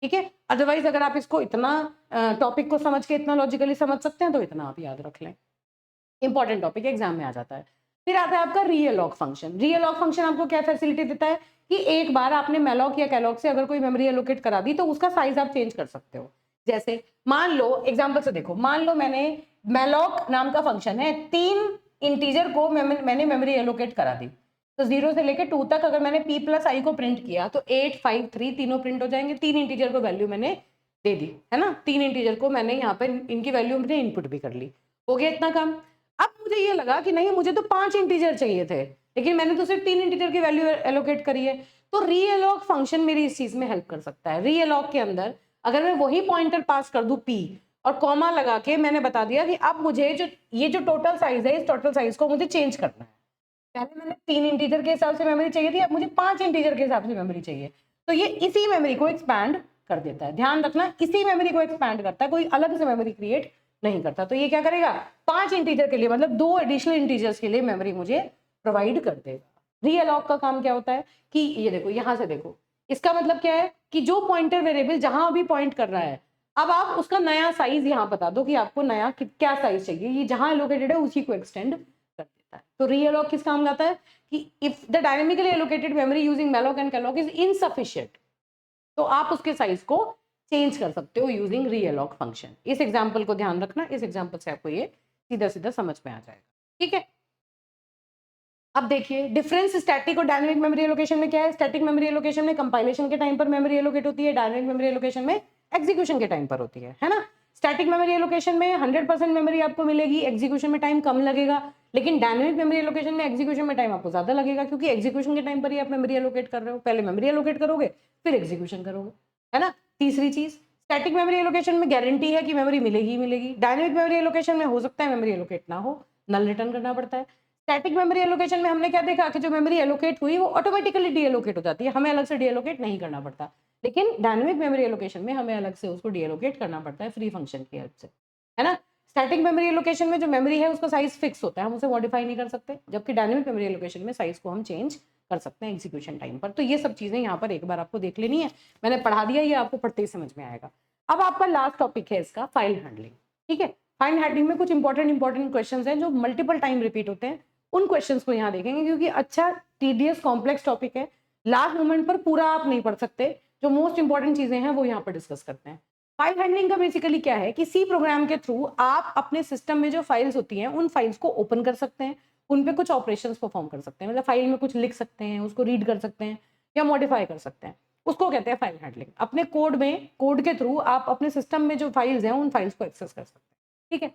ठीक है, अदरवाइज अगर आप इसको इतना टॉपिक को समझ के इतना लॉजिकली समझ सकते हैं तो इतना आप याद रख लें, इंपॉर्टेंट टॉपिक एग्जाम में आ जाता है। फिर आता है आपका रीअलॉक फंक्शन। रीअलॉक फंक्शन आपको क्या फैसिलिटी देता है कि एक बार आपने मैलॉक या कैलॉक से अगर कोई मेमोरी एलोकेट करा दी तो उसका साइज आप चेंज कर सकते हो। जैसे मान लो एग्जांपल से देखो, मान लो मैंने मैलॉक नाम का फंक्शन है, 3 इंटीजर को मैंने मेमोरी एलोकेट करा दी, तो 0 से लेकर 2 तक अगर मैंने p+i को प्रिंट किया तो 8, 5, 3 तीनों प्रिंट हो जाएंगे। 3 इंटीजर को वैल्यू मैंने दे दी है ना, 3 इंटीजर को मैंने यहाँ पे इनकी वैल्यू मैंने इनपुट भी कर ली, हो गया इतना काम। अब मुझे ये लगा कि नहीं मुझे तो 5 इंटीजर चाहिए थे लेकिन मैंने तो सिर्फ 3 इंटीजर की वैल्यू एलोकेट करी है, तो रीअलॉक फंक्शन मेरी इस चीज में हेल्प कर सकता है। रीअलॉक के अंदर अगर मैं वही पॉइंटर पास कर दूं p और कॉमा लगा के मैंने बता दिया कि अब मुझे जो ये जो टोटल साइज है इस टोटल साइज को मुझे चेंज करना है, पहले मैंने 3 इंटीजर के हिसाब से मेमोरी चाहिए थी, अब मुझे 5 इंटीजर के हिसाब से मेमोरी चाहिए, तो ये इसी मेमोरी को एक्सपैंड कर देता है। ध्यान रखना, इसी मेमोरी को एक्सपैंड करता है, कोई अलग से मेमोरी क्रिएट नहीं करता। तो ये क्या करेगा, 5 इंटीजर के लिए मतलब 2 एडिशनल इंटीजर्स के लिए मेमोरी मुझे प्रोवाइड कर देगा। रीअलॉक का काम क्या होता है कि ये देखो यहाँ से देखो, इसका मतलब क्या है कि जो पॉइंटर वेरिएबल जहां अभी पॉइंट कर रहा है अब आप उसका नया साइज यहाँ बता दो कि आपको नया क्या साइज चाहिए, ये जहां एलोकेटेड है उसी को एक्सटेंड कर देता है। तो रीअलॉक किस काम आता है कि if the dynamically allocated memory using malloc and calloc is insufficient तो आप उसके साइज को चेंज कर सकते हो यूजिंग रीअलॉक फंक्शन। इस एग्जांपल को ध्यान रखना, इस एग्जांपल से आपको ये सीधा सीधा समझ में आ जाएगा। ठीक है, अब देखिए डिफरेंस स्टैटिक और डायनामिक मेमोरी एलोकेशन में क्या है। स्टैटिक मेमोरी एलोकेशन में कंपाइलेशन के टाइम पर मेमोरी एलोकेट होती है, डायनामिक मेमोरी एलोकेशन में एग्जीक्यूशन के टाइम पर होती है ना। स्टैटिक मेमोरी एलोकेशन में 100% मेमोरी आपको मिलेगी, एग्जीक्यूशन में टाइम कम लगेगा, लेकिन डायनामिक मेमोरी एलोकेशन में एग्जीक्यूशन में टाइम आपको ज्यादा लगेगा क्योंकि एग्जीक्यूशन के टाइम पर ही आप मेमोरी एलोकेट कर रहे हो, पहले मेमोरी एलोकेट करोगे फिर एग्जीक्यूशन करोगे, है ना। तीसरी चीज, स्टैटिक मेमोरी एलोकेशन में गारंटी है कि मेमोरी मिलेगी ही मिलेगी। डायनामिक मेमोरी एलोकेशन में हो सकता है मेमोरी एलोकेट ना हो, नल रिटर्न करना पड़ता है। स्टैटिक मेमोरी एलोकेशन में हमने क्या देखा कि जो मेमोरी एलोकेट हुई वो ऑटोमेटिकली डी एलोकेट हो जाती है, हमें अलग से डी एलोकेट नहीं करना पड़ता। लेकिन डायनामिक मेमोरी एलोकेशन में हमें अलग से उसको डी एलोकेट करना पड़ता है फ्री फंक्शन की हेल्प से, है ना। स्टैटिक मेमोरी एलोकेशन में जो मेमोरी है उसका साइज फिक्स होता है, हम उसे मॉडिफाई नहीं कर सकते, जबकि डायनामिक मेमोरी एलोकेशन में साइज को हम चेंज कर सकते हैं एग्जीक्यूशन टाइम पर। तो ये सब चीजें यहाँ पर एक बार आपको देख लेनी है, मैंने पढ़ा दिया, ये आपको पढ़ते ही समझ में आएगा। अब आपका लास्ट टॉपिक है इसका फाइल हैंडलिंग। ठीक है, फाइल हैंडलिंग में कुछ इंपॉर्टेंट क्वेश्चंस हैं जो मल्टीपल टाइम रिपीट होते हैं, उन क्वेश्चंस को यहाँ देखेंगे क्योंकि अच्छा टीडियस कॉम्प्लेक्स टॉपिक है, लास्ट मोमेंट पर पूरा आप नहीं पढ़ सकते, जो मोस्ट इंपॉर्टेंट चीजें हैं वो यहाँ पर डिस्कस करते हैं। फाइल हैंडलिंग का बेसिकली क्या है कि सी प्रोग्राम के थ्रू आप अपने सिस्टम में जो फाइल्स होती हैं उन फाइल्स को ओपन कर सकते हैं, उन पे कुछ ऑपरेशंस परफॉर्म कर सकते हैं, मतलब फाइल में कुछ लिख सकते हैं, उसको रीड कर सकते हैं या मॉडिफाई कर सकते हैं, उसको कहते हैं फाइल हैंडलिंग। अपने कोड में, कोड के थ्रू आप अपने सिस्टम में जो फाइल्स हैं उन फाइल्स को एक्सेस कर सकते हैं। ठीक है,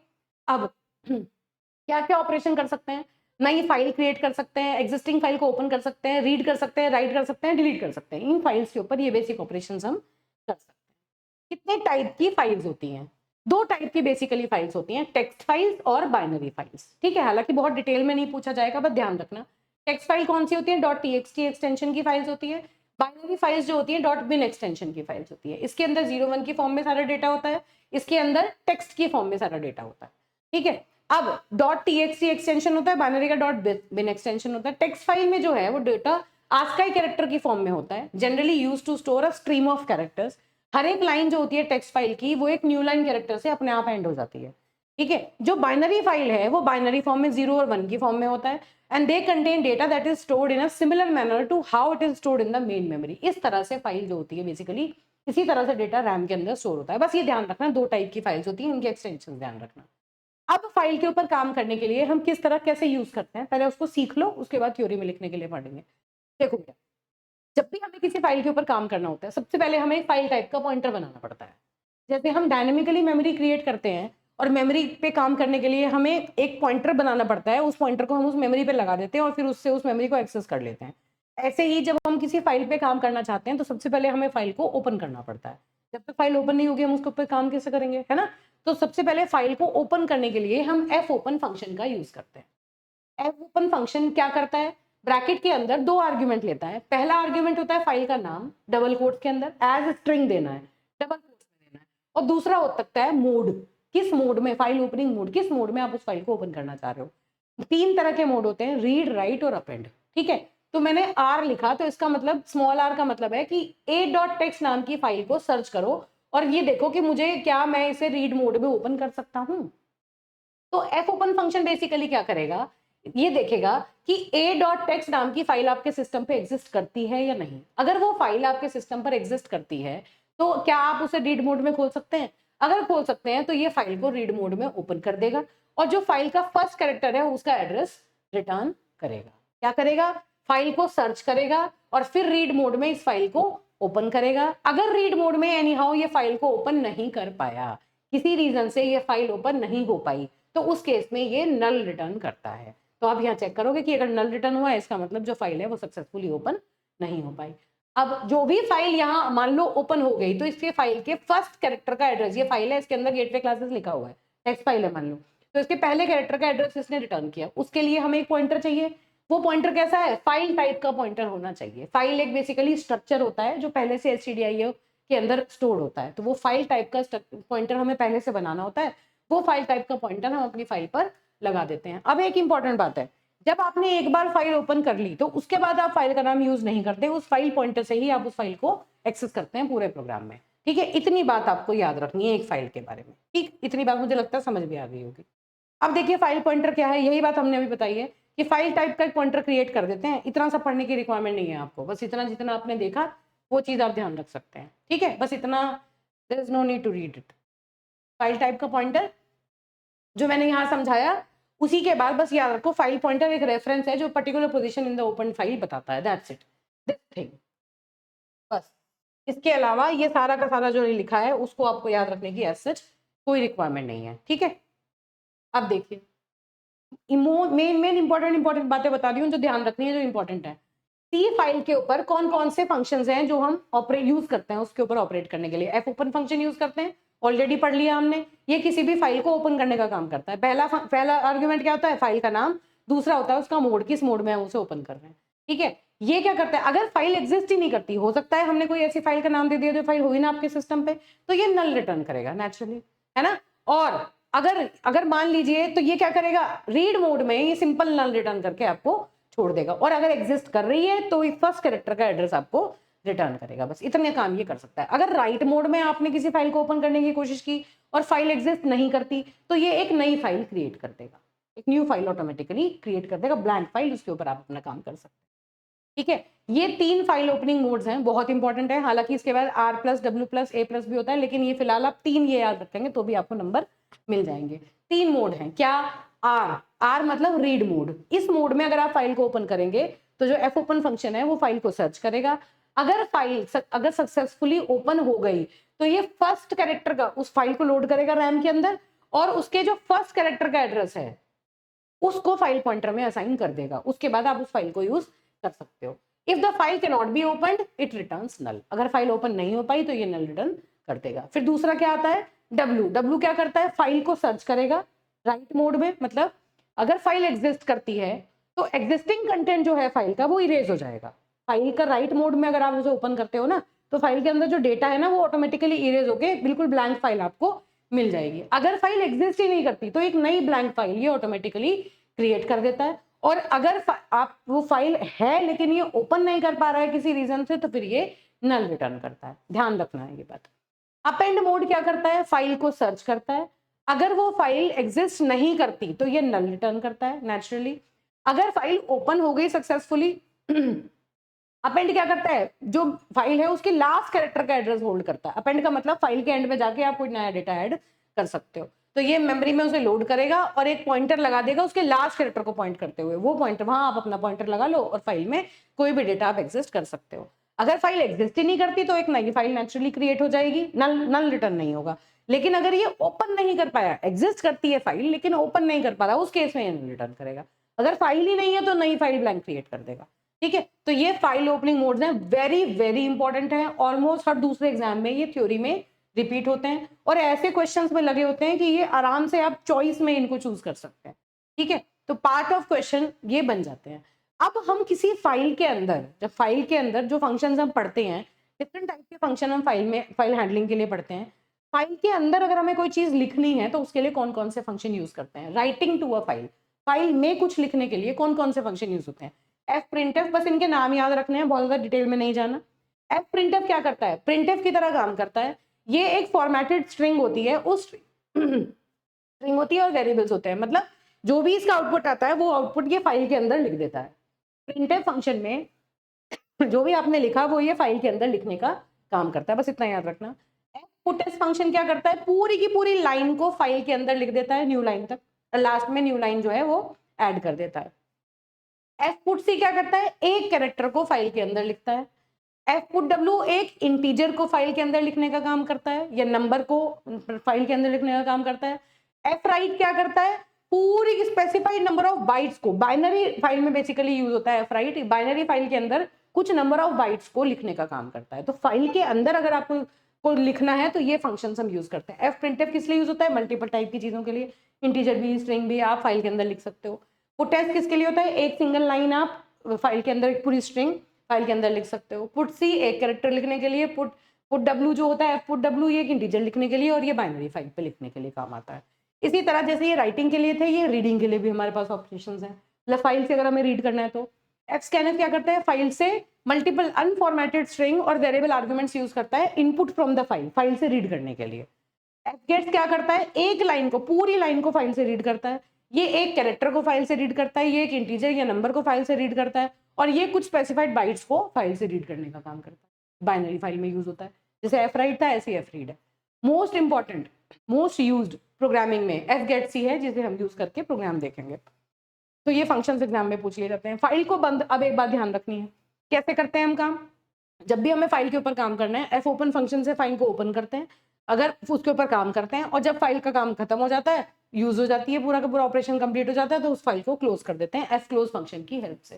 अब क्या क्या ऑपरेशन कर सकते हैं, नई फाइल क्रिएट कर सकते हैं, एग्जिस्टिंग फाइल को ओपन कर सकते हैं, रीड कर सकते हैं, राइट कर सकते हैं, डिलीट कर सकते हैं, इन फाइल्स के ऊपर ये बेसिक ऑपरेशंस हम कर सकते हैं। कितने टाइप की फाइल्स होती हैं, 2 टाइप की बेसिकली फाइल्स होती हैं, टेक्स्ट फाइल्स और बाइनरी फाइल्स। ठीक है, हालांकि बहुत डिटेल में नहीं पूछा जाएगा, बस ध्यान रखना टेक्स्ट फाइल कौन सी होती है, .txt एक्सटेंशन की फाइल्स होती है। बाइनरी फाइल्स जो होती है .bin एक्सटेंशन की फाइल्स होती है। इसके अंदर 0-1 की फॉर्म में सारा डेटा होता है, इसके अंदर टेक्स्ट की फॉर्म में सारा डेटा होता है। ठीक है, अब .txt एक्सटेंशन होता है, बाइनरी का .bin एक्सटेंशन होता है। टेक्स्ट फाइल में जो है वो डेटा ASCII कैरेक्टर की फॉर्म में होता है, generally used to store a stream of characters. हर एक लाइन जो होती है टेक्स्ट फाइल की वो एक न्यू लाइन कैरेक्टर से अपने आप एंड हो जाती है। ठीक है, जो बाइनरी फाइल है वो बाइनरी फॉर्म में 0 और 1 की फॉर्म में होता है, and they contain data that is stored in a similar manner to how it is stored in the main memory. इस तरह से फाइल जो होती है बेसिकली इसी तरह से डेटा रैम के अंदर स्टोर होता है। बस ये ध्यान रखना, 2 टाइप की फाइल्स होती हैं, इनके एक्सटेंशन ध्यान रखना। अब फाइल के ऊपर काम करने के लिए हम किस तरह कैसे यूज करते हैं, पहले उसको सीख लो, उसके बाद थ्योरी में लिखने के लिए पढ़ेंगे। देखो क्या, जब भी हमें किसी फाइल के ऊपर काम करना होता है, सबसे पहले हमें एक फाइल टाइप का पॉइंटर बनाना पड़ता है। जैसे हम डायनेमिकली मेमोरी क्रिएट करते हैं और मेमोरी पे काम करने के लिए हमें एक पॉइंटर बनाना पड़ता है, उस पॉइंटर को हम उस मेमोरी पे लगा देते हैं और फिर उससे उस मेमोरी को एक्सेस कर लेते हैं। ऐसे ही जब हम किसी फाइल पे काम करना चाहते हैं तो सबसे पहले हमें फाइल को ओपन करना पड़ता है। जब तक फाइल ओपन नहीं होगी हम उसके ऊपर काम कैसे करेंगे, है ना? तो सबसे पहले फाइल को ओपन करने के लिए हम एफ ओपन फंक्शन का यूज करते हैं। एफ ओपन फंक्शन क्या करता है, ब्रैकेट के अंदर 2 आर्ग्यूमेंट लेता है। पहला आर्ग्यूमेंट होता है फाइल का नाम, डबल कोट्स के अंदर एज स्ट्रिंग देना है, डबल कोट्स में देना है। और दूसरा हो सकता है मोड, किस मोड में, फाइल ओपनिंग मोड, किस मोड में आप उस फाइल को ओपन करना चाह रहे हो। 3 तरह के मोड होते हैं, रीड, राइट और अपेंड। ठीक है, तो मैंने आर लिखा तो इसका मतलब, स्मॉल आर का मतलब है कि a.text नाम की फाइल को सर्च करो और ये देखो कि मुझे क्या मैं इसे रीड मोड में ओपन कर सकता हूं। तो एफ ओपन फंक्शन बेसिकली क्या करेगा, ये देखेगा कि a.text नाम की फाइल आपके सिस्टम पे एग्जिस्ट करती है या नहीं। अगर वो फाइल आपके सिस्टम पर एग्जिस्ट करती है तो क्या आप उसे रीड मोड में खोल सकते हैं? अगर खोल सकते हैं तो ये फाइल को रीड मोड में ओपन कर देगा और जो फाइल का फर्स्ट कैरेक्टर है उसका एड्रेस रिटर्न करेगा। क्या करेगा, फाइल को सर्च करेगा और फिर रीड मोड में इस फाइल को ओपन करेगा। अगर रीड मोड में एनी हाउ ये फाइल को ओपन नहीं कर पाया, किसी रीजन से ये फाइल ओपन नहीं हो पाई, तो उस केस में ये नल रिटर्न करता है। तो आप यहाँ चेक करोगे कि अगर नल रिटर्न हुआ है इसका मतलब जो फाइल है वो सक्सेसफुली ओपन नहीं हो पाई। अब जो भी फाइल यहाँ मान लो ओपन हो गई तो इसके फाइल के फर्स्ट कैरेक्टर का एड्रेस, ये फाइल है इसके अंदर गेटवे क्लासेस लिखा हुआ है, टेक्स्ट फाइल है मान लो, तो इसके पहले कैरेक्टर का एड्रेस इसने रिटर्न किया, उसके लिए हमें एक पॉइंटर चाहिए। वो पॉइंटर कैसा है, फाइल टाइप का पॉइंटर होना चाहिए। फाइल एक बेसिकली स्ट्रक्चर होता है जो पहले से stdio के अंदर स्टोर होता है, तो वो फाइल टाइप का पॉइंटर हमें पहले से बनाना होता है। वो फाइल टाइप का पॉइंटर हम अपनी फाइल पर लगा देते हैं। अब एक इंपॉर्टेंट बात है, जब आपने एक बार फाइल ओपन कर ली तो उसके बाद आप फाइल का नाम यूज नहीं करते, उस फाइल पॉइंटर से ही आप उस फाइल को एक्सेस करते हैं पूरे प्रोग्राम में। ठीक है, इतनी बात आपको याद रखनी है एक फाइल के बारे में। ठीक, इतनी बात मुझे लगता है समझ भी आ गई होगी। अब देखिए फाइल पॉइंटर क्या है, यही बात हमने अभी बताई है कि फाइल टाइप का एक पॉइंटर क्रिएट कर देते हैं। इतना सब पढ़ने की रिक्वायरमेंट नहीं है आपको, बस इतना जितना आपने देखा वो चीज आप ध्यान रख सकते हैं। ठीक है, बस इतना, there is no need to read it. File type का पॉइंटर जो मैंने यहाँ समझाया, उसी के बाद बस याद रखो फाइल पॉइंटर एक रेफरेंस है जो particular position in the open file बताता है, दैट्स इट, दिस थिंग, बस। इसके अलावा ये सारा का सारा जो लिखा है उसको आपको याद रखने की एज सच कोई रिक्वायरमेंट नहीं है। ठीक है, अब देखिए मेन इंपॉर्टेंट बातें बता रही हूँ जो ध्यान रखनी है, जो इंपॉर्टेंट है। सी फाइल के ऊपर कौन कौन से फंक्शंस हैं जो हम ऑपरेट यूज करते हैं उसके ऊपर ऑपरेट करने के लिए। एफ ओपन फंक्शन यूज करते हैं, ऑलरेडी पढ़ लिया हमने, ये किसी भी फाइल को ओपन करने का काम करता है। पहला आर्ग्यूमेंट क्या होता है, फाइल का नाम, दूसरा होता है उसका मोड, किस मोड में हम उसे ओपन कर रहे हैं। ठीक है, ये क्या करता है, अगर फाइल एग्जिस्ट ही नहीं करती, हो सकता है हमने कोई ऐसी फाइल का नाम दे दिया जो फाइल हुई ना आपके सिस्टम पे, तो ये नल रिटर्न करेगा नेचुरली, है ना। और अगर अगर मान लीजिए तो ये क्या करेगा, रीड मोड में ये सिंपल नल रिटर्न करके आपको छोड़ देगा, और अगर एग्जिस्ट कर रही है तो फर्स्ट कैरेक्टर का एड्रेस आपको रिटर्न करेगा। बस इतने काम ये कर सकता है। अगर राइट मोड में आपने किसी फाइल को ओपन करने की कोशिश की और फाइल एग्जिस्ट नहीं करती तो ये एक नई फाइल क्रिएट कर देगा, एक न्यू फाइल ऑटोमेटिकली क्रिएट कर देगा, ब्लैंक फाइल, उसके ऊपर आप अपना काम कर सकते हैं। ठीक है, ये 3 फाइल ओपनिंग मोड्स हैं, बहुत इंपॉर्टेंट है। हालांकि इसके बाद R+, W+, A+ भी होता है, लेकिन ये फिलहाल आप 3 ये याद रखेंगे तो भी आपको नंबर मिल जाएंगे। 3 मोड हैं, क्या, आर मतलब रीड मोड। इस मोड में अगर आप फाइल को ओपन करेंगे तो जो एफ ओपन फंक्शन है वो फाइल को सर्च करेगा। अगर सक्सेसफुली ओपन हो गई तो ये फर्स्ट कैरेक्टर का उस फाइल को लोड करेगा रैम के अंदर, और उसके जो फर्स्ट कैरेक्टर का एड्रेस है उसको फाइल पॉइंटर में असाइन कर देगा। उसके बाद आप उस फाइल को यूज कर सकते हो। If the file can not be opened it returns null. अगर फाइल ओपन नहीं हो पाई तो ये नल रिटर्न कर देगा। फिर दूसरा क्या आता है, डब्ल्यू क्या करता है, फाइल को सर्च करेगा राइट मोड में, मतलब अगर फाइल एग्जिस्ट करती है तो एग्जिस्टिंग कंटेंट जो है फाइल का वो इरेज हो जाएगा। फाइल का राइट मोड में अगर आप उसे ओपन करते हो ना तो फाइल के अंदर जो डेटा है ना वो ऑटोमेटिकली इरेज होके बिल्कुल ब्लैंक फाइल आपको मिल जाएगी। अगर फाइल एग्जिस्ट ही नहीं करती तो एक नई ब्लैंक फाइल ये ऑटोमेटिकली क्रिएट कर देता है। और अगर आप वो फाइल है लेकिन ये ओपन नहीं कर पा रहा है किसी रीजन से तो फिर ये नल रिटर्न करता है। ध्यान रखना है ये बात। अपेंड मोड क्या करता है, फाइल को सर्च करता है। अगर वो फाइल एग्जिस्ट नहीं करती तो ये नल रिटर्न करता है नेचुरली। अगर फाइल ओपन हो गई सक्सेसफुली अपेंड क्या करता है, जो फाइल है उसके लास्ट कैरेक्टर का एड्रेस होल्ड करता है। अपेंड का मतलब फाइल के एंड में जाके आप कोई नया डेटा ऐड कर सकते हो। तो ये मेमोरी में उसे लोड करेगा और एक पॉइंटर लगा देगा उसके लास्ट कैरेक्टर को पॉइंट करते हुए। वो पॉइंटर, वहां आप अपना पॉइंटर लगा लो और फाइल में कोई भी डेटा आप एग्जिस्ट कर सकते हो। अगर फाइल एग्जिस्ट ही नहीं करती तो एक नई फाइल नेचुरली क्रिएट हो जाएगी, नल नल रिटर्न नहीं होगा। लेकिन अगर ये ओपन नहीं कर पाया, एग्जिस्ट करती है फाइल लेकिन ओपन नहीं कर पा रहा, उस केस में ये नल रिटर्न करेगा। अगर फाइल ही नहीं है तो नई फाइल ब्लैंक क्रिएट कर देगा। ठीक है, तो ये फाइल ओपनिंग मोड्स हैं, वेरी वेरी इंपॉर्टेंट है। ऑलमोस्ट हर दूसरे एग्जाम में ये थ्योरी में रिपीट होते हैं और ऐसे क्वेश्चंस में लगे होते हैं कि ये आराम से आप चॉइस में इनको चूज कर सकते हैं। ठीक है, तो पार्ट ऑफ क्वेश्चन ये बन जाते हैं। अब हम किसी फाइल के अंदर, जब फाइल के अंदर जो फंक्शंस हम पढ़ते हैं, डिफरेंट टाइप के फंक्शन हम फाइल में, फाइल हैंडलिंग के लिए पढ़ते हैं। फाइल के अंदर अगर हमें कोई चीज लिखनी है तो उसके लिए कौन कौन से फंक्शन यूज करते हैं। Writing to a file, file में कुछ लिखने के लिए कौन कौन से फंक्शन यूज होते हैं। एफ प्रिंटफ, बस इनके नाम याद रखने हैं, बहुत ज्यादा डिटेल में नहीं जाना। एफ प्रिंटफ क्या करता है, प्रिंटफ की तरह काम करता है। ये एक फॉर्मेटेड स्ट्रिंग होती है, उस स्ट्रिंग होती है और वेरिएबल्स होते हैं, मतलब जो भी इसका आउटपुट आता है वो आउटपुट ये फाइल के अंदर लिख देता है। प्रिंटफ फंक्शन में जो भी आपने लिखा वो ये फाइल के अंदर लिखने का काम करता है, बस इतना याद रखना। पुटस फंक्शन क्या करता है, पूरी की पूरी लाइन को फाइल के अंदर लिख देता है, न्यू लाइन तक, लास्ट में न्यू लाइन जो है वो ऐड कर देता है। एफ पुट सी क्या करता है, एक कैरेक्टर को फाइल के अंदर लिखता है। एफ पुट डब्ल्यू एक इंटीजर को फाइल के अंदर लिखने का काम करता है, या नंबर को फाइल के अंदर लिखने का काम करता है। एफ राइट क्या करता है, पूरी स्पेसिफाइड नंबर ऑफ बाइट्स को, बाइनरी फाइल में बेसिकली यूज होता है एफ राइट, बाइनरी फाइल के अंदर कुछ नंबर ऑफ बाइट्स को लिखने का काम करता है। तो फाइल के अंदर अगर आपको को लिखना है तो ये फंक्शन हम यूज करते हैं। एफ प्रिंटफ किस लिए यूज होता है, मल्टीपल टाइप की चीजों के लिए, इंटीजर भी स्ट्रिंग भी आप फाइल के अंदर लिख सकते हो। पुटस किसके लिए होता है, एक सिंगल लाइन आप फाइल के अंदर, एक पूरी स्ट्रिंग फाइल के अंदर लिख सकते हो। पुट सी एक कैरेक्टर लिखने के लिए, पुट पुट डब्ल्यू जो होता है, पुट डब्ल्यू ये एक इंटीजर लिखने के लिए और ये बाइनरी फाइल पे लिखने के लिए काम आता है। इसी तरह जैसे ये राइटिंग के लिए थे, ये रीडिंग के लिए भी हमारे पास ऑप्शंस हैं। मतलब फाइल से अगर हमें रीड करना है तो एफ स्कैनर क्या करता है, फाइल से मल्टीपल अनफॉर्मेटेड स्ट्रिंग और वेरिएबल आर्गुमेंट्स यूज करता है input from the file, file से रीड करने के लिए। एफ गेट्स क्या करता है, एक लाइन को, पूरी लाइन को फाइल से रीड करता है। ये एक कैरेक्टर को फाइल से रीड करता है, ये एक इंटीजर या नंबर को फाइल से रीड करता है, और ये कुछ स्पेसिफाइड बाइट्स को फाइल से रीड करने का काम करता है। बाइनरी फाइल में यूज होता है, जैसे एफ राइट था ऐसे एफ रीड है। Most important, most used programming में एफ गेट सी है, जिसे हम यूज करके प्रोग्राम देखेंगे। तो ये फंक्शंस एग्जाम में पूछ लिए जाते हैं। फाइल को बंद, अब एक बात ध्यान रखनी है, कैसे करते हैं हम काम। जब भी हमें फाइल के ऊपर काम करना है, एफ ओपन फंक्शन से फाइल को ओपन करते हैं, अगर उसके ऊपर काम करते हैं, और जब फाइल का काम खत्म हो जाता है, यूज हो जाती है, पूरा का पूरा ऑपरेशन कंप्लीट हो जाता है, तो उस फाइल को क्लोज कर देते हैं एफ क्लोज फंक्शन की हेल्प से।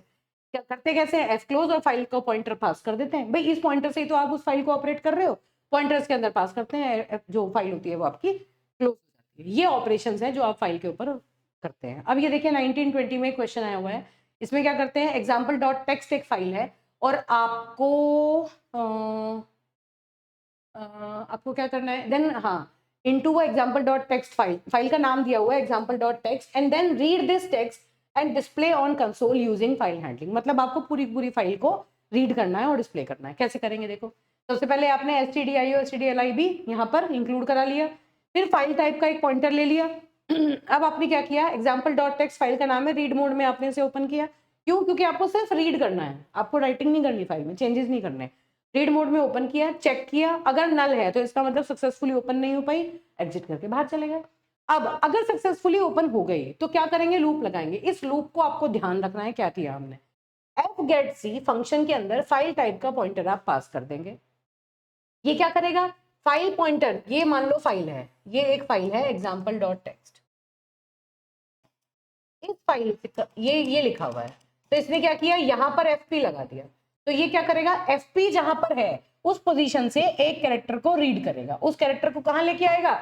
क्या करते कैसे हैं, एफ क्लोज और फाइल का पॉइंटर पास कर देते हैं। भाई इस पॉइंटर से ही तो आप उस फाइल को ऑपरेट कर रहे हो, पॉइंटर्स के अंदर पास करते हैं, जो फाइल होती है वो आपकी क्लोज हो जाती है। ये ऑपरेशन है जो आप फाइल के ऊपर करते हैं। अब ये देखिए 1920 में क्वेश्चन आया हुआ है, इसमें क्या करते हैं, एग्जाम्पल डॉट टेक्स्ट एक फाइल है और आपको आपको क्या करना है, देन हाँ, into example dot text file, file का नाम दिया हुआ है example dot text, and then read this text and display on console using file handling. मतलब आपको पूरी पूरी फाइल को रीड करना है और डिस्प्ले करना है। कैसे करेंगे देखो, सबसे पहले आपने stdio stdli भी यहाँ पर इंक्लूड करा लिया, फिर फाइल टाइप का एक पॉइंटर ले लिया। अब आपने क्या किया, एग्जाम्पल डॉट टेक्स्ट फाइल का नाम है, रीड मोड में आपने इसे ओपन किया। क्यों, क्योंकि आपको सिर्फ रीड करना है, आपको राइटिंग नहीं करनी, फाइल में चेंजेस नहीं करने। रीड मोड में ओपन किया, चेक किया, अगर नल है तो इसका मतलब सक्सेसफुली ओपन नहीं हो पाई, एग्जिट करके बाहर चले गए। अब अगर सक्सेसफुली ओपन हो गई तो क्या करेंगे, लूप लगाएंगे। इस लूप को आपको ध्यान रखना है, क्या किया हमने, एफ गेट सी फंक्शन के अंदर फाइल टाइप का पॉइंटर आप पास कर देंगे। ये क्या करेगा, फाइल पॉइंटर, ये मान लो फाइल है, ये एक फाइल है एग्जाम्पल डॉट टेक्स्ट, इस फाइल से ये लिखा हुआ है, तो इसने क्या किया, यहाँ पर एफपी लगा दिया। तो ये क्या करेगा, एफपी जहां पर है उस पोजीशन से एक कैरेक्टर को रीड करेगा, उस कैरेक्टर को कहां लेके आएगा,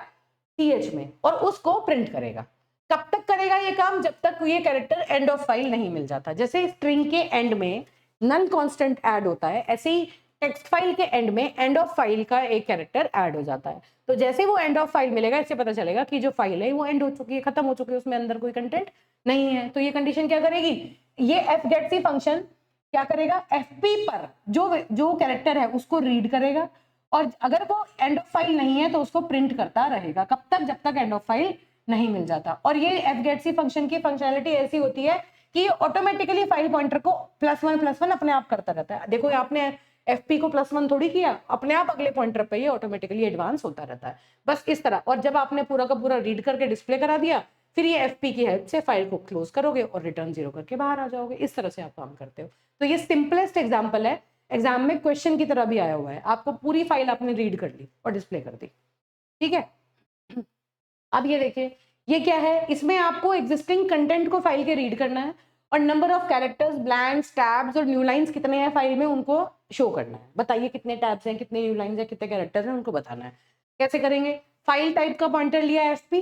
सीएच में, और उसको प्रिंट करेगा। कब तक करेगा ये काम, जब तक ये कैरेक्टर एंड ऑफ फाइल नहीं मिल जाता। जैसे स्ट्रिंग के एंड में नन कांस्टेंट ऐड होता है, ऐसे ही टेक्स्ट फाइल के एंड में एंड ऑफ फाइल का एक कैरेक्टर ऐड हो जाता है। तो जैसे वो एंड ऑफ फाइल मिलेगा, इससे पता चलेगा कि जो फाइल है वो एंड हो चुकी है, खत्म हो चुकी है, उसमें अंदर कोई कंटेंट नहीं है। तो ये कंडीशन क्या करेगी, ये एफ गेट सी फंक्शन क्या करेगा, एफपी पर जो कैरेक्टर है उसको रीड करेगा, और अगर वो एंड ऑफ फाइल नहीं है तो उसको प्रिंट करता रहेगा। कब तक, जब तक एंड ऑफ फाइल नहीं मिल जाता। और ये एफ गेट सी फंक्शन की फंक्शनैलिटी ऐसी होती है कि ऑटोमेटिकली फाइल पॉइंटर को +1 अपने आप करता रहता है। देखो आपने एफपी को +1 थोड़ी किया, अपने आप अगले पॉइंटर पे ये ऑटोमेटिकली एडवांस होता रहता है, बस इस तरह। और जब आपने पूरा का पूरा रीड करके डिस्प्ले करा दिया, फिर ये एफपी की हेल्प से फाइल को क्लोज करोगे और रिटर्न 0 करके बाहर आ जाओगे। इस तरह से आप काम करते हो। तो ये सिंपलेस्ट एग्जाम्पल है, एग्जाम में क्वेश्चन की तरह भी आया हुआ है। आपको पूरी फाइल आपने रीड कर ली और डिस्प्ले कर दी, ठीक है। अब ये देखिए, ये क्या है, इसमें आपको एग्जिस्टिंग कंटेंट को फाइल के रीड करना है और number of characters, blanks, tabs और न्यू लाइंस कितने हैं फाइल में उनको शो करना है। बताइए कितने टैब्स हैं, कितने न्यू लाइंस हैं, कितने कैरेक्टर्स हैं, उनको बताना है। कैसे करेंगे, फाइल टाइप का पॉइंटर लिया एफपी।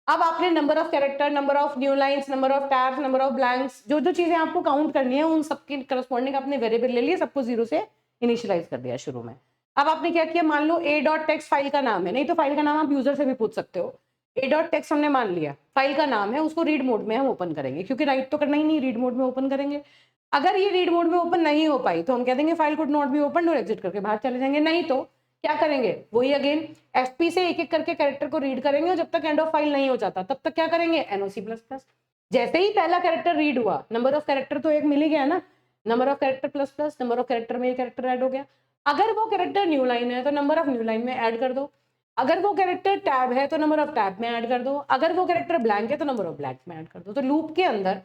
अब आपने number of character, number of new lines, number of tabs, number of blanks, जो जो चीजें आपको काउंट करनी है उन सबके करस्पॉन्डिंग आपने वेरिएबल ले लिए, सबको 0 से इनिशियलाइज कर दिया शुरू में। अब आपने क्या किया, मान लो a.text फाइल का नाम है, नहीं तो फाइल का नाम आप यूजर से भी पूछ सकते हो। a.text हमने मान लिया फाइल का नाम है, उसको रीड मोड में हम ओपन करेंगे, क्योंकि राइट तो करना ही नहीं, रीड मोड में ओपन करेंगे। अगर ये रीड मोड में ओपन नहीं हो पाई तो हम कह देंगे file could not be open और एग्जिट करके बाहर चले जाएंगे। नहीं तो क्या करेंगे, वही अगेन एफपी से एक एक करके कैरेक्टर को रीड करेंगे और जब तक एंड ऑफ फाइल नहीं हो जाता तब तक क्या करेंगे, NOC++। जैसे ही पहला कैरेक्टर रीड हुआ, नंबर ऑफ कैरेक्टर तो एक मिल ही गया ना, number of character plus number of character में ये कैरेक्टर ऐड हो गया। अगर वो कैरेक्टर न्यू लाइन है तो नंबर ऑफ न्यू लाइन में ऐड कर दो, अगर वो कैरेक्टर टैब है तो नंबर ऑफ टैब में ऐड कर दो, अगर वो कैरेक्टर ब्लैंक है तो नंबर ऑफ ब्लैंक में ऐड कर दो। तो लूप के अंदर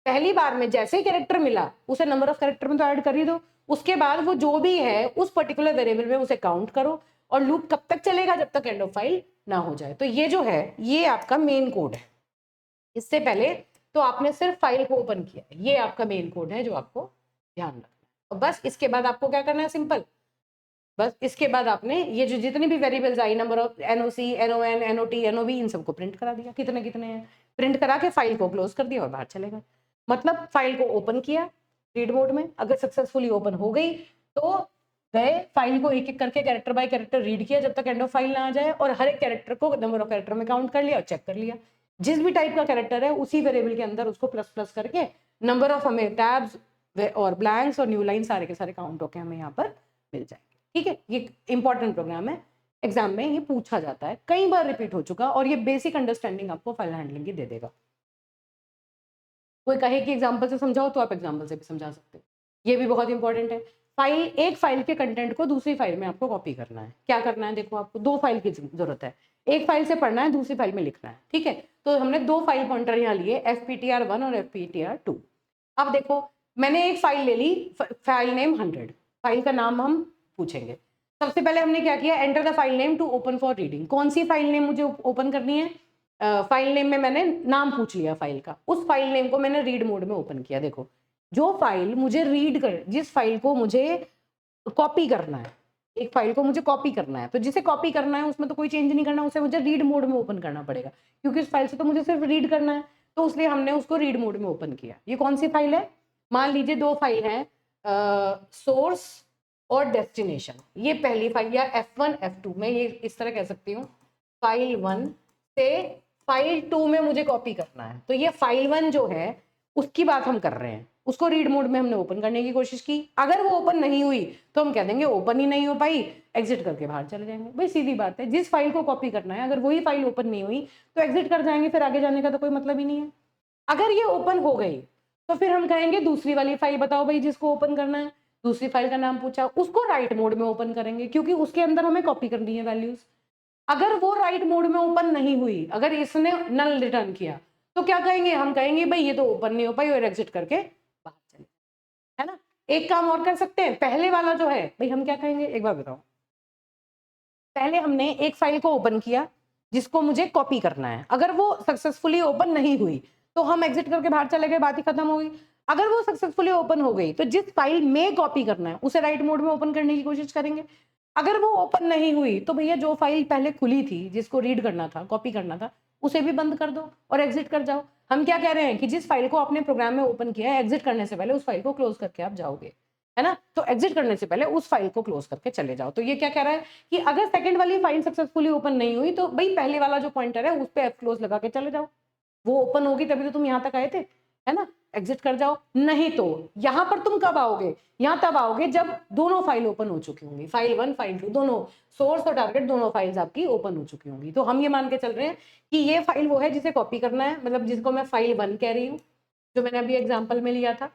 पहली बार में जैसे ही कैरेक्टर मिला उसे नंबर ऑफ कैरेक्टर में तो ऐड कर ही दो, उसके बाद वो जो भी है उस पर्टिकुलर वेरिएबल में उसे काउंट करो, और लूप कब तक चलेगा, जब तक एंड ऑफ फाइल ना हो जाए। तो ये जो है ये आपका मेन कोड है। इससे पहले तो आपने सिर्फ फाइल को ओपन किया, ये आपका मेन कोड है जो आपको ध्यान रखना है। और बस इसके बाद आपको क्या करना है, सिंपल, बस इसके बाद आपने ये जो जितनी भी variables I, number of NOC, NON, NOT, NOV, इन सबको प्रिंट करा दिया, कितने कितने हैं, प्रिंट करा के फाइल को क्लोज कर दिया और बाहर चले गए। मतलब फाइल को ओपन किया रीड मोड में, अगर सक्सेसफुली ओपन हो गई तो गए, फाइल को एक एक करके कैरेक्टर बाय कैरेक्टर रीड किया जब तक एंड ऑफ फाइल ना आ जाए, और हर एक कैरेक्टर को नंबर ऑफ कैरेक्टर में काउंट कर लिया और चेक कर लिया। जिस भी टाइप का कैरेक्टर है उसी वेरिएबल के अंदर उसको प्लस प्लस करके नंबर ऑफ हमें टैब्स और ब्लैंक्स और न्यू लाइन सारे के सारे काउंट होके हमें यहाँ पर मिल जाएंगे। ठीक है, ये इंपॉर्टेंट प्रोग्राम है, एग्जाम में ये पूछा जाता है, कई बार रिपीट हो चुका, और ये बेसिक अंडरस्टैंडिंग आपको फाइल हैंडलिंग की दे देगा। कोई कहे कि एग्जाम्पल से समझाओ तो आप एग्जाम्पल से भी समझा सकते हो। ये भी बहुत इंपॉर्टेंट है, एक फाइल के कंटेंट को दूसरी फाइल में आपको कॉपी करना है। क्या करना है, देखो आपको 2 फाइल की जरूरत है, एक फाइल से पढ़ना है, दूसरी फाइल में लिखना है। ठीक है, तो हमने 2 फाइल पॉइंटर यहाँ लिए, fptr1 और fptr2। अब देखो मैंने एक फाइल ले ली, फाइल नेम 100, फाइल का नाम हम पूछेंगे। सबसे पहले हमने क्या किया, enter the file name to open for reading. कौन सी फाइल नेम मुझे ओपन करनी है, फाइल नेम में मैंने नाम पूछ लिया फाइल का, उस फाइल नेम को मैंने रीड मोड में ओपन किया। देखो जो फाइल मुझे रीड कर, जिस फाइल को मुझे कॉपी करना है, एक फाइल को मुझे कॉपी करना है, तो जिसे कॉपी करना है उसमें तो कोई चेंज नहीं करना, उसे मुझे रीड मोड में ओपन करना पड़ेगा, क्योंकि उस फाइल से तो मुझे सिर्फ रीड करना है, तो इसलिए हमने उसको रीड मोड में ओपन किया। ये कौन सी फाइल है, मान लीजिए 2 फाइल हैं, सोर्स और डेस्टिनेशन। ये पहली फाइल या F1 F2 में ये इस तरह कह सकती हूँ, फाइल 1 से फाइल 2 में मुझे कॉपी करना है, तो ये फाइल 1 जो है उसकी बात हम कर रहे हैं, उसको रीड मोड में हमने ओपन करने की कोशिश की, अगर वो ओपन नहीं हुई तो हम कह देंगे ओपन ही नहीं हो पाई, एग्जिट करके बाहर चले जाएंगे। भाई सीधी बात है, जिस फाइल को कॉपी करना है अगर वही फाइल ओपन नहीं हुई तो एग्जिट कर जाएंगे, फिर आगे जाने का तो कोई मतलब ही नहीं है। अगर ये ओपन हो गई तो फिर हम कहेंगे दूसरी वाली फाइल बताओ भाई जिसको ओपन करना है, दूसरी फाइल का नाम पूछा, उसको राइट मोड में ओपन करेंगे क्योंकि उसके अंदर हमें कॉपी करनी है वैल्यूज। अगर वो राइट मोड में ओपन नहीं हुई, अगर इसने नल रिटर्न किया तो क्या कहेंगे, हम कहेंगे भाई ये तो ओपन नहीं हो पाई और एग्जिट करके बाहर चले, है ना। एक काम और कर सकते हैं, पहले वाला जो है भाई हम क्या कहेंगे, एक बार बताओ, पहले हमने एक फाइल को ओपन किया जिसको मुझे कॉपी करना है, अगर वो सक्सेसफुली ओपन नहीं हुई तो हम एग्जिट करके बाहर चले गए, बात ही खत्म हो गई। अगर वो सक्सेसफुली ओपन हो गई तो जिस फाइल में कॉपी करना है उसे राइट मोड में ओपन करने की कोशिश करेंगे। अगर वो ओपन नहीं हुई तो भैया जो फाइल पहले खुली थी जिसको रीड करना था, कॉपी करना था, उसे भी बंद कर दो और एग्जिट कर जाओ। हम क्या कह रहे हैं कि जिस फाइल को आपने प्रोग्राम में ओपन किया है, एग्जिट करने से पहले उस फाइल को क्लोज करके आप जाओगे, है ना। तो एग्जिट करने से पहले उस फाइल को क्लोज करके चले जाओ। तो ये क्या कह रहा है कि अगर सेकंड वाली फाइल सक्सेसफुली ओपन नहीं हुई तो भाई पहले वाला जो पॉइंटर है उस पे एफ क्लोज लगा के चले जाओ, वो ओपन होगी तभी तो तुम यहाँ तक आए थे, है ना, एग्जिट कर जाओ। नहीं तो यहाँ पर तुम कब आओगे, यहाँ तब आओगे जब दोनों फाइल ओपन हो चुकी होंगी, फाइल 1 फाइल 2 दोनों, सोर्स और टारगेट दोनों फाइल्स आपकी ओपन हो चुकी होंगी। तो हम ये मान के चल रहे हैं कि ये फाइल वो है जिसे कॉपी करना है, मतलब जिसको मैं फाइल 1 कह रही हूँ, जो मैंने अभी एग्जाम्पल में लिया था,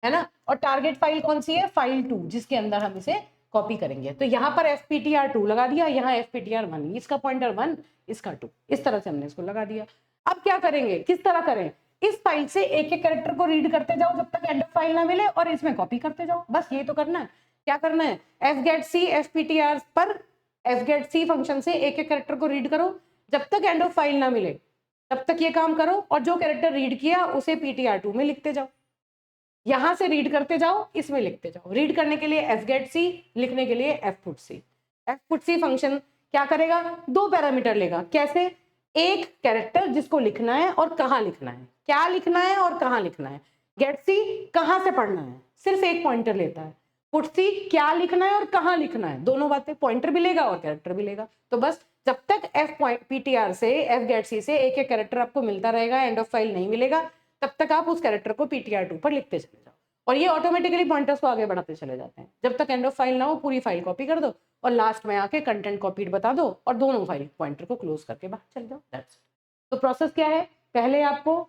है ना। और टारगेट फाइल कौन सी है, फाइल 2, जिसके अंदर हम इसे कॉपी करेंगे। तो यहाँ पर fptr2 लगा दिया, यहाँ fptr1, इसका पॉइंटर 1, इसका 2, इस तरह से हमने इसको लगा दिया। अब क्या करेंगे, किस तरह करें, इस फाइल से एक एक कैरेक्टर को रीड करते जाओ जब तक एंड ऑफ फाइल ना मिले, और इसमें कॉपी करते जाओ, बस ये तो करना है। क्या करना है, fgetc fptr पर fgetc फंक्शन से एक एक कैरेक्टर को रीड करो जब तक एंड ऑफ फाइल ना मिले, तब तक ये काम करो, और जो कैरेक्टर रीड किया उसे ptr2 में लिखते जाओ। यहां से रीड करते जाओ, इसमें लिखते जाओ। रीड करने के लिए fgetc, लिखने के लिए fputc। fputc फंक्शन क्या करेगा, 2 पैरामीटर लेगा। कैसे, एक कैरेक्टर जिसको लिखना है और कहाँ लिखना है, क्या लिखना है और कहाँ लिखना है। getc कहाँ से पढ़ना है, सिर्फ एक पॉइंटर लेता है। putc क्या लिखना है और कहाँ लिखना है, दोनों बातें, पॉइंटर भी लेगा और कैरेक्टर भी लेगा। तो बस जब तक fptr से fgetc से एक एक कैरेक्टर आपको मिलता रहेगा, एंड ऑफ फाइल नहीं मिलेगा, तब तक आप उस कैरेक्टर को ptr2 पर लिखते चले जाओ, और ये ऑटोमेटिकली पॉइंटर्स को आगे बढ़ाते चले जाते हैं। जब तक एंड ऑफ फाइल ना हो, पूरी फाइल कॉपी कर दो, और लास्ट में आके कंटेंट कॉपीड बता दो, और दोनों फाइल पॉइंटर को क्लोज करके बाहर चले जाओ। दैट्स तो प्रोसेस क्या है, पहले आपको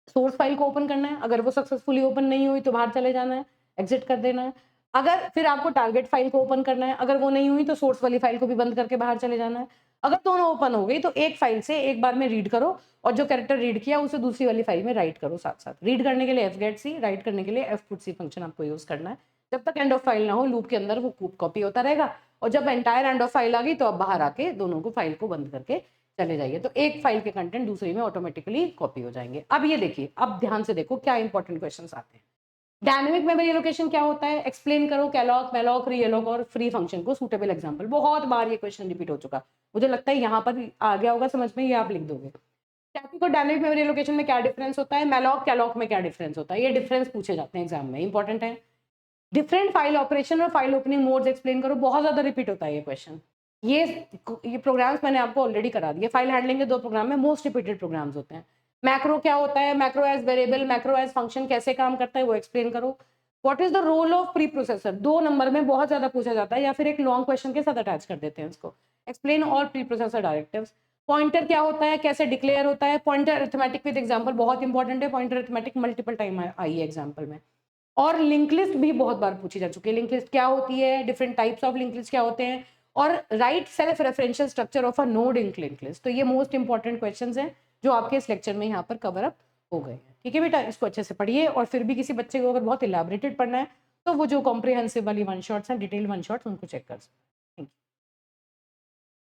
सोर्स फाइल को ओपन करना है, अगर वो सक्सेसफुली ओपन नहीं हुई तो बाहर चले जाना है, एग्जिट कर देना है। अगर फिर आपको टारगेट फाइल को ओपन करना है, अगर वो नहीं हुई तो सोर्स वाली फाइल को भी बंद करके बाहर चले जाना है। अगर दोनों ओपन हो गई तो एक फाइल से एक बार में रीड करो, और जो कैरेक्टर रीड किया उसे दूसरी वाली फाइल में राइट करो साथ साथ। रीड करने के लिए fgetc, राइट करने के लिए fputc फंक्शन आपको यूज करना है। जब तक एंड ऑफ फाइल ना हो, लूप के अंदर वो कॉपी होता रहेगा, और जब एंटायर एंड ऑफ फाइल आ गई तो अब बाहर आके दोनों को फाइल को बंद करके चले जाइए, तो एक फाइल के कंटेंट दूसरी में ऑटोमेटिकली कॉपी हो जाएंगे। अब ये देखिए, अब ध्यान से देखो क्या इंपॉर्टेंट क्वेश्चंस आते हैं। डायनेमिक मेमोरी एलोकेशन क्या होता है, एक्सप्लेन करो कैलॉक, मेलॉक, रीएलॉक और फ्री फंक्शन को सूटेबल एग्जांपल। बहुत बार ये क्वेश्चन रिपीट हो चुका, मुझे लगता है यहाँ पर आ गया होगा समझ में, ये आप लिख दोगे। स्टैटिक और डायनेमिक मेमोरी एलोकेशन में क्या डिफरेंस होता है, मेलॉक कैलॉक में क्या डिफरेंस होता है, ये डिफरेंस पूछे जाते हैं एग्जाम में, इंपॉर्टेंट है। डिफरेंट फाइल ऑपरेशन और फाइल ओपनिंग मोड्स एक्सप्लेन करो, बहुत ज्यादा रिपीट होता है ये क्वेश्चन। ये प्रोग्राम्स मैंने आपको ऑलरेडी करा दिए। फाइल हैंडलिंग के 2 प्रोग्राम में मोस्ट रिपीटेड प्रोग्राम्स होते हैं। मैक्रो क्या होता है, macro as variable, macro as function कैसे काम करता है वो एक्सप्लेन करो। What is the role of preprocessor, 2 number में बहुत ज्यादा पूछा जाता है, या फिर एक लॉन्ग क्वेश्चन के साथ अटैच कर देते हैं इसको। Explain all pre processor directives. Pointer क्या होता है, कैसे डिक्लेयर होता है। पॉइंटर अरिथमेटिक विद एग्जांपल बहुत इंपॉर्टेंट है, pointer arithmetic multiple time I है एग्जांपल में। और लिंक लिस्ट भी बहुत बार पूछी जा चुकी है। लिंक लिस्ट क्या होती है, different types of link list क्या होते हैं, और right self referential structure of a node in link list. तो ये मोस्ट इंपॉर्टेंट क्वेश्चंस हैं जो आपके इस लेक्चर में यहाँ पर कवर अप हो गए हैं। ठीक है बेटा, इसको अच्छे से पढ़िए, और फिर भी किसी बच्चे को अगर बहुत इलाबरेटेड पढ़ना है तो वो जो कॉम्प्रिहेंसिव वाली वन शॉट्स हैं, डिटेल वन शॉट्स, उनको चेक कर सकते हैं।